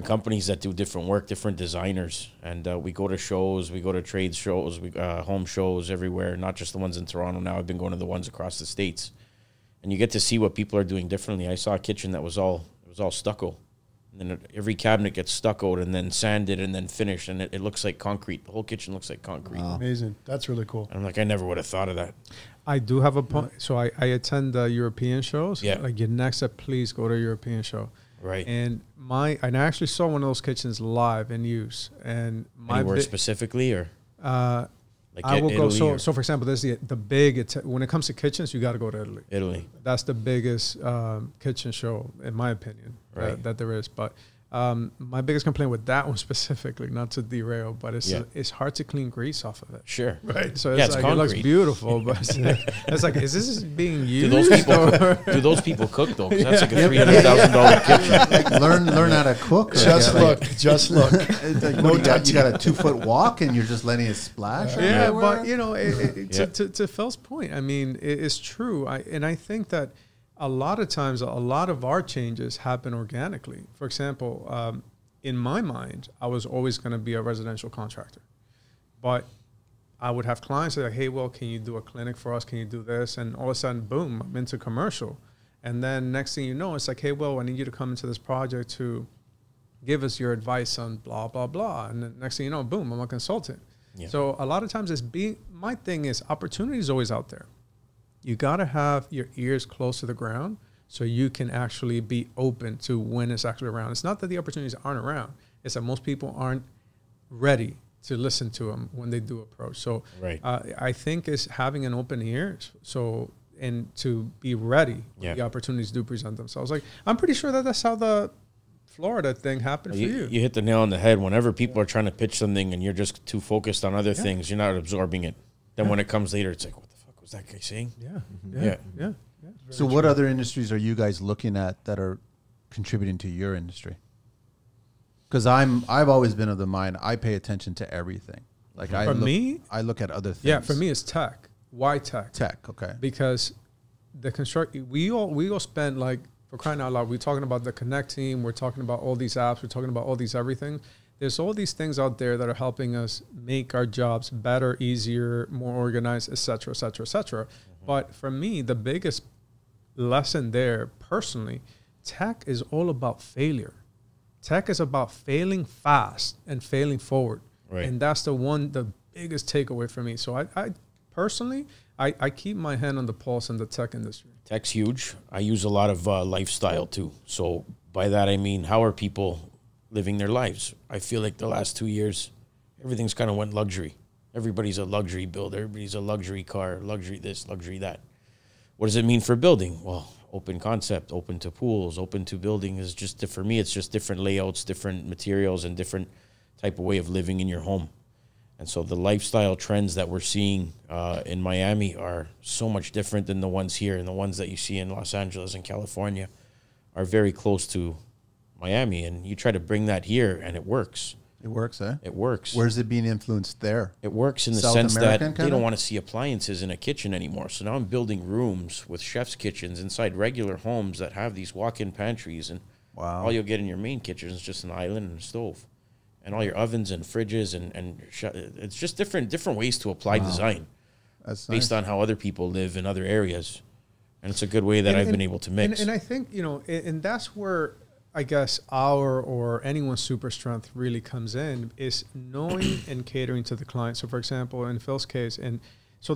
companies that do different work, different designers, and we go to shows, we go to trade shows, home shows everywhere, not just the ones in Toronto now. I've been going to the ones across the States, and you get to see what people are doing differently. I saw a kitchen that was all stucco, and then every cabinet gets stuccoed and then sanded and then finished, and it looks like concrete. The whole kitchen looks like concrete. Wow. Amazing. That's really cool. And I'm like, I never would have thought of that. I do have a point. So I attend European shows. Yeah. Like your next step, please go to a European show. Right. And I actually saw one of those kitchens live in use. And anywhere specifically, or like I will go. So for example, there's the big. When it comes to kitchens, you got to go to Italy. Italy. That's the biggest kitchen show, in my opinion, that there is. But my biggest complaint with that one specifically, not to derail, but it's hard to clean grease off of it. Sure. Right. So it's like, it looks beautiful, but it's like, is this being used? Do those people cook though? 'Cause that's like a $300,000 kitchen. Like learn how to cook. Just look. You got a 2-foot walk and you're just letting it splash. Yeah, but you know, to Phil's point, I mean, it's true. I think that a lot of times, a lot of our changes happen organically. For example, in my mind, I was always going to be a residential contractor. But I would have clients say, hey, well, can you do a clinic for us? Can you do this? And all of a sudden, boom, I'm into commercial. And then next thing you know, it's like, hey, well, I need you to come into this project to give us your advice on blah, blah, blah. And then next thing you know, boom, I'm a consultant. Yeah. So a lot of times my thing is opportunity is always out there. You got to have your ears close to the ground so you can actually be open to when it's actually around. It's not that the opportunities aren't around. It's that most people aren't ready to listen to them when they do approach. So I think it's having an open ear and to be ready when the opportunities do present themselves. Like, I'm pretty sure that's how the Florida thing happened for you. You hit the nail on the head. Whenever people are trying to pitch something and you're just too focused on other things, you're not absorbing it. Then when it comes later, it's like, was that guy saying? Yeah. So what other industries are you guys looking at that are contributing to your industry? Because I've always been of the mind, I pay attention to everything. Like I look at other things. Yeah, for me it's tech. Why tech? Tech, okay. Because we all spend, like, for crying out loud, we're talking about the Connecteam, we're talking about all these apps, we're talking about all these everything. There's all these things out there that are helping us make our jobs better, easier, more organized, et cetera, et cetera, et cetera. But for me, the biggest lesson there, personally, tech is all about failure. Tech is about failing fast and failing forward. Right. And that's the biggest takeaway for me. So I personally, I keep my hand on the pulse in the tech industry. Tech's huge. I use a lot of lifestyle too. So by that I mean, how are people living their lives? I feel like the last 2 years, everything's kind of went luxury. Everybody's a luxury builder. Everybody's a luxury car, luxury this, luxury that. What does it mean for building? Well, open concept, open to pools, open to building is just, for me, it's just different layouts, different materials, and different type of way of living in your home. And so the lifestyle trends that we're seeing in Miami are so much different than the ones here, and the ones that you see in Los Angeles and California are very close to Miami. And you try to bring that here, and it works. It works, eh? It works. Where's it being influenced there? It works in the South sense American that kinda? they don't want to see appliances in a kitchen anymore. So now I'm building rooms with chef's kitchens inside regular homes that have these walk-in pantries, and all you'll get in your main kitchen is just an island and a stove. And all your ovens and fridges and it's just different ways to apply design. That's based nice. on how other people live in other areas. And it's a good way that I've been able to mix. And I think, you know, and that's where I guess our or anyone's super strength really comes in, is knowing and catering to the client. So, for example, in Phil's case, and so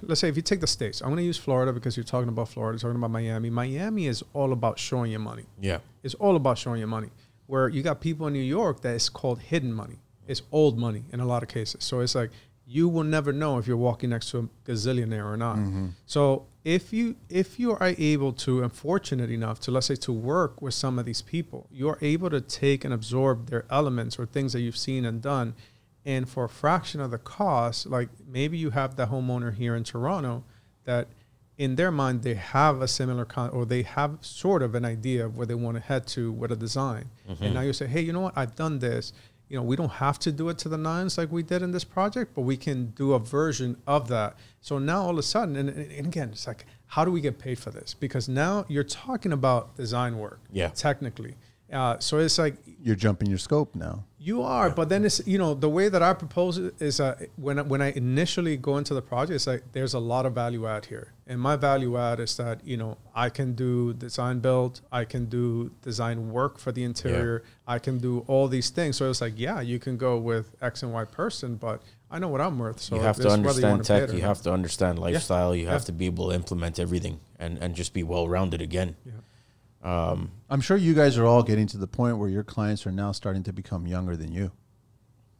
let's say if you take the States, I'm going to use Florida because you're talking about Florida, you're talking about Miami. Miami is all about showing you money. Yeah. It's all about showing you money. Where you got people in New York that is called hidden money. It's old money in a lot of cases. So it's like you will never know if you're walking next to a gazillionaire or not. Mm-hmm. So if you are able to, and fortunate enough to, let's say, to work with some of these people, you are able to take and absorb their elements or things that you've seen and done. And for a fraction of the cost, like maybe you have the homeowner here in Toronto that in their mind, they have a similar or they have sort of an idea of where they want to head to with a design. Mm-hmm. And now you say, hey, you know what? I've done this. You know, we don't have to do it to the nines like we did in this project, but we can do a version of that. So now all of a sudden, and again, it's like, how do we get paid for this? Because now you're talking about design work, technically. So it's like you're jumping your scope now. You are, but then it's, you know, the way that I propose it is when I initially go into the project, it's like there's a lot of value add here. And my value add is that, you know, I can do design build, I can do design work for the interior, I can do all these things. So it's like, yeah, you can go with X and Y person, but I know what I'm worth. So you have to understand tech, you have to understand lifestyle, you have to be able to implement everything and just be well-rounded again. Yeah. I'm sure you guys are all getting to the point where your clients are now starting to become younger than you.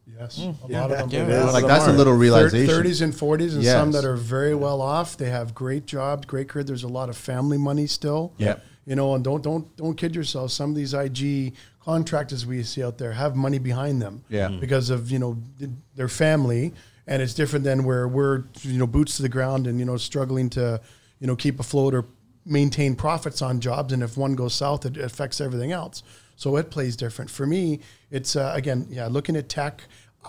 Yes, a lot of them. Like that's a little realization. 30s and 40s, and some that are very well off. They have great jobs, great career. There's a lot of family money still. Yeah, you know, and don't kid yourself. Some of these IG contractors we see out there have money behind them. Yeah, because of, you know, their family, and it's different than where we're, you know, boots to the ground and, you know, struggling to, you know, keep afloat or maintain profits on jobs, and if one goes south, it affects everything else. So it plays different. For me, it's again, looking at tech,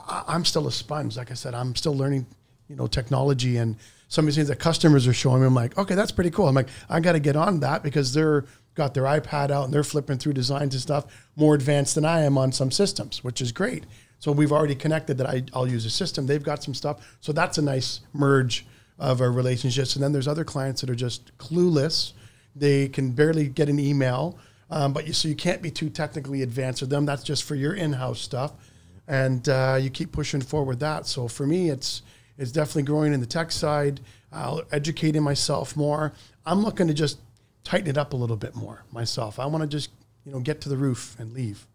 I'm still a sponge. Like I said, I'm still learning, you know, technology, and some of these things that customers are showing me, I'm like, okay, that's pretty cool. I'm like, I got to get on that because they're got their iPad out and they're flipping through designs and stuff more advanced than I am on some systems, which is great. So we've already connected that I'll use a system. They've got some stuff. So that's a nice merge of our relationships. And then there's other clients that are just clueless. They can barely get an email, so you can't be too technically advanced with them. That's just for your in-house stuff. And you keep pushing forward that. So for me, it's definitely growing in the tech side, educating myself more. I'm looking to just tighten it up a little bit more myself. I want to just, you know, get to the roof and leave.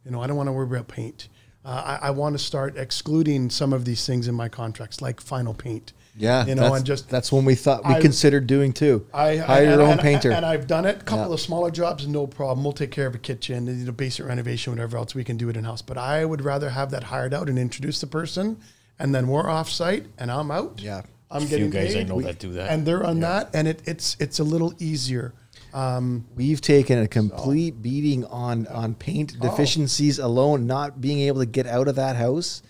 You know, I don't want to worry about paint. I want to start excluding some of these things in my contracts, like final paint. Yeah, you know, and just that's when we considered doing too. Hire your own painter, and I've done it. A couple of smaller jobs, no problem. We'll take care of a kitchen, you know, basic renovation, whatever else we can do it in house. But I would rather have that hired out and introduce the person, and then we're off site and I'm out. Yeah, I'm getting guys paid. I know that do that, and they're on that, and it's a little easier. We've taken a complete beating on paint deficiencies alone. Not being able to get out of that house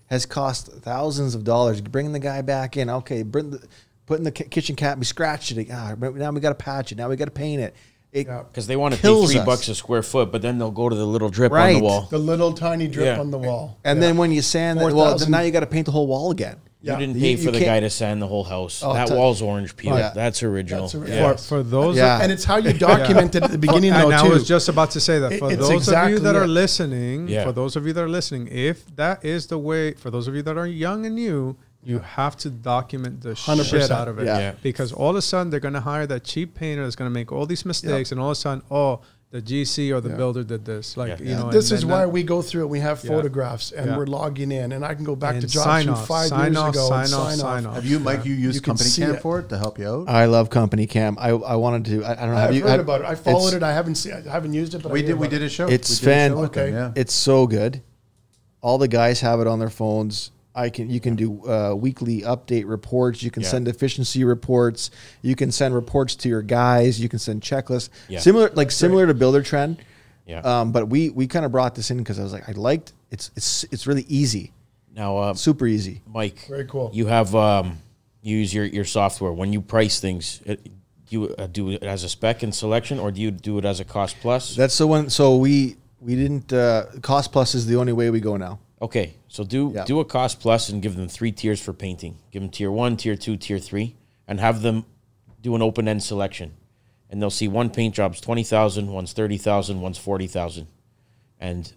has cost thousands of dollars. Bringing the guy back in, okay, putting the kitchen cap, we scratched it. Now we got to patch it. Now we got to paint it. Because they want to pay $3 a square foot, but then they'll go to the little drip on the wall. The little tiny drip on the wall. And then when you sand that, then now you got to paint the whole wall again. You didn't pay for the guy to sand the whole house. That wall's orange peel. That's original. For those, and it's how you document it at the beginning. And I was just about to say that for those of you that are listening, if that is the way, for those of you that are listening, if that is the way, for those of you that are young and new, You have to document the 100%. shit out of it. Yeah. Because all of a sudden they're going to hire that cheap painter that's going to make all these mistakes, and all of a sudden, the GC or the builder did this. Like, you know, this is why we go through it. We have Yeah. photographs and we're logging in, and I can go back And to jobs sign from off, 5 sign years off, ago. and sign off. Have you, Mike, you used You can Company see Cam it. for it to help you out? I love Company Cam. I wanted to. I don't know. Have I've you heard about it. I followed it's- it. I haven't used it, but We I did. heard We about did it. a show. It's We did a show fan- with them, Okay. yeah. It's so good. All the guys have it on their phones. You can do weekly update reports. You can send efficiency reports. You can send reports to your guys. You can send checklists. Yeah. Similar to Builder Trend. Yeah. But we kind of brought this in because I was like, it's really easy. Now, Super easy. Mike, Very cool. You have you use your software when you price things. Do you do it as a spec and selection, or do you do it as a cost plus? That's the one. So we didn't. Cost plus is the only way we go now. Okay, so do a cost plus and give them 3 tiers for painting. Give them tier 1, tier 2, tier 3, and have them do an open end selection. And they'll see one paint job's 20,000, one's 30,000, one's 40,000, and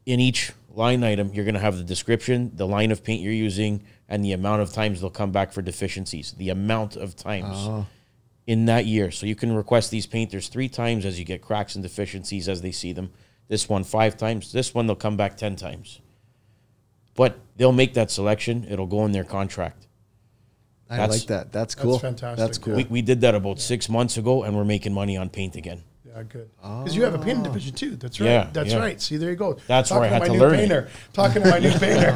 in each line item you're going to have the description, the line of paint you're using, and the amount of times they'll come back for deficiencies. The amount of times in that year. So you can request these painters 3 times as you get cracks and deficiencies as they see them. This one 5 times. This one they'll come back 10 times. But they'll make that selection. It'll go in their contract. I like that. That's cool. That's fantastic. That's cool. We did that about 6 months ago, and we're making money on paint again. Yeah, good. Because you have a painting division too. That's right. Yeah, That's yeah. right. See, there you go. That's where I had my to new learn it. painter. Talking to my new painter.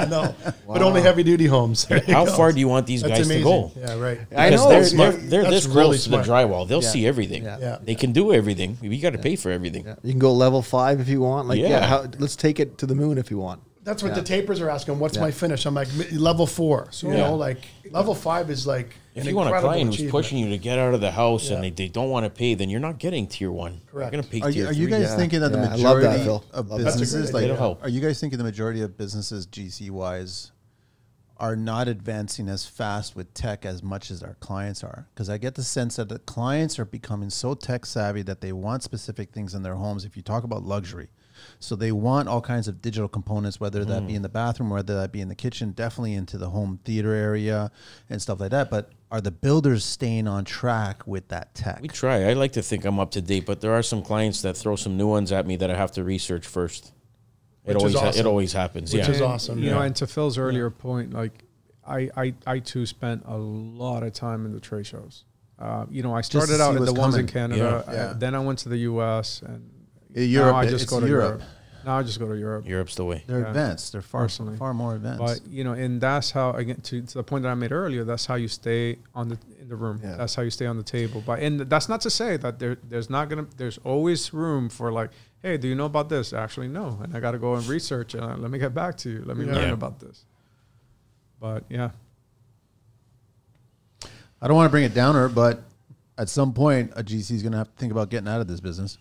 No, but only heavy duty homes. There you How go. far do you want these That's guys amazing. to go? Yeah, right. I Because know. they're Smart. they're That's this really close to the smart. drywall. They'll see everything. Yeah. They can do everything. You got to pay for everything. Yeah. You can go level 5 if you want. Like, Yeah. let's take it to the moon if you want. That's what the tapers are asking. What's my finish? I'm like level 4. So you know, like level 5 is like If an you want a incredible client who's achievement. pushing you to get out of the house Yeah. and they don't want to pay, then you're not getting tier 1. Correct. You're going to pay Are tier you 3. guys Yeah. thinking that the Yeah, I love that, majority Phil. of Love that. That's a businesses, great like, idea. It'll help. are you guys thinking the majority of businesses, GC wise, are not advancing as fast with tech as much as our clients are? Because I get the sense that the clients are becoming so tech savvy that they want specific things in their homes. If you talk about luxury, so they want all kinds of digital components, whether that be in the bathroom, whether that be in the kitchen, definitely into the home theater area and stuff like that. But are the builders staying on track with that tech? We try. I like to think I'm up to date, but there are some clients that throw some new ones at me that I have to research first. Which is It awesome. always happens. Which yeah. is awesome. You know, Yeah. and to Phil's earlier point, like I too spent a lot of time in the trade shows. You know, I started see out at the what's ones coming. in Canada. Yeah. Then I went to the U.S. and Europe, now I just it's go to Europe. Europe. Now I just go to Europe. Europe's the way. They're Yeah. advanced. They're Personally. far more advanced. But you know, and that's how again to the point that I made earlier. That's how you stay in the room. Yeah. That's how you stay on the table. But and that's not to say that there's always room for like, hey, do you know about this? Actually, no, and I got to go and research and let me get back to you. Let me learn Yeah. about this. But yeah, I don't want to bring it downer, but at some point, a GC is going to have to think about getting out of this business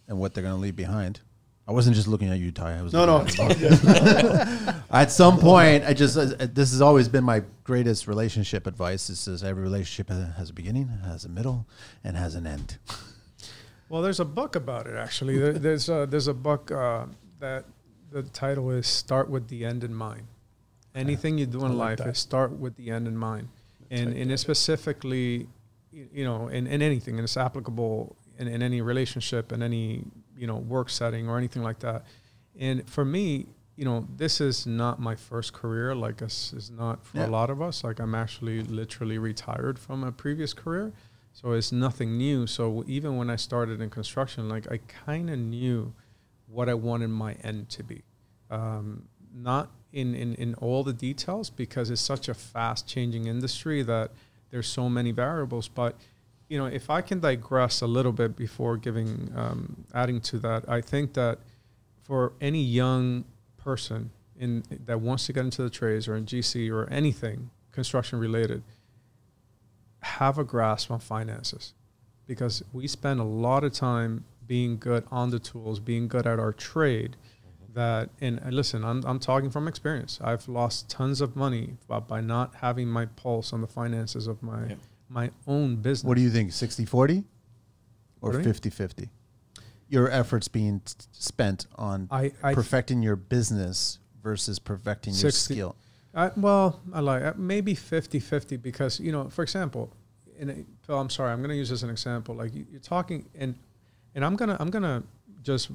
and what they're going to leave behind. I wasn't just looking at you, Ty. I was No. looking at at some point, this has always been my greatest relationship advice. It says every relationship has a beginning, has a middle, and has an end. well, there's a book about it actually. There's a book that the title is "Start with the End in Mind." Anything you do in life is start with the end in mind, and it's specifically, you know, in anything, and it's applicable in any relationship, in any work setting or anything like that. And for me, this is not my first career. Like this is not for a lot of us. Like I'm actually literally retired from a previous career, so it's nothing new. So even when I started in construction, like I kind of knew what I wanted my end to be. Not in all the details because it's such a fast changing industry that there's so many variables. But if I can digress a little bit before adding to that, I think that for any young person that wants to get into the trades or in GC or anything construction related, have a grasp on finances, because we spend a lot of time being good on the tools, being good at our trade. And listen, I'm talking from experience. I've lost tons of money by not having my pulse on the finances of my own business. What do you think, 60-40 or What do you mean? 50-50? Your efforts being spent on I perfecting your business versus perfecting your skill. Well, I like maybe 50-50 because, you know, for example, Phil, I'm sorry, I'm going to use this as an example. Like you're talking, and I'm gonna just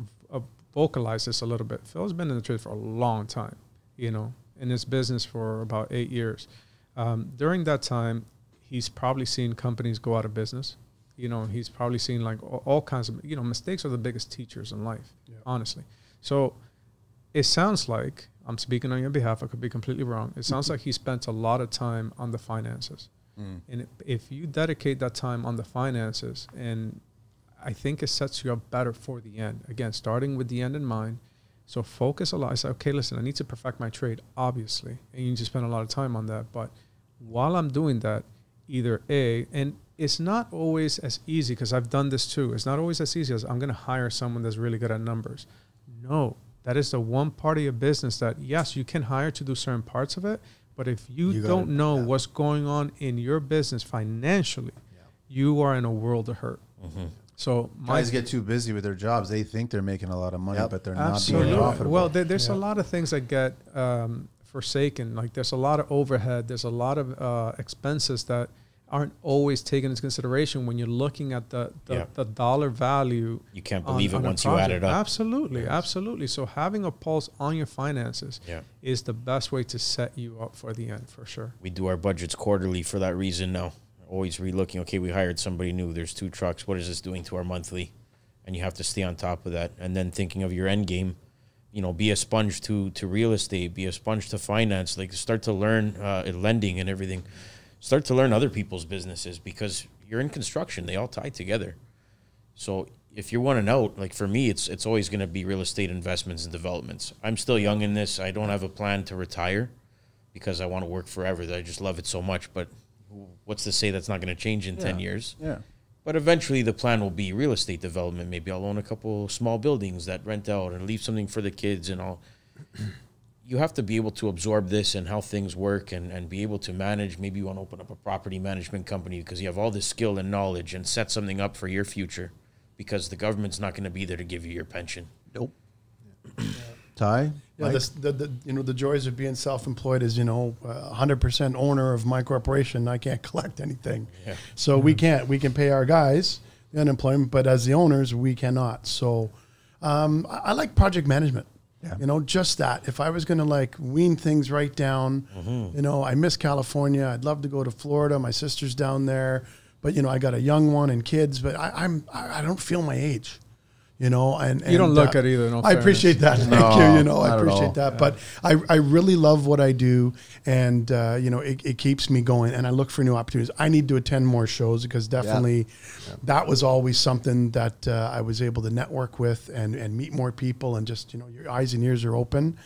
vocalize this a little bit. Phil's been in the trade for a long time, you know, in this business for about 8 years. During that time, he's probably seen companies go out of business. You know, he's probably seen like all kinds of, you know, mistakes are the biggest teachers in life, honestly. So it sounds like, I'm speaking on your behalf, I could be completely wrong. It sounds like he spent a lot of time on the finances. And if you dedicate that time on the finances, and I think it sets you up better for the end. Again, starting with the end in mind. So focus a lot. I say, okay, listen, I need to perfect my trade, obviously. And you need to spend a lot of time on that. But while I'm doing that, either and it's not always as easy, because I've done this too. It's not always as easy as I'm going to hire someone that's really good at numbers. No, that is the one part of your business that, yes, you can hire to do certain parts of it. But if you don't know what's going on in your business financially, you are in a world of hurt. So guys get too busy with their jobs. They think they're making a lot of money, but they're not being profitable. Well, there's a lot of things that get forsaken. Like there's a lot of overhead. There's a lot of expenses that aren't always taken into consideration when you're looking at the dollar value. You can't believe it once you add it up. Absolutely, absolutely. So having a pulse on your finances is the best way to set you up for the end, for sure. We do our budgets quarterly for that reason now. Always relooking, okay, we hired somebody new. There's 2 trucks. What is this doing to our monthly? And you have to stay on top of that. And then thinking of your end game, you know, be a sponge to real estate, be a sponge to finance, like start to learn lending and everything. Start to learn other people's businesses, because you're in construction. They all tie together. So if you're wanting out, like for me, it's always going to be real estate investments and developments. I'm still young in this. I don't have a plan to retire because I want to work forever. I just love it so much. But what's to say that's not going to change in 10 years? Yeah. But eventually the plan will be real estate development. Maybe I'll own a couple small buildings that rent out and leave something for the kids and all. You have to be able to absorb this and how things work and be able to manage. Maybe you want to open up a property management company because you have all this skill and knowledge, and set something up for your future, because the government's not going to be there to give you your pension. Nope. Ty? Yeah, the joys of being self-employed is, 100% owner of my corporation. I can't collect anything. Yeah. So we can pay our guys the unemployment, but as the owners, we cannot. So I like project management. Yeah. Just that. If I was going to wean things right down, I miss California. I'd love to go to Florida. My sister's down there, but I got a young one and kids, but I don't feel my age. And you don't look at either. No, I appreciate that. Thank you. I appreciate that. Yeah. But I really love what I do, and it keeps me going. And I look for new opportunities. I need to attend more shows, because definitely that was always something that I was able to network with and meet more people, and just your eyes and ears are open.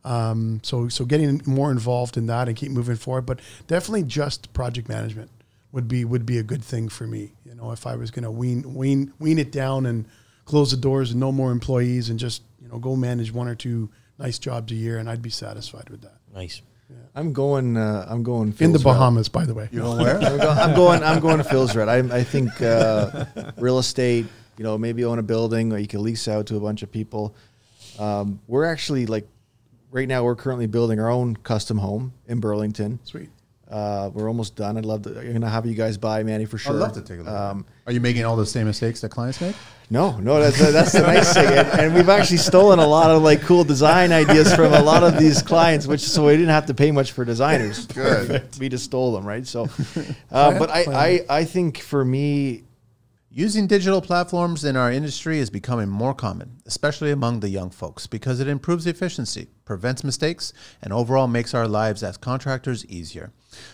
So getting more involved in that and keep moving forward. But definitely just project management would be a good thing for me. If I was going to wean it down and close the doors and no more employees, and just go manage 1 or 2 nice jobs a year, and I'd be satisfied with that. Nice. Yeah. I'm going Phil's in the Bahamas, by the way. You know where? I'm going to Phil's route. I think real estate, maybe own a building, or you can lease out to a bunch of people. We're actually right now we're currently building our own custom home in Burlington. Sweet. We're almost done. I'd love to. I'm gonna have you guys by, Manny, for sure. I'd love to take a look. Are you making all the same mistakes that clients make? No, that's the nice thing. And we've actually stolen a lot of cool design ideas from a lot of these clients, so we didn't have to pay much for designers. Good. We just stole them, right? So, but I think for me, using digital platforms in our industry is becoming more common, especially among the young folks, because it improves efficiency, prevents mistakes, and overall makes our lives as contractors easier.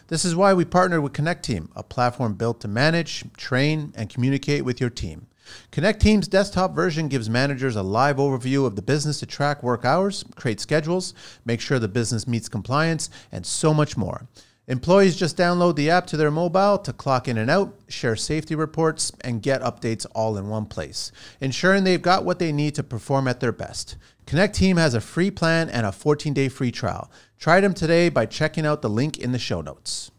This is why we partnered with Connecteam, a platform built to manage, train, and communicate with your team. Connecteam's desktop version gives managers a live overview of the business to track work hours, create schedules, make sure the business meets compliance, and so much more. Employees just download the app to their mobile to clock in and out, share safety reports, and get updates all in one place, ensuring they've got what they need to perform at their best. Connecteam has a free plan and a 14-day free trial. Try them today by checking out the link in the show notes.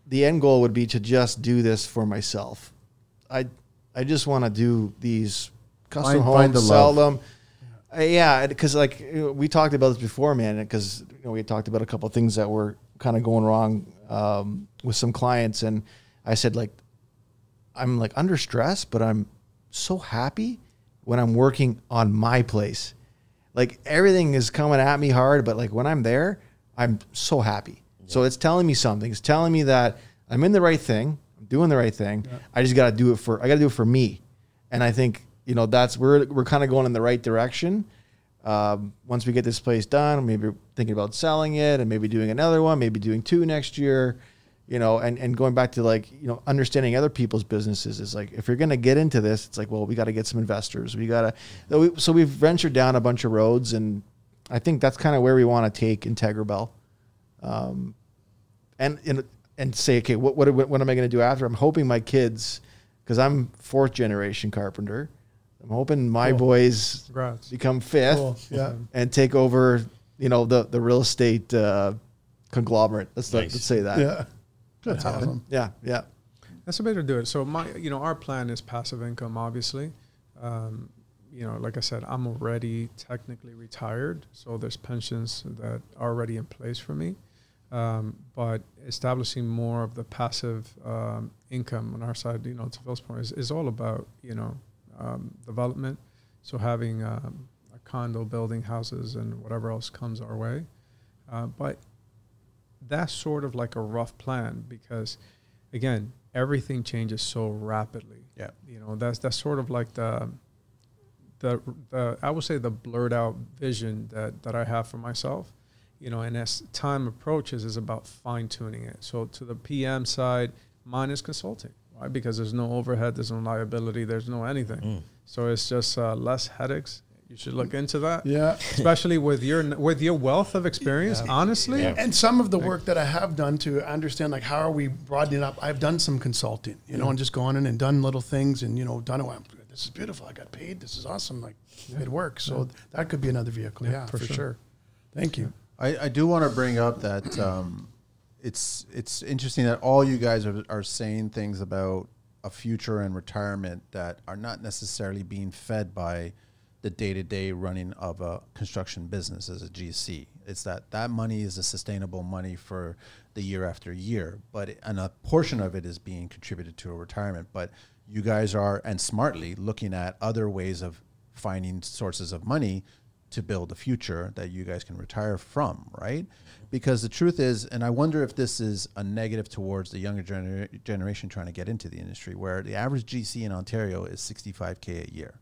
The end goal would be to just do this for myself. I just want to do these custom homes, sell them. Yeah, because like we talked about this before, man. Because we had talked about a couple of things that were kind of going wrong with some clients, and I said like, I'm like under stress, but I'm so happy when I'm working on my place. Like everything is coming at me hard, but like when I'm there, I'm so happy. Yeah. So it's telling me something. It's telling me that I'm in the right thing. I'm doing the right thing. Yeah. I just got to do it for me. And I think, that's, we're kind of going in the right direction. Once we get this place done, maybe thinking about selling it and maybe doing another one, maybe doing 2 next year, and going back to like, understanding other people's businesses is like, if you're going to get into this, it's like, well, we got to get some investors. So we've ventured down a bunch of roads, and I think that's kind of where we want to take Integra Bell. And say, okay, what am I going to do after? I'm hoping my kids, because I'm 4th generation carpenter, I'm hoping my boys become 5th and take over, the real estate conglomerate. Let's say that. Yeah. That's awesome. Yeah. That's a way to do it. So our plan is passive income, obviously. Like I said, I'm already technically retired, so there's pensions that are already in place for me. But establishing more of the passive income on our side, to Phil's point, is all about, development. So having a condo, building houses, and whatever else comes our way. But that's sort of like a rough plan because, again, everything changes so rapidly. Yeah. That's sort of like the I would say the blurred out vision that I have for myself. And as time approaches, is about fine tuning it. So to the PM side, mine is consulting, right? Because there's no overhead, there's no liability, there's no anything. So it's just less headaches. You should look into that. Yeah. Especially with your wealth of experience, honestly. Yeah. And some of the work that I have done to understand, like, how are we broadening up? I've done some consulting, and just gone in and done little things and, done it. This is beautiful. I got paid. This is awesome. Like, it works. So that could be another vehicle. Yeah, for sure. Thank you. I do want to bring up that it's interesting that all you guys are saying things about a future and retirement that are not necessarily being fed by the day-to-day running of a construction business as a GC. It's that money is a sustainable money for the year after year, and a portion of it is being contributed to a retirement. But you guys are, and smartly, looking at other ways of finding sources of money to build a future that you guys can retire from, right? Because the truth is, and I wonder if this is a negative towards the younger generation trying to get into the industry, where the average GC in Ontario is $65K a year.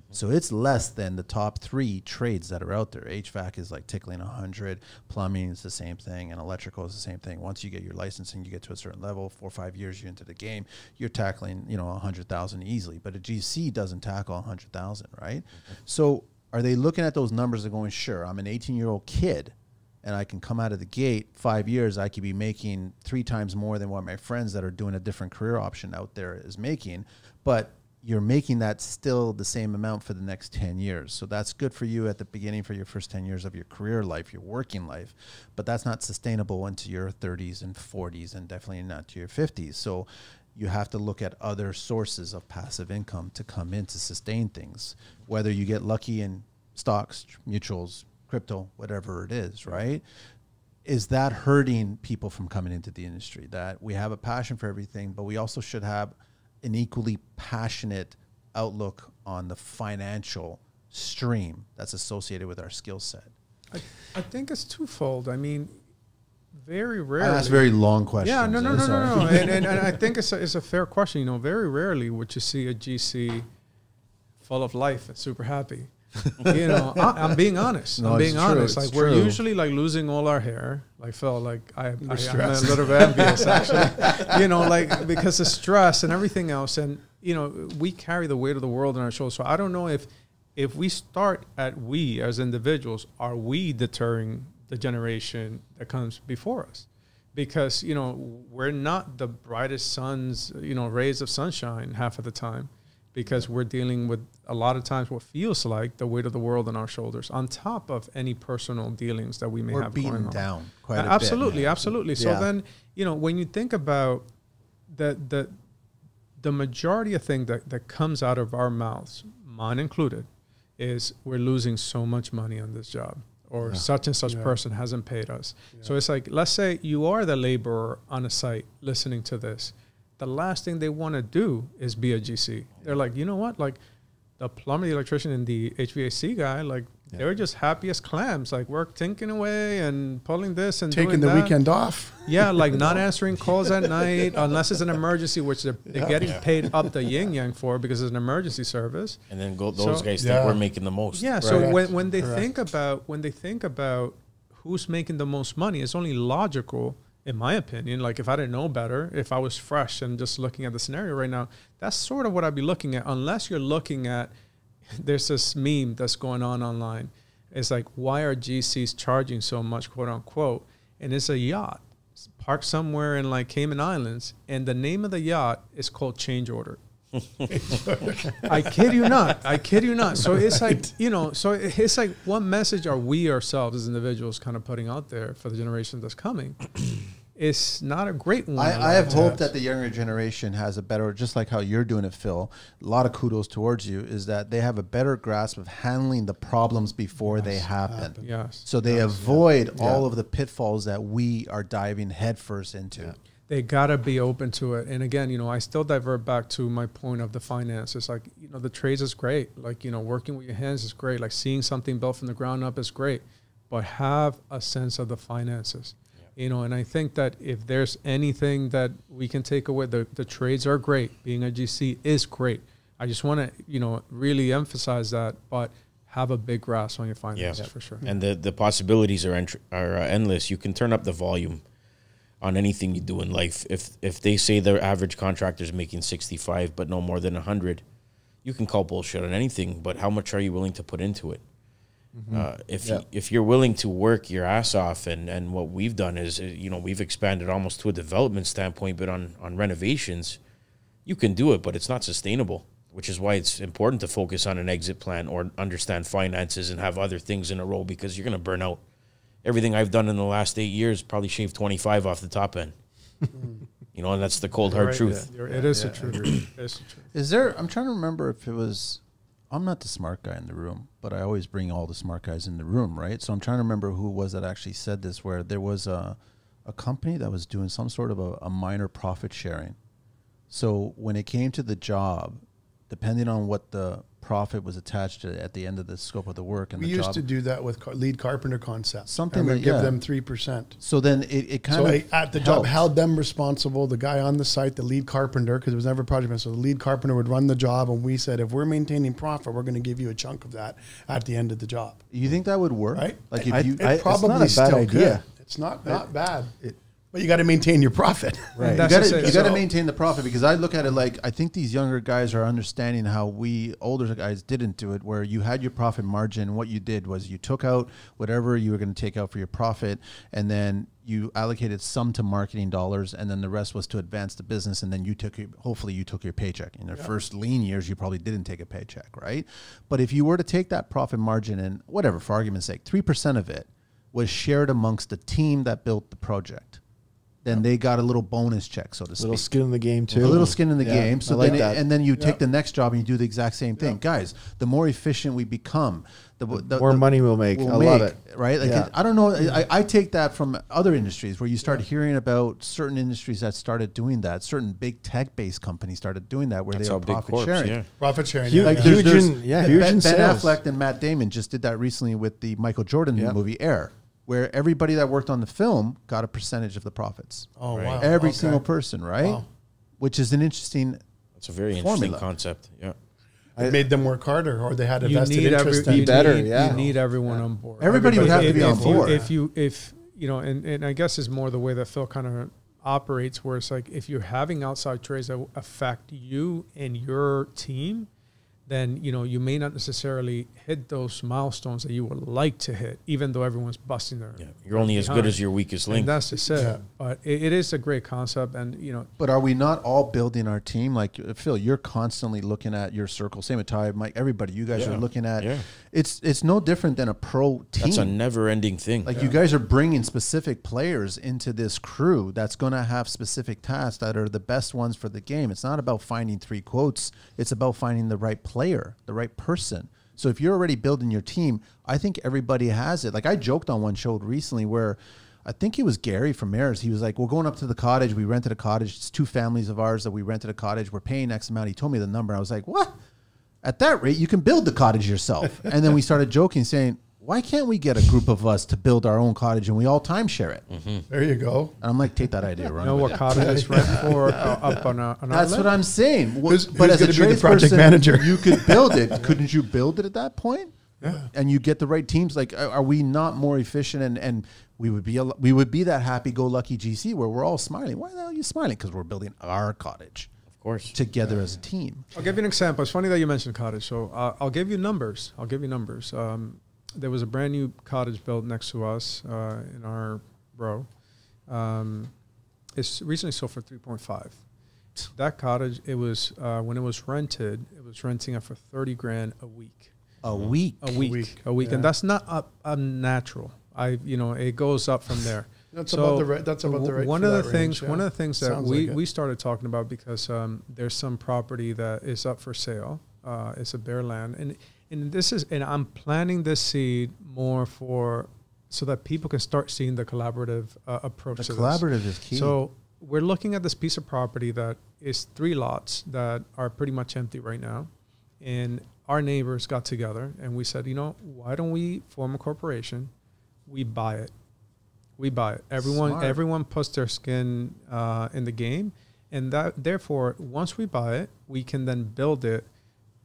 So it's less than the top 3 trades that are out there. HVAC is like tickling 100, plumbing is the same thing, and electrical is the same thing. Once you get your licensing, you get to a certain level, 4 or 5 years you're into the game, you're tackling 100,000 easily. But a GC doesn't tackle 100,000, right? So are they looking at those numbers and going, sure, I'm an 18-year-old kid, and I can come out of the gate 5 years, I could be making 3 times more than what my friends that are doing a different career option out there is making, but you're making that still the same amount for the next 10 years. So that's good for you at the beginning for your first 10 years of your career life, your working life, but that's not sustainable into your 30s and 40s and definitely not to your 50s. So you have to look at other sources of passive income to come in to sustain things, whether you get lucky in stocks, mutuals, crypto, whatever it is, right? Is that hurting people from coming into the industry? That we have a passion for everything, but we also should have an equally passionate outlook on the financial stream that's associated with our skill set? I think it's twofold. I mean, very rarely. That's a very long question. Yeah, no. and I think it's a fair question. Very rarely would you see a GC full of life and super happy. I'm being honest. No, I'm being honest. It's like we're usually like losing all our hair. Like Phil, like I'm a little bit envious actually. Because of stress and everything else, and we carry the weight of the world on our shoulders. So I don't know if we start at we as individuals, are we deterring the generation that comes before us? Because we're not the brightest suns, rays of sunshine half of the time. Because we're dealing with a lot of times what feels like the weight of the world on our shoulders, on top of any personal dealings that we may have going on. We're beaten down quite a bit. Absolutely. So then, when you think about the majority of things that comes out of our mouths, mine included, is we're losing so much money on this job, or such and such person hasn't paid us. So it's like, let's say you are the laborer on a site listening to this. The last thing they want to do is be a GC. They're like, you know what? Like the plumber, the electrician, and the HVAC guy, like they're just happy as clams. Like we're tinking away and pulling this and taking doing the that. weekend off. Yeah, like not answering calls at night unless it's an emergency, which they're getting paid up the yin yang for because it's an emergency service. And then those guys think we're making the most. Yeah. So when they think about who's making the most money, it's only logical, in my opinion. Like if I didn't know better, if I was fresh and just looking at the scenario right now, that's sort of what I'd be looking at. Unless you're looking at, there's this meme that's going on online. It's like, why are GCs charging so much, quote unquote? And it's a yacht parked somewhere in like Cayman Islands, and the name of the yacht is called Change Order. I kid you not. I kid you not. So it's like, you know, so it's like, what message are we ourselves as individuals kind of putting out there for the generation that's coming? It's not a great one. I have hope that the younger generation has a better, just like how you're doing it, Phil. A lot of kudos towards you, is that they have a better grasp of handling the problems before they happen. Yes. So they avoid all of the pitfalls that we are diving headfirst into. Yeah. They got to be open to it. And again, you know, I still divert back to my point of the finances. Like, you know, the trades is great. Like, you know, working with your hands is great. Like seeing something built from the ground up is great. But have a sense of the finances. You know, and I think that if there's anything that we can take away, the trades are great. Being a GC is great. I just want to, you know, really emphasize that, but have a big grasp on your finances for sure. And the possibilities are endless. You can turn up the volume on anything you do in life. If they say the average contractor is making 65, but no more than 100, you can call bullshit on anything, but how much are you willing to put into it? If you're willing to work your ass off, and what we've done is, you know, we've expanded almost to a development standpoint, but on renovations, you can do it, but it's not sustainable, which is why it's important to focus on an exit plan or understand finances and have other things in a row, because you're going to burn out. Everything I've done in the last 8 years probably shaved 25 off the top end. You know, and that's the cold, hard truth. Yeah. It is the truth. It is the truth. Is there, I'm trying to remember if it was, I'm not the smart guy in the room, but I always bring all the smart guys in the room, right? So I'm trying to remember who it was that actually said this, where there was a company that was doing some sort of a minor profit sharing. So when it came to the job, depending on what the profit was attached to at the end of the scope of the work, and we used to do that with lead carpenter concept. Something that give them 3%. So then it kind of at the job held them responsible. The guy on the site, the lead carpenter, because it was never a project manager. So the lead carpenter would run the job, and we said, if we're maintaining profit, we're going to give you a chunk of that at the end of the job. You think that would work? Right? Like it probably it's not a bad idea. It's not bad. But you got to maintain your profit. Right. You got to maintain the profit, because I look at it like, I think these younger guys are understanding how we older guys didn't do it, where you had your profit margin. What you did was you took out whatever you were going to take out for your profit, and then you allocated some to marketing dollars, and then the rest was to advance the business. And then hopefully you took your paycheck. In the first lean years, you probably didn't take a paycheck, right? But if you were to take that profit margin and whatever, for argument's sake, 3% of it was shared amongst the team that built the project, then they got a little bonus check, so to speak. Little skin in the game too. A little skin in the game. So like then, that. and then you take the next job and you do the exact same thing. Guys, the more efficient we become, the more money we'll make. I love it. Right? Like I don't know. I take that from other industries where you start hearing about certain industries that started doing that. Certain big tech-based companies started doing that, where they are profit sharing. Yeah. Profit sharing. Huge, Like huge Ben sales. Affleck and Matt Damon just did that recently with the Michael Jordan movie Air, where everybody that worked on the film got a percentage of the profits. Oh, wow. Every single person, right? Wow. Which is an interesting It's a very interesting concept. Yeah. It made them work harder, or they had a vested interest in You need everyone on board. Everybody would have to be on board. If you know, and I guess is more the way that Phil kind of operates, where it's like, if you're having outside trades that affect you and your team, then, you know, you may not necessarily hit those milestones that you would like to hit, even though everyone's busting their. Yeah, you're only as good as your weakest link. And that's just it. Yeah. But it is a great concept, and you know. But are we not all building our team? Like Phil, you're constantly looking at your circle. Same with Ty, Mike, everybody. You guys are looking at. Yeah. It's no different than a pro team. That's a never-ending thing. Like you guys are bringing specific players into this crew that's going to have specific tasks that are the best ones for the game. It's not about finding 3 quotes. It's about finding the right player, the right person So if you're already building your team, I think everybody has it. Like I joked on one show recently where I think it was Gary from Mares. He was like, we're going up to the cottage. We rented a cottage. It's 2 families of ours that we rented a cottage. We're paying X amount. He told me the number. I was like, what? At that rate, you can build the cottage yourself. And then we started joking, saying, why can't we get a group of us to build our own cottage and we all timeshare it? Mm-hmm. There you go. And I'm like, take that idea, run. You know what cottages rent for up on our That's what I'm saying. Who's but as a going to be the tradesperson, project manager? you could build it. Couldn't you build it at that point? Yeah. And you get the right teams. Like, are we not more efficient? And we would be that happy-go-lucky GC where we're all smiling. Why the hell are you smiling? Because we're building our cottage, Of course. together as a team. I'll give you an example. It's funny that you mentioned cottage. So I'll give you numbers. There was a brand new cottage built next to us in our row. It's recently sold for 3.5. That cottage, it was when it was rented, it was renting it for $30,000 a week. A week. A week. Yeah. And that's not unnatural. It goes up from there. That's about the right. One of the things that Sounds we started talking about, because there's some property that is up for sale. It's a bare land, and I'm planting this seed more so that people can start seeing the collaborative approach. The to collaborative this. is key. So we're looking at this piece of property that is 3 lots that are pretty much empty right now, and our neighbors got together and we said, why don't we form a corporation? We buy it. Everyone puts their skin in the game, and that therefore, once we buy it, we can then build it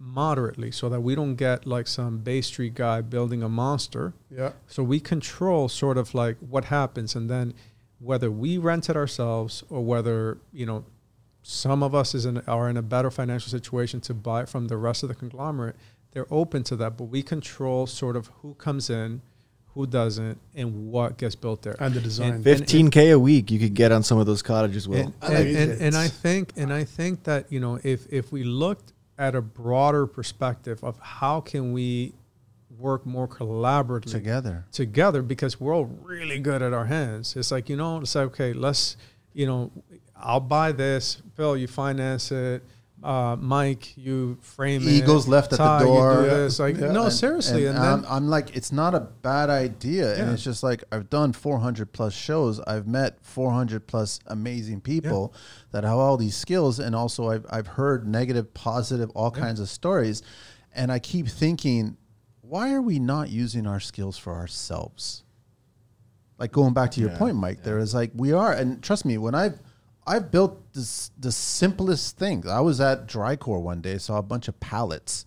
moderately so that we don't get like some Bay Street guy building a monster. Yeah. So we control sort of like what happens, and then whether we rent it ourselves or whether some of us are in a better financial situation to buy it from the rest of the conglomerate, they're open to that. But we control sort of who comes in, who doesn't, and what gets built there. And the design. $15K a week you could get on some of those cottages, Will. And I think that, if we looked at a broader perspective of how can we work more collaboratively together, because we're all really good at our hands. It's like, it's like, okay, let's, I'll buy this. Phil, you finance it. Mike, you frame it. Eagles left at the door. You do this. Like, no, seriously. And then I'm like, it's not a bad idea. Yeah. And it's just like, I've done 400 plus shows. I've met 400 plus amazing people that have all these skills. And also I've heard negative, positive, all kinds of stories. And I keep thinking, why are we not using our skills for ourselves? Like going back to your point, Mike, there is like, we are. And trust me, when I've built the simplest thing. I was at Drycore one day, saw a bunch of pallets.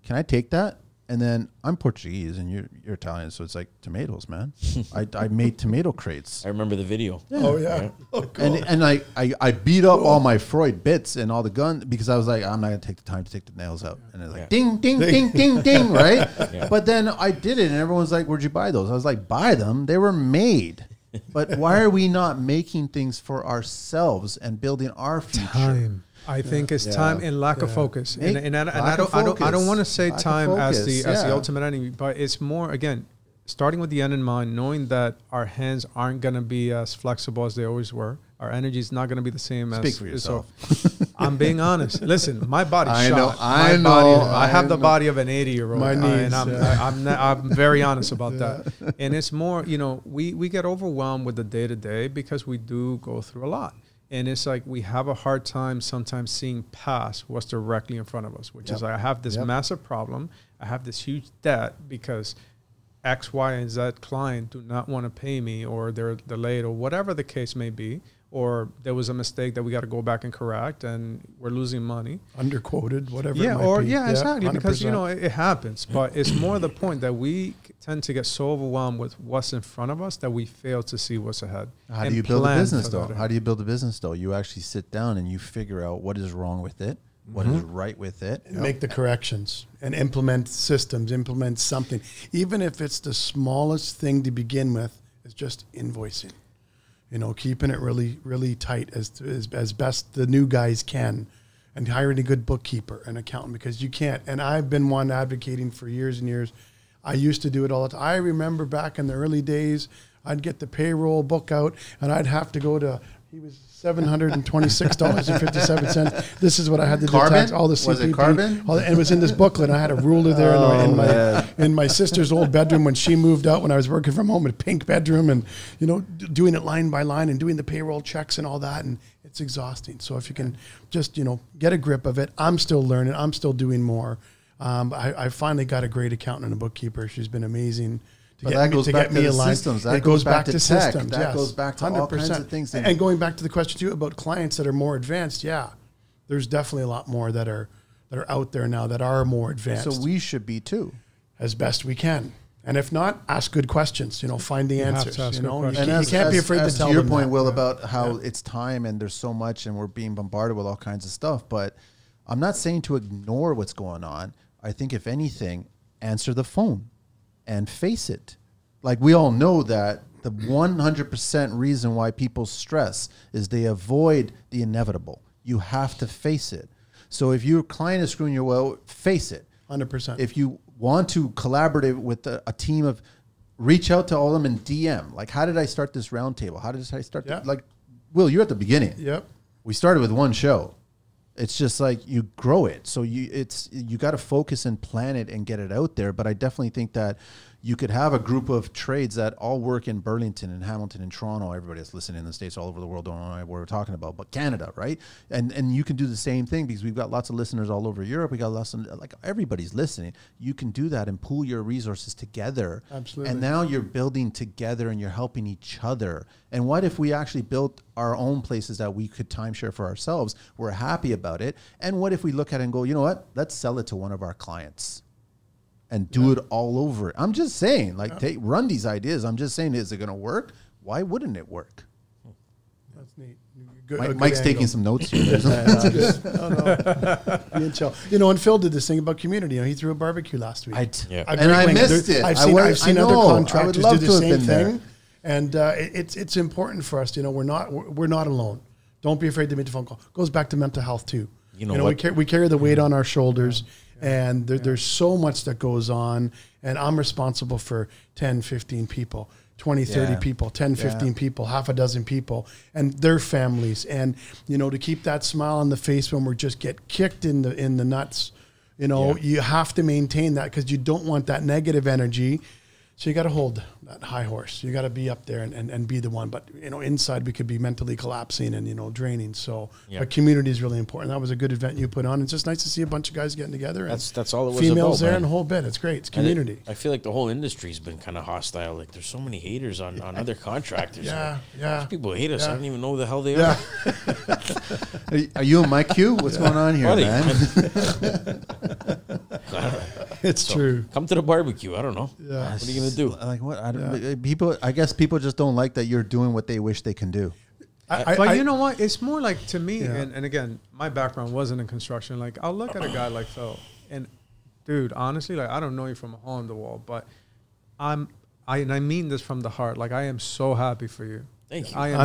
Can I take that? And then I'm Portuguese and you're Italian, so it's like tomatoes, man. I made tomato crates. I remember the video. Yeah. Oh yeah. Oh, cool. And I beat up all my Freud bits and all the gun because I was like, I'm not gonna take the time to take the nails out. And it's like ding, ding, ding, ding, ding, right? Yeah. But then I did it, and everyone's like, "Where'd you buy those?" I was like, "Buy them. They were made." But why are we not making things for ourselves and building our future? Time. I think it's time and lack of focus. And I don't want to say time as the ultimate enemy, but it's more, again, starting with the end in mind, knowing that our hands aren't going to be as flexible as they always were. Our energy is not going to be the same. Speak for yourself. So I'm being honest. Listen, my body's shot. I know. I have the body of an 80-year-old. My knees, and I'm very honest about that. And it's more, we get overwhelmed with the day-to-day because we do go through a lot. And it's like we have a hard time sometimes seeing past what's directly in front of us, which is like, I have this massive problem. I have this huge debt because X, Y, and Z client do not want to pay me, or they're delayed, or whatever the case may be. Or there was a mistake that we got to go back and correct, and we're losing money. Underquoted, whatever. Yeah, it might be. Exactly. 100%. Because it happens, but it's more the point that we tend to get so overwhelmed with what's in front of us that we fail to see what's ahead. How do you build a business though? How do you build a business though? You actually sit down and you figure out what is wrong with it, what is right with it, and make the corrections and implement systems, implement something, even if it's the smallest thing to begin with. Is just invoicing. Keeping it really, really tight as best the new guys can, and hiring a good bookkeeper and accountant, because you can't. And I've been one advocating for years and years. I used to do it all the time. I remember back in the early days, I'd get the payroll book out and I'd have to go to He was $726.57. This is what I had to Carbon? tax all the CPP. Was it carbon? And it was in this booklet. I had a ruler there in my sister's old bedroom when she moved out when I was working from home, a pink bedroom, and doing it line by line and doing the payroll checks and all that, and it's exhausting. So if you can just get a grip of it, I'm still learning. I'm still doing more. I finally got a great accountant and a bookkeeper. She's been amazing. But that goes back to the systems. That goes back to systems. That goes back to all kinds of things. And going back to the question too about clients that are more advanced, there's definitely a lot more that are out there now that are more advanced. So we should be too, as best we can. And if not, ask good questions. Find the answers. You can't be afraid to tell them. To your point, Will, about how it's time and there's so much and we're being bombarded with all kinds of stuff. But I'm not saying to ignore what's going on. I think if anything, answer the phone and face it. Like we all know that the 100% reason why people stress is they avoid the inevitable. You have to face it. So if your client is screwing you well, face it. 100%. If you want to collaborate with a team of, reach out to all of them in DM. Like, how did I start this roundtable? How did I start? Like, Will, you're at the beginning. Yep. We started with one show. It's just like you grow it. So you got to focus and plan it and get it out there. But I definitely think that you could have a group of trades that all work in Burlington and Hamilton and Toronto. Everybody that's listening in the States all over the world don't know what we're talking about, but Canada, right? And you can do the same thing because we've got lots of listeners all over Europe. We got lots of, like, everybody's listening. You can do that and pool your resources together. Absolutely. And now you're building together and you're helping each other. And what if we actually built our own places that we could timeshare for ourselves? We're happy about it. And what if we look at it and go, you know what? Let's sell it to one of our clients and do it all over. I'm just saying, like, run these ideas. I'm just saying, is it going to work? Why wouldn't it work? That's neat. Mike's taking some notes here. That's good. Being chill. And Phil did this thing about community. He threw a barbecue last week. I missed it. I've seen other contractors do the same thing. And it's important for us. We're not alone. Don't be afraid to make the phone call. Goes back to mental health too. We carry the weight on our shoulders. And there's so much that goes on, and I'm responsible for 10, 15 people, 20, 30 people, 10, 15 people, half a dozen people, and their families. And, to keep that smile on the face when we're just get kicked in the nuts, you have to maintain that because you don't want that negative energy. So you got to hold that high horse. You got to be up there and be the one. But, inside we could be mentally collapsing and, draining. So but community is really important. That was a good event you put on. It's just nice to see a bunch of guys getting together. That's all it was females about, there man. and the whole bit. It's great. It's community. I feel like the whole industry's been kind of hostile. Like there's so many haters on other contractors. These people hate us. I don't even know who the hell they are. Are you and Mike Q? What's going on here, man? It's true. Come to the barbecue. I don't know. Yeah. What are you going to do? Like what? I guess people just don't like that you're doing what they wish they can do. But you know what? It's more like, to me, and again, my background wasn't in construction. Like, I'll look at a guy like Phil, and dude, honestly, like, I don't know you from a hole in the wall, but I mean this from the heart. Like, I am so happy for you. Thank you. I am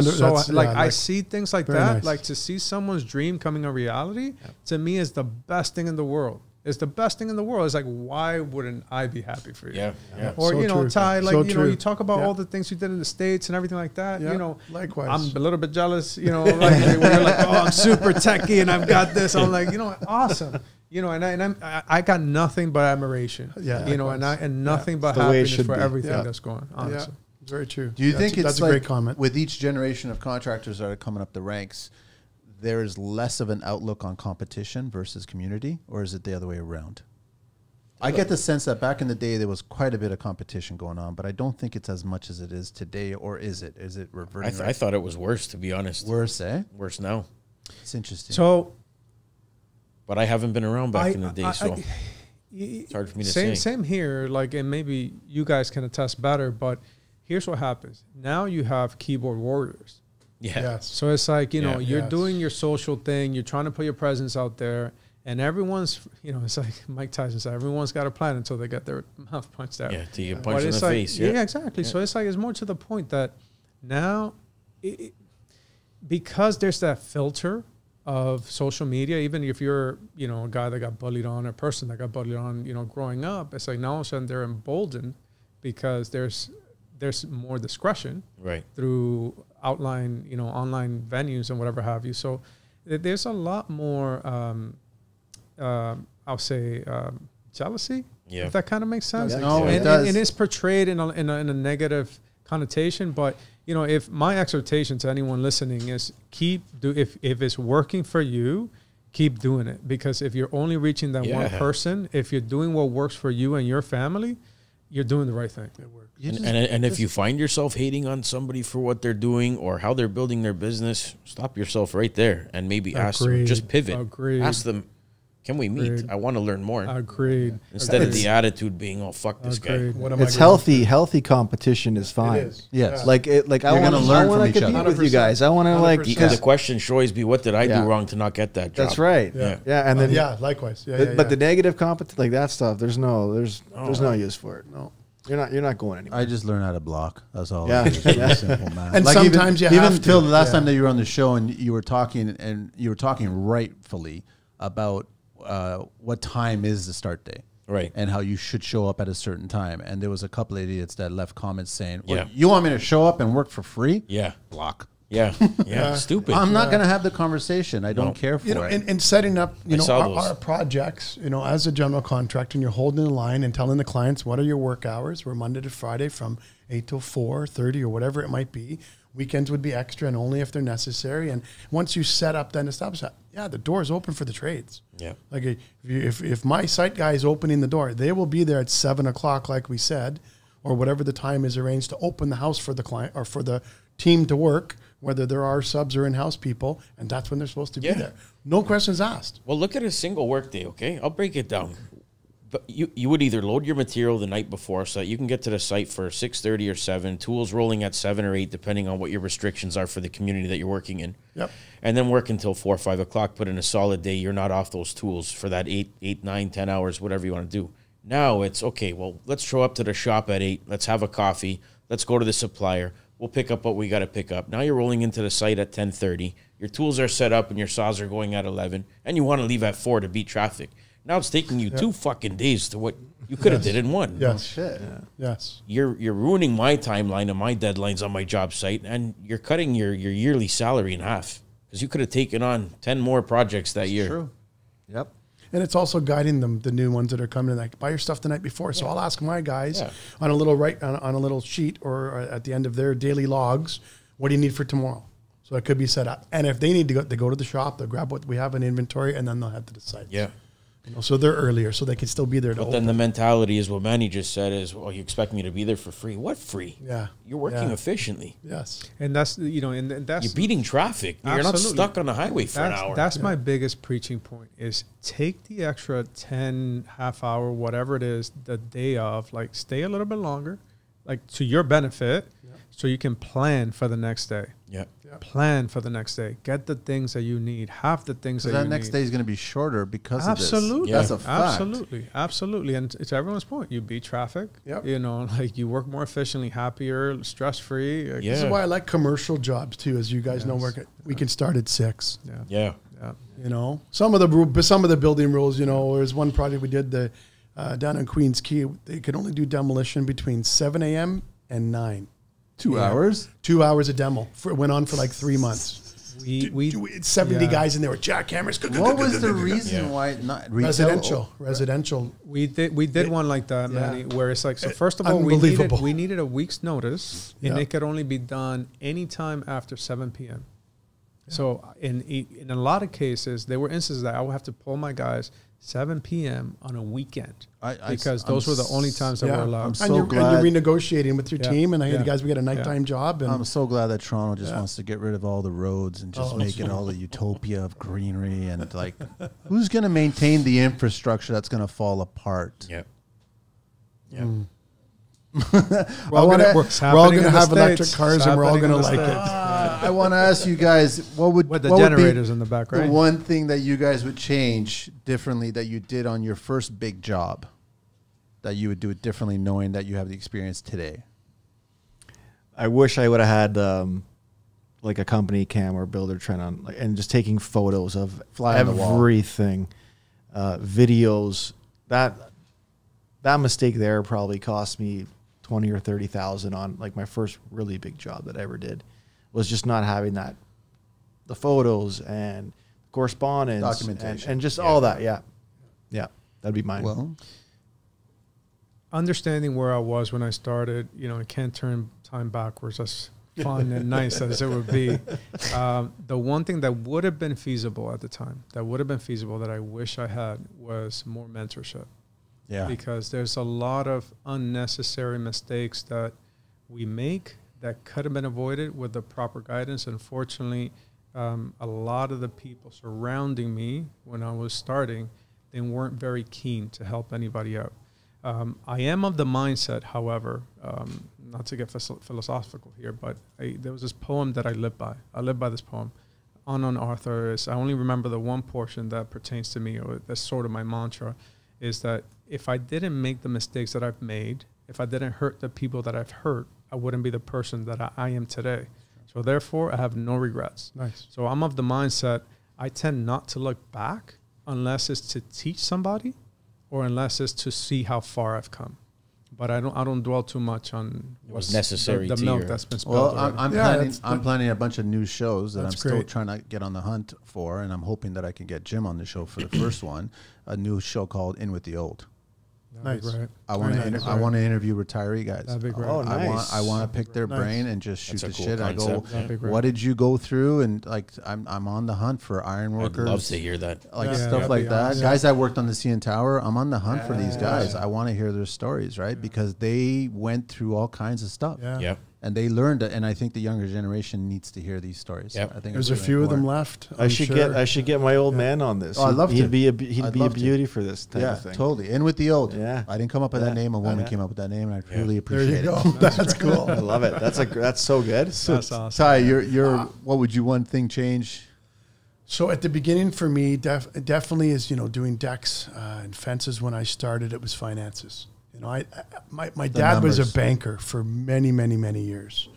I see things like that. Nice. Like, to see someone's dream coming a reality, to me, is the best thing in the world. It's the best thing in the world. It's like, why wouldn't I be happy for you? Yeah. Or, so Ty, like, so you talk about all the things you did in the States and everything like that. Likewise. I'm a little bit jealous, like, when you're like, oh, I'm super techie and I've got this. I'm like, awesome. And I got nothing but admiration. And nothing but happiness for everything that's going on. Yeah, very true. Do you think that's a great comment? With each generation of contractors that are coming up the ranks, there is less of an outlook on competition versus community, or is it the other way around? I get the sense that back in the day there was quite a bit of competition going on, but I don't think it's as much as it is today, or is it? Is it reverting? I thought it was worse, to be honest. Worse, eh? Worse now. It's interesting. So, but I haven't been around back in the day, so it's hard for me to say. Same here, like, and maybe you guys can attest better, but here's what happens. Now you have keyboard warriors. Yeah. Yes. So it's like, you're doing your social thing, you're trying to put your presence out there, and everyone's, it's like Mike Tyson said, everyone's got a plan until they get their mouth punched out. Yeah, till you punch in the face. Yeah, exactly. Yeah. So it's like, it's more to the point that now, because there's that filter of social media, even if you're, a guy that got bullied on, or a person that got bullied on, growing up, it's like now all of a sudden they're emboldened because there's there's more discretion Right. through online venues and whatever have you. So there's a lot more, I'll say, jealousy, if that kind of makes sense. No, and, it does. and it's portrayed in a negative connotation. But, if my exhortation to anyone listening is if it's working for you, keep doing it. Because if you're only reaching that one person, if you're doing what works for you and your family, you're doing the right thing. It works. And if you find yourself hating on somebody for what they're doing or how they're building their business, stop yourself right there and maybe ask them, just pivot. Ask them, can we meet? I want to learn more. Agreed. Instead of the attitude being, oh, fuck this guy. It's healthy. Healthy competition is fine. It is. Yes. Yeah. I want to learn from each other. With you guys. I want to The question should always be, what did I do wrong to not get that job? That's right. Yeah. And then likewise. But the negative competition, like that stuff, there's no use for it. No. You're not going anywhere. I just learned how to block. That's all. Yeah. It's simple, man. And like sometimes you have to. Phil, the last time that you were on the show and you were talking rightfully about what time is the start day. Right. And how you should show up at a certain time. And there was a couple of idiots that left comments saying, you want me to show up and work for free? Yeah. Block. Yeah. Stupid. I'm not going to have the conversation. I don't care for it. And setting up, our projects, as a general contractor, and you're holding the line and telling the clients, what are your work hours? We're Monday to Friday from 8 till 4:30 or whatever it might be. Weekends would be extra and only if they're necessary. And once you set up, then establish that, the door is open for the trades. Yeah. Like if my site guy is opening the door, they will be there at 7 o'clock, like we said, or whatever the time is arranged to open the house for the client or for the team to work, whether there are subs or in-house people, and that's when they're supposed to be there. No questions asked. Well, look at a single work day, okay? I'll break it down. But you would either load your material the night before so that you can get to the site for 6:30 or 7, tools rolling at 7 or 8, depending on what your restrictions are for the community that you're working in. Yep. And then work until 4 or 5 o'clock, put in a solid day. You're not off those tools for that 8, 9, 10 hours, whatever you want to do. Now it's, okay, well, let's show up to the shop at 8. Let's have a coffee. Let's go to the supplier. We'll pick up what we got to pick up. Now you're rolling into the site at 10:30. Your tools are set up and your saws are going at 11. And you want to leave at 4 to beat traffic. Now it's taking you 2 fucking days to what you could have did in 1. Yes. Oh, shit. Yeah. Yes. You're ruining my timeline and my deadlines on my job site, and you're cutting your yearly salary in half because you could have taken on 10 more projects that year. True. Yep. And it's also guiding them, the new ones that are coming in, like, buy your stuff the night before. So I'll ask my guys on a little sheet or at the end of their daily logs, what do you need for tomorrow? So it could be set up. And if they need to go, they go to the shop, they'll grab what we have in inventory, and then they'll head to the site. Yeah. So they're earlier, so they can still be there. But then the mentality is what Manny just said is, well, you expect me to be there for free. What free? Yeah. You're working efficiently. Yes. And that's, and that's... You're beating traffic. You're not stuck on the highway for an hour. That's my biggest preaching point is take the extra 10, half hour, whatever it is, the day of, like, stay a little bit longer, like, to your benefit, so you can plan for the next day. Yeah. Plan for the next day. Get the things that you need. Have the things that you need. That next day is going to be shorter because of this. Absolutely. That's a fact. Absolutely. And it's everyone's point. You beat traffic. Yep. Like you work more efficiently, happier, stress-free. This is why I like commercial jobs too. As you guys know, we can start at 6. Yeah. Some of the building rules, there's one project we did down in Queens Quay. They could only do demolition between 7 a.m. and 9. 2 hours? 2 hours of demo. It went on for like 3 months. We 70 guys in there with jackhammers. What was the reason why not residential? We did one like that, Manny, where it's like, so first of all, we needed a week's notice, and it could only be done anytime after 7 p.m. So in a lot of cases, there were instances that I would have to pull my guys 7 p.m. on a weekend because those were the only times that were allowed. I'm so glad. And you're renegotiating with your team, and hey, guys, we got a nighttime job. And I'm so glad that Toronto just wants to get rid of all the roads and just make it all the utopia of greenery. And like, who's going to maintain the infrastructure that's going to fall apart? Yeah. We're all going to have electric cars, and we're all going to like it. I want to ask you guys, what the generators in the back, right? The one thing that you guys would change differently that you did on your first big job, that you would do it differently knowing that you have the experience today? I wish I would have had like a company cam or builder trend on, and just taking photos of everything, videos. That mistake there probably cost me 20 or 30,000 on like my first really big job that I ever did, was just not having the photos and correspondence, documentation, and just all that. Yeah. That'd be mine. Well, understanding where I was when I started, I can't turn time backwards. That's fun and nice as it would be. The one thing that would have been feasible at the time, that I wish I had, was more mentorship. yeah. Because there's a lot of unnecessary mistakes that we make that could have been avoided with the proper guidance. Unfortunately, a lot of the people surrounding me when I was starting, they weren't very keen to help anybody out. I am of the mindset, however, not to get philosophical here, but there was this poem that I live by. I live by this poem. Unknown author is, I only remember the one portion that pertains to me, or that's sort of my mantra, is that if I didn't make the mistakes that I've made, if I didn't hurt the people that I've hurt, I wouldn't be the person that I am today. So therefore, I have no regrets. Nice. So I'm of the mindset, I tend not to look back unless it's to teach somebody or unless it's to see how far I've come. But I don't dwell too much on what's necessary the to milk your, that's been spilled. Well, I'm planning a bunch of new shows that I'm That's still great. trying to get on the hunt for, and I'm hoping that I can get Jim on the show for the first one, a new show called In With the Old. That'd be Nice. great. I want Very to nice. I want to interview retiree guys. That'd be great. Oh, I nice. want to pick their Nice. brain and just shoot That's the a cool shit. I go, concept. That'd be great. what did you go through? And like, I'm on the hunt for iron I'd workers. love to hear that. Like Yeah, stuff that'd like be that. awesome. Guys that worked on the CN Tower, I'm on the hunt for these guys. Yeah. I want to hear their stories, right? Because they went through all kinds of stuff. Yeah. Yep. And they learned it, and I think the younger generation needs to hear these stories. Yep. I think There's it's a really few of them important. left. I should get my old man on this. Oh, I'd love he'd to. be I'd a love to. beauty for this type Yeah, of thing. totally. In with the old. Yeah. I didn't come up with that Yeah. name. A woman Yeah. came up with that name, and I Yeah. really There appreciate you it. go. That's cool. I love it. That's so good. That's awesome. Ty, you're what would you one thing change? So at the beginning for me, definitely is, doing decks and fences. When I started, it was finances. My dad was numbers. a banker for many, many, many years.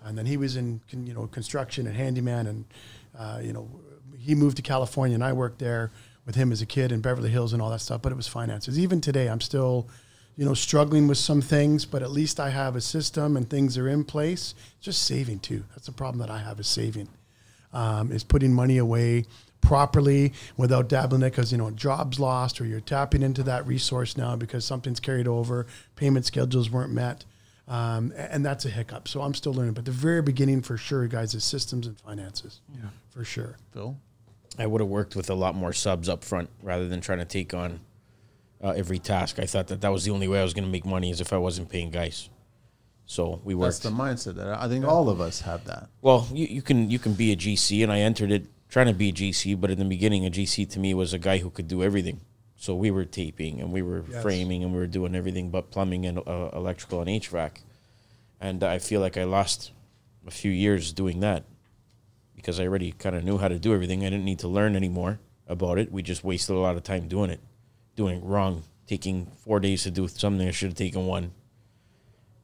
And then he was in, construction and handyman. And, he moved to California and I worked there with him as a kid in Beverly Hills and all that stuff. But it was finances. Even today, I'm still, struggling with some things, but at least I have a system and things are in place. Just saving too. That's the problem that I have, is saving. Is putting money away properly without dabbling it, because job's lost, or you're tapping into that resource now because something's carried over, payment schedules weren't met, and that's a hiccup. So I'm still learning, but the very beginning for sure, guys, is systems and finances. Yeah, for sure. Phil? I would have worked with a lot more subs up front rather than trying to take on every task. I thought that was the only way I was going to make money, is if I wasn't paying guys. So we That's worked. the mindset that I think all of us have that. Well, you can be a GC, and I entered it trying to be a GC, but in the beginning, a GC to me was a guy who could do everything. So we were taping, and we were framing, and we were doing everything but plumbing and electrical and HVAC. And I feel like I lost a few years doing that because I already kind of knew how to do everything. I didn't need to learn anymore about it. We just wasted a lot of time doing it wrong, taking 4 days to do something I should have taken one.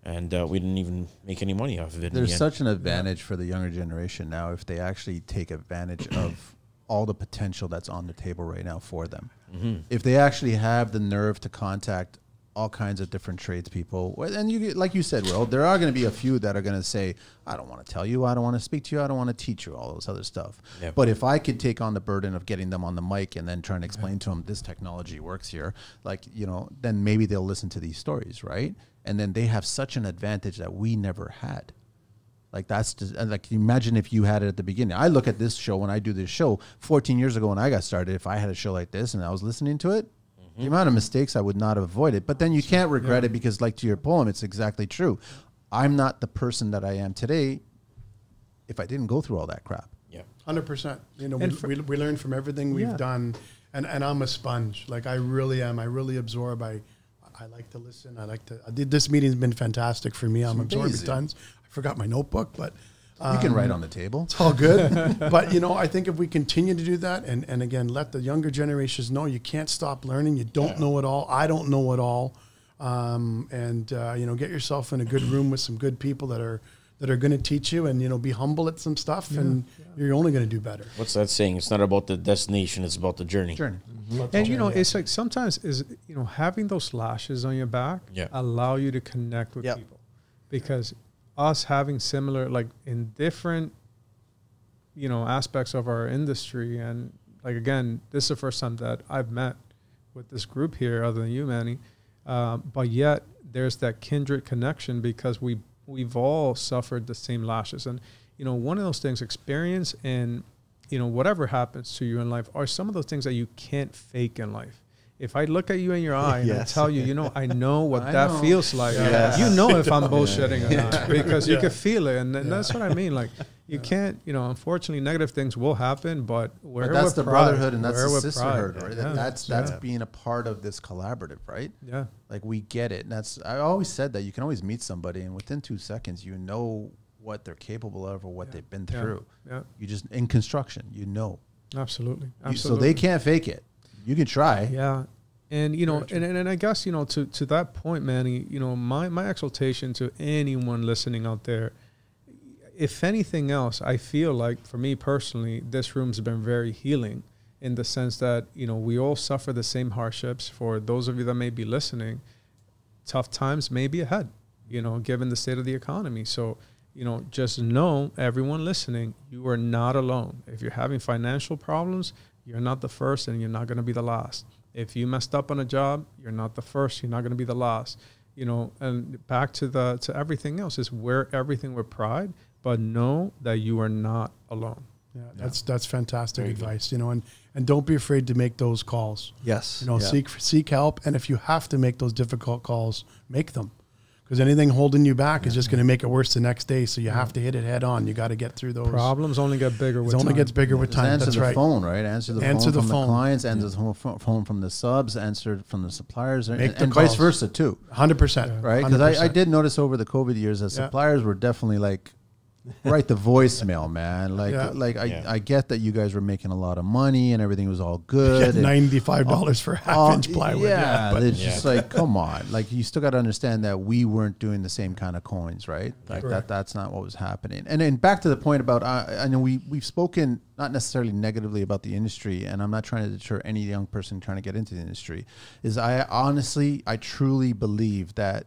And we didn't even make any money off of it. There's such an advantage for the younger generation now if they actually take advantage of all the potential that's on the table right now for them. Mm-hmm. If they actually have the nerve to contact all kinds of different tradespeople, and you, like you said, Will, there are going to be a few that are going to say, I don't want to tell you, I don't want to speak to you, I don't want to teach you all this other stuff. Yep. But if I could take on the burden of getting them on the mic and then trying to explain to them this technology works here, then maybe they'll listen to these stories, right? And then they have such an advantage that we never had. Like that's just, like, imagine if you had it at the beginning. I look at this show when I do this show 14 years ago when I got started. If I had a show like this and I was listening to it, the amount of mistakes I would not have avoided. But then you can't regret it because, like to your poem, it's exactly true. I'm not the person that I am today if I didn't go through all that crap. Yeah. 100%. We learn from everything we've Yeah. done, and I'm a sponge. Like I really am. I really absorb. I like to listen. This meeting's been fantastic for me. I'm absorbing amazing. tons. I forgot my notebook, but You can write on the table. it's all good. But I think if we continue to do that, and again, let the younger generations know you can't stop learning. You don't know it all. I don't know it all. Get yourself in a good room with some good people that are going to teach you, and be humble at some stuff, and you're only going to do better. What's that saying? It's not about the destination, it's about the journey. Journey. And it's like sometimes having those lashes on your back allow you to connect with people, because us having similar, like in different aspects of our industry, and like again, this is the first time that I've met with this group here other than you, Manny, but yet there's that kindred connection because we've all suffered the same lashes. And one of those things, experience and whatever happens to you in life are some of those things that you can't fake in life. If I look at you in your eye and I tell you, I know what that feels like. Yes. You know if I'm bullshitting or not, because you can feel it. And that's what I mean. Like, you can't, unfortunately, negative things will happen, but that's the brotherhood and that's the sisterhood, right? Yeah. That's being a part of this collaborative, right? Yeah. Like, we get it. And I always said that you can always meet somebody and within 2 seconds, what they're capable of or what they've been through. Yeah. You just, in construction, Absolutely. So they can't fake it. You can try. Yeah. And, and I guess, to that point, Manny, my exaltation to anyone listening out there, if anything else, I feel like for me personally, this room's been very healing in the sense that, we all suffer the same hardships. For those of you that may be listening, tough times may be ahead, given the state of the economy. So, just know, everyone listening, you are not alone. If you're having financial problems, you're not the first and you're not going to be the last. If you messed up on a job, you're not the first, you're not going to be the last. And back to everything else is wear everything with pride, but know that you are not alone. Yeah, that's fantastic advice, and don't be afraid to make those calls. Yes. Seek help. And if you have to make those difficult calls, make them. Because anything holding you back is just going to make it worse the next day. So you have to hit it head on. You got to get through those. Problems only get bigger with time. It only gets bigger with time. Answer That's the right. phone, right? Answer the phone from the clients, answer the phone from the subs, answer from the suppliers, and vice versa too. 100%. Right? Because I did notice over the COVID years that suppliers were definitely like, write the voicemail, man. I get that you guys were making a lot of money and everything was all good. $95 for half-inch plywood. But it's just like, come on. Like, you still got to understand that we weren't doing the same kind of coins, right? Like that's not what was happening. And then back to the point about, I know we've spoken not necessarily negatively about the industry, and I'm not trying to deter any young person trying to get into the industry, is I truly believe that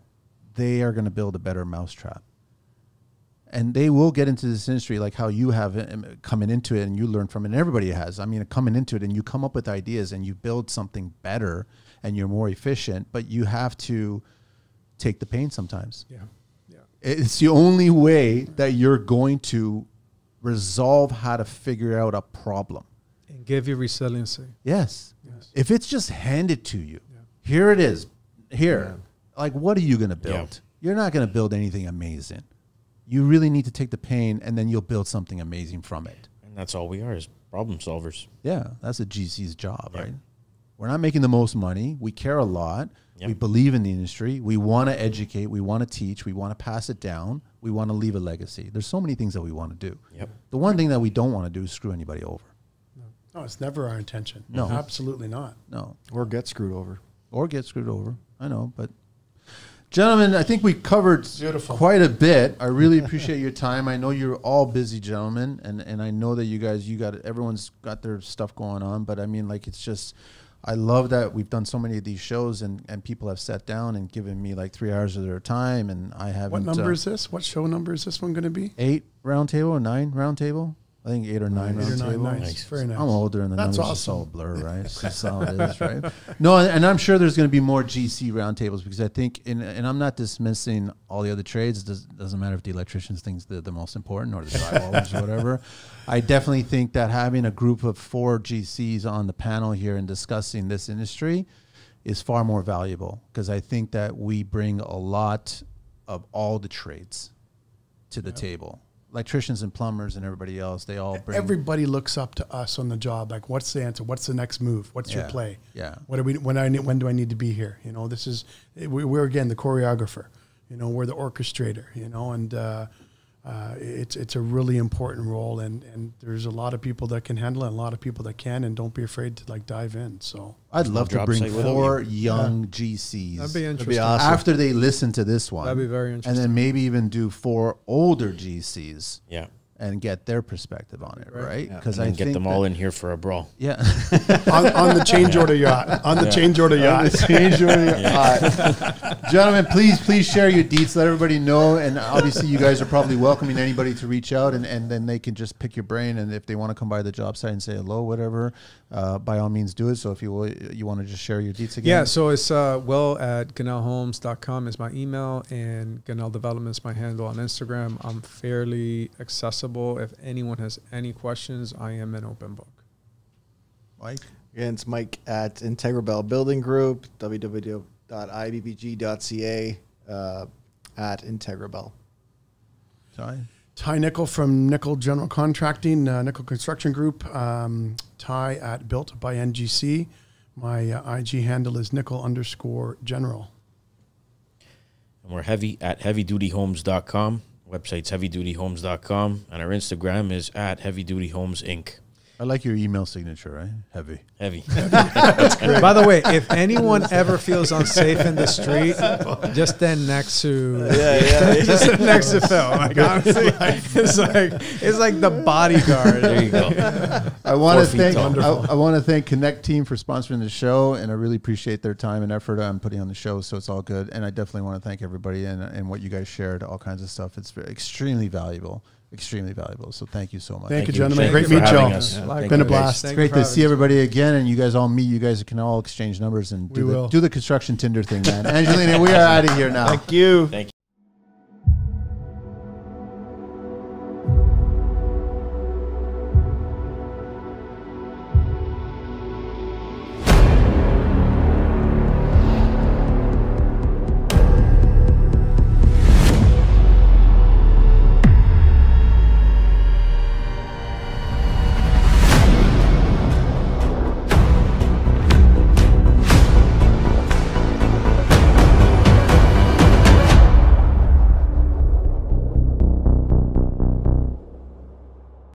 they are going to build a better mousetrap. And they will get into this industry like how you have coming into it and you learn from it, and everybody has. I mean, coming into it and you come up with ideas and you build something better and you're more efficient, but you have to take the pain sometimes. Yeah. It's the only way that you're going to resolve how to figure out a problem. And give you resiliency. Yes. If it's just handed to you, here it is, like, what are you going to build? You're not going to build anything amazing. You really need to take the pain, and then you'll build something amazing from it. And that's all we are, is problem solvers. Yeah, that's a GC's job, right? We're not making the most money. We care a lot. We believe in the industry. We want to educate. We want to teach. We want to pass it down. We want to leave a legacy. There's so many things that we want to do. The one thing that we don't want to do is screw anybody over. No, it's never our intention. No. Absolutely not. No. Or get screwed over. I know, but... Gentlemen, I think we covered quite a bit. I really appreciate your time. I know you're all busy, gentlemen, and I know that everyone's got their stuff going on, but I mean, like, it's just, I love that we've done so many of these shows and people have sat down and given me like 3 hours of their time, and I haven't. What number is this? What show number is this one going to be? 8 Roundtable or 9 Roundtable? I think 8 or 9 Roundtable. Nice. Very nice. I'm older and the That's numbers awesome. are all blur, right? That's how it is, right? No, and I'm sure there's going to be more GC roundtables because I think, and I'm not dismissing all the other trades. It doesn't matter if the electricians think they're the most important or the drywallers or whatever. I definitely think that having a group of 4 GCs on the panel here and discussing this industry is far more valuable because I think that we bring a lot of all the trades to the table. Electricians and plumbers and everybody else, they all bring. Everybody looks up to us on the job. Like, what's the answer? What's the next move? What's your play? Yeah. What are we? When do I need to be here? This is we're again the choreographer. We're the orchestrator. And it's a really important role. And there's a lot of people that can handle it, and a lot of people that can. And don't be afraid to dive in. So I'd love to bring 4 young GCs. That'd be interesting. That'd be awesome. After they listen to this one. That'd be very interesting. And then maybe even do 4 older GCs. Yeah. and get their perspective on it, right? Because I get them all in here for a brawl. Yeah, on the change order yacht. On the change order yacht. Gentlemen, please share your deets. Let everybody know, and obviously you guys are probably welcoming anybody to reach out, and then they can just pick your brain, and if they want to come by the job site and say hello, whatever, by all means do it. So if you want to just share your deets again. Yeah, so it's will@gonellhomes.com is my email, and Gonell Development is my handle on Instagram. I'm fairly accessible. If anyone has any questions, I am an open book. Mike? Again, it's Mike at Integra Bell Building Group, www.ibbg.ca, at Integra Bell. Ty Nickel from Nickel General Contracting, Nickel Construction Group. Ty at Built by NGC. My IG handle is nickel_general. And we're heavy at heavydutyhomes.com. Website's heavydutyhomes.com. And our Instagram is at heavydutyhomes Inc. I like your email signature, right? Heavy. That's great. By the way, if anyone ever feels unsafe in the street, just stand next to just next to Phil. Like honestly, it's like the bodyguard. There you go. I want to thank Connecteam for sponsoring the show, and I really appreciate their time and effort on putting on the show. So it's all good, and I definitely want to thank everybody and what you guys shared, all kinds of stuff. It's extremely valuable. Extremely valuable. So thank you so much. Thank you, gentlemen. Great meet y'all. It's been a blast. It's great to see everybody again, and you guys all meet. You guys can all exchange numbers and do the construction Tinder thing, man. Angelina, we are out of here now. Thank you. Thank you.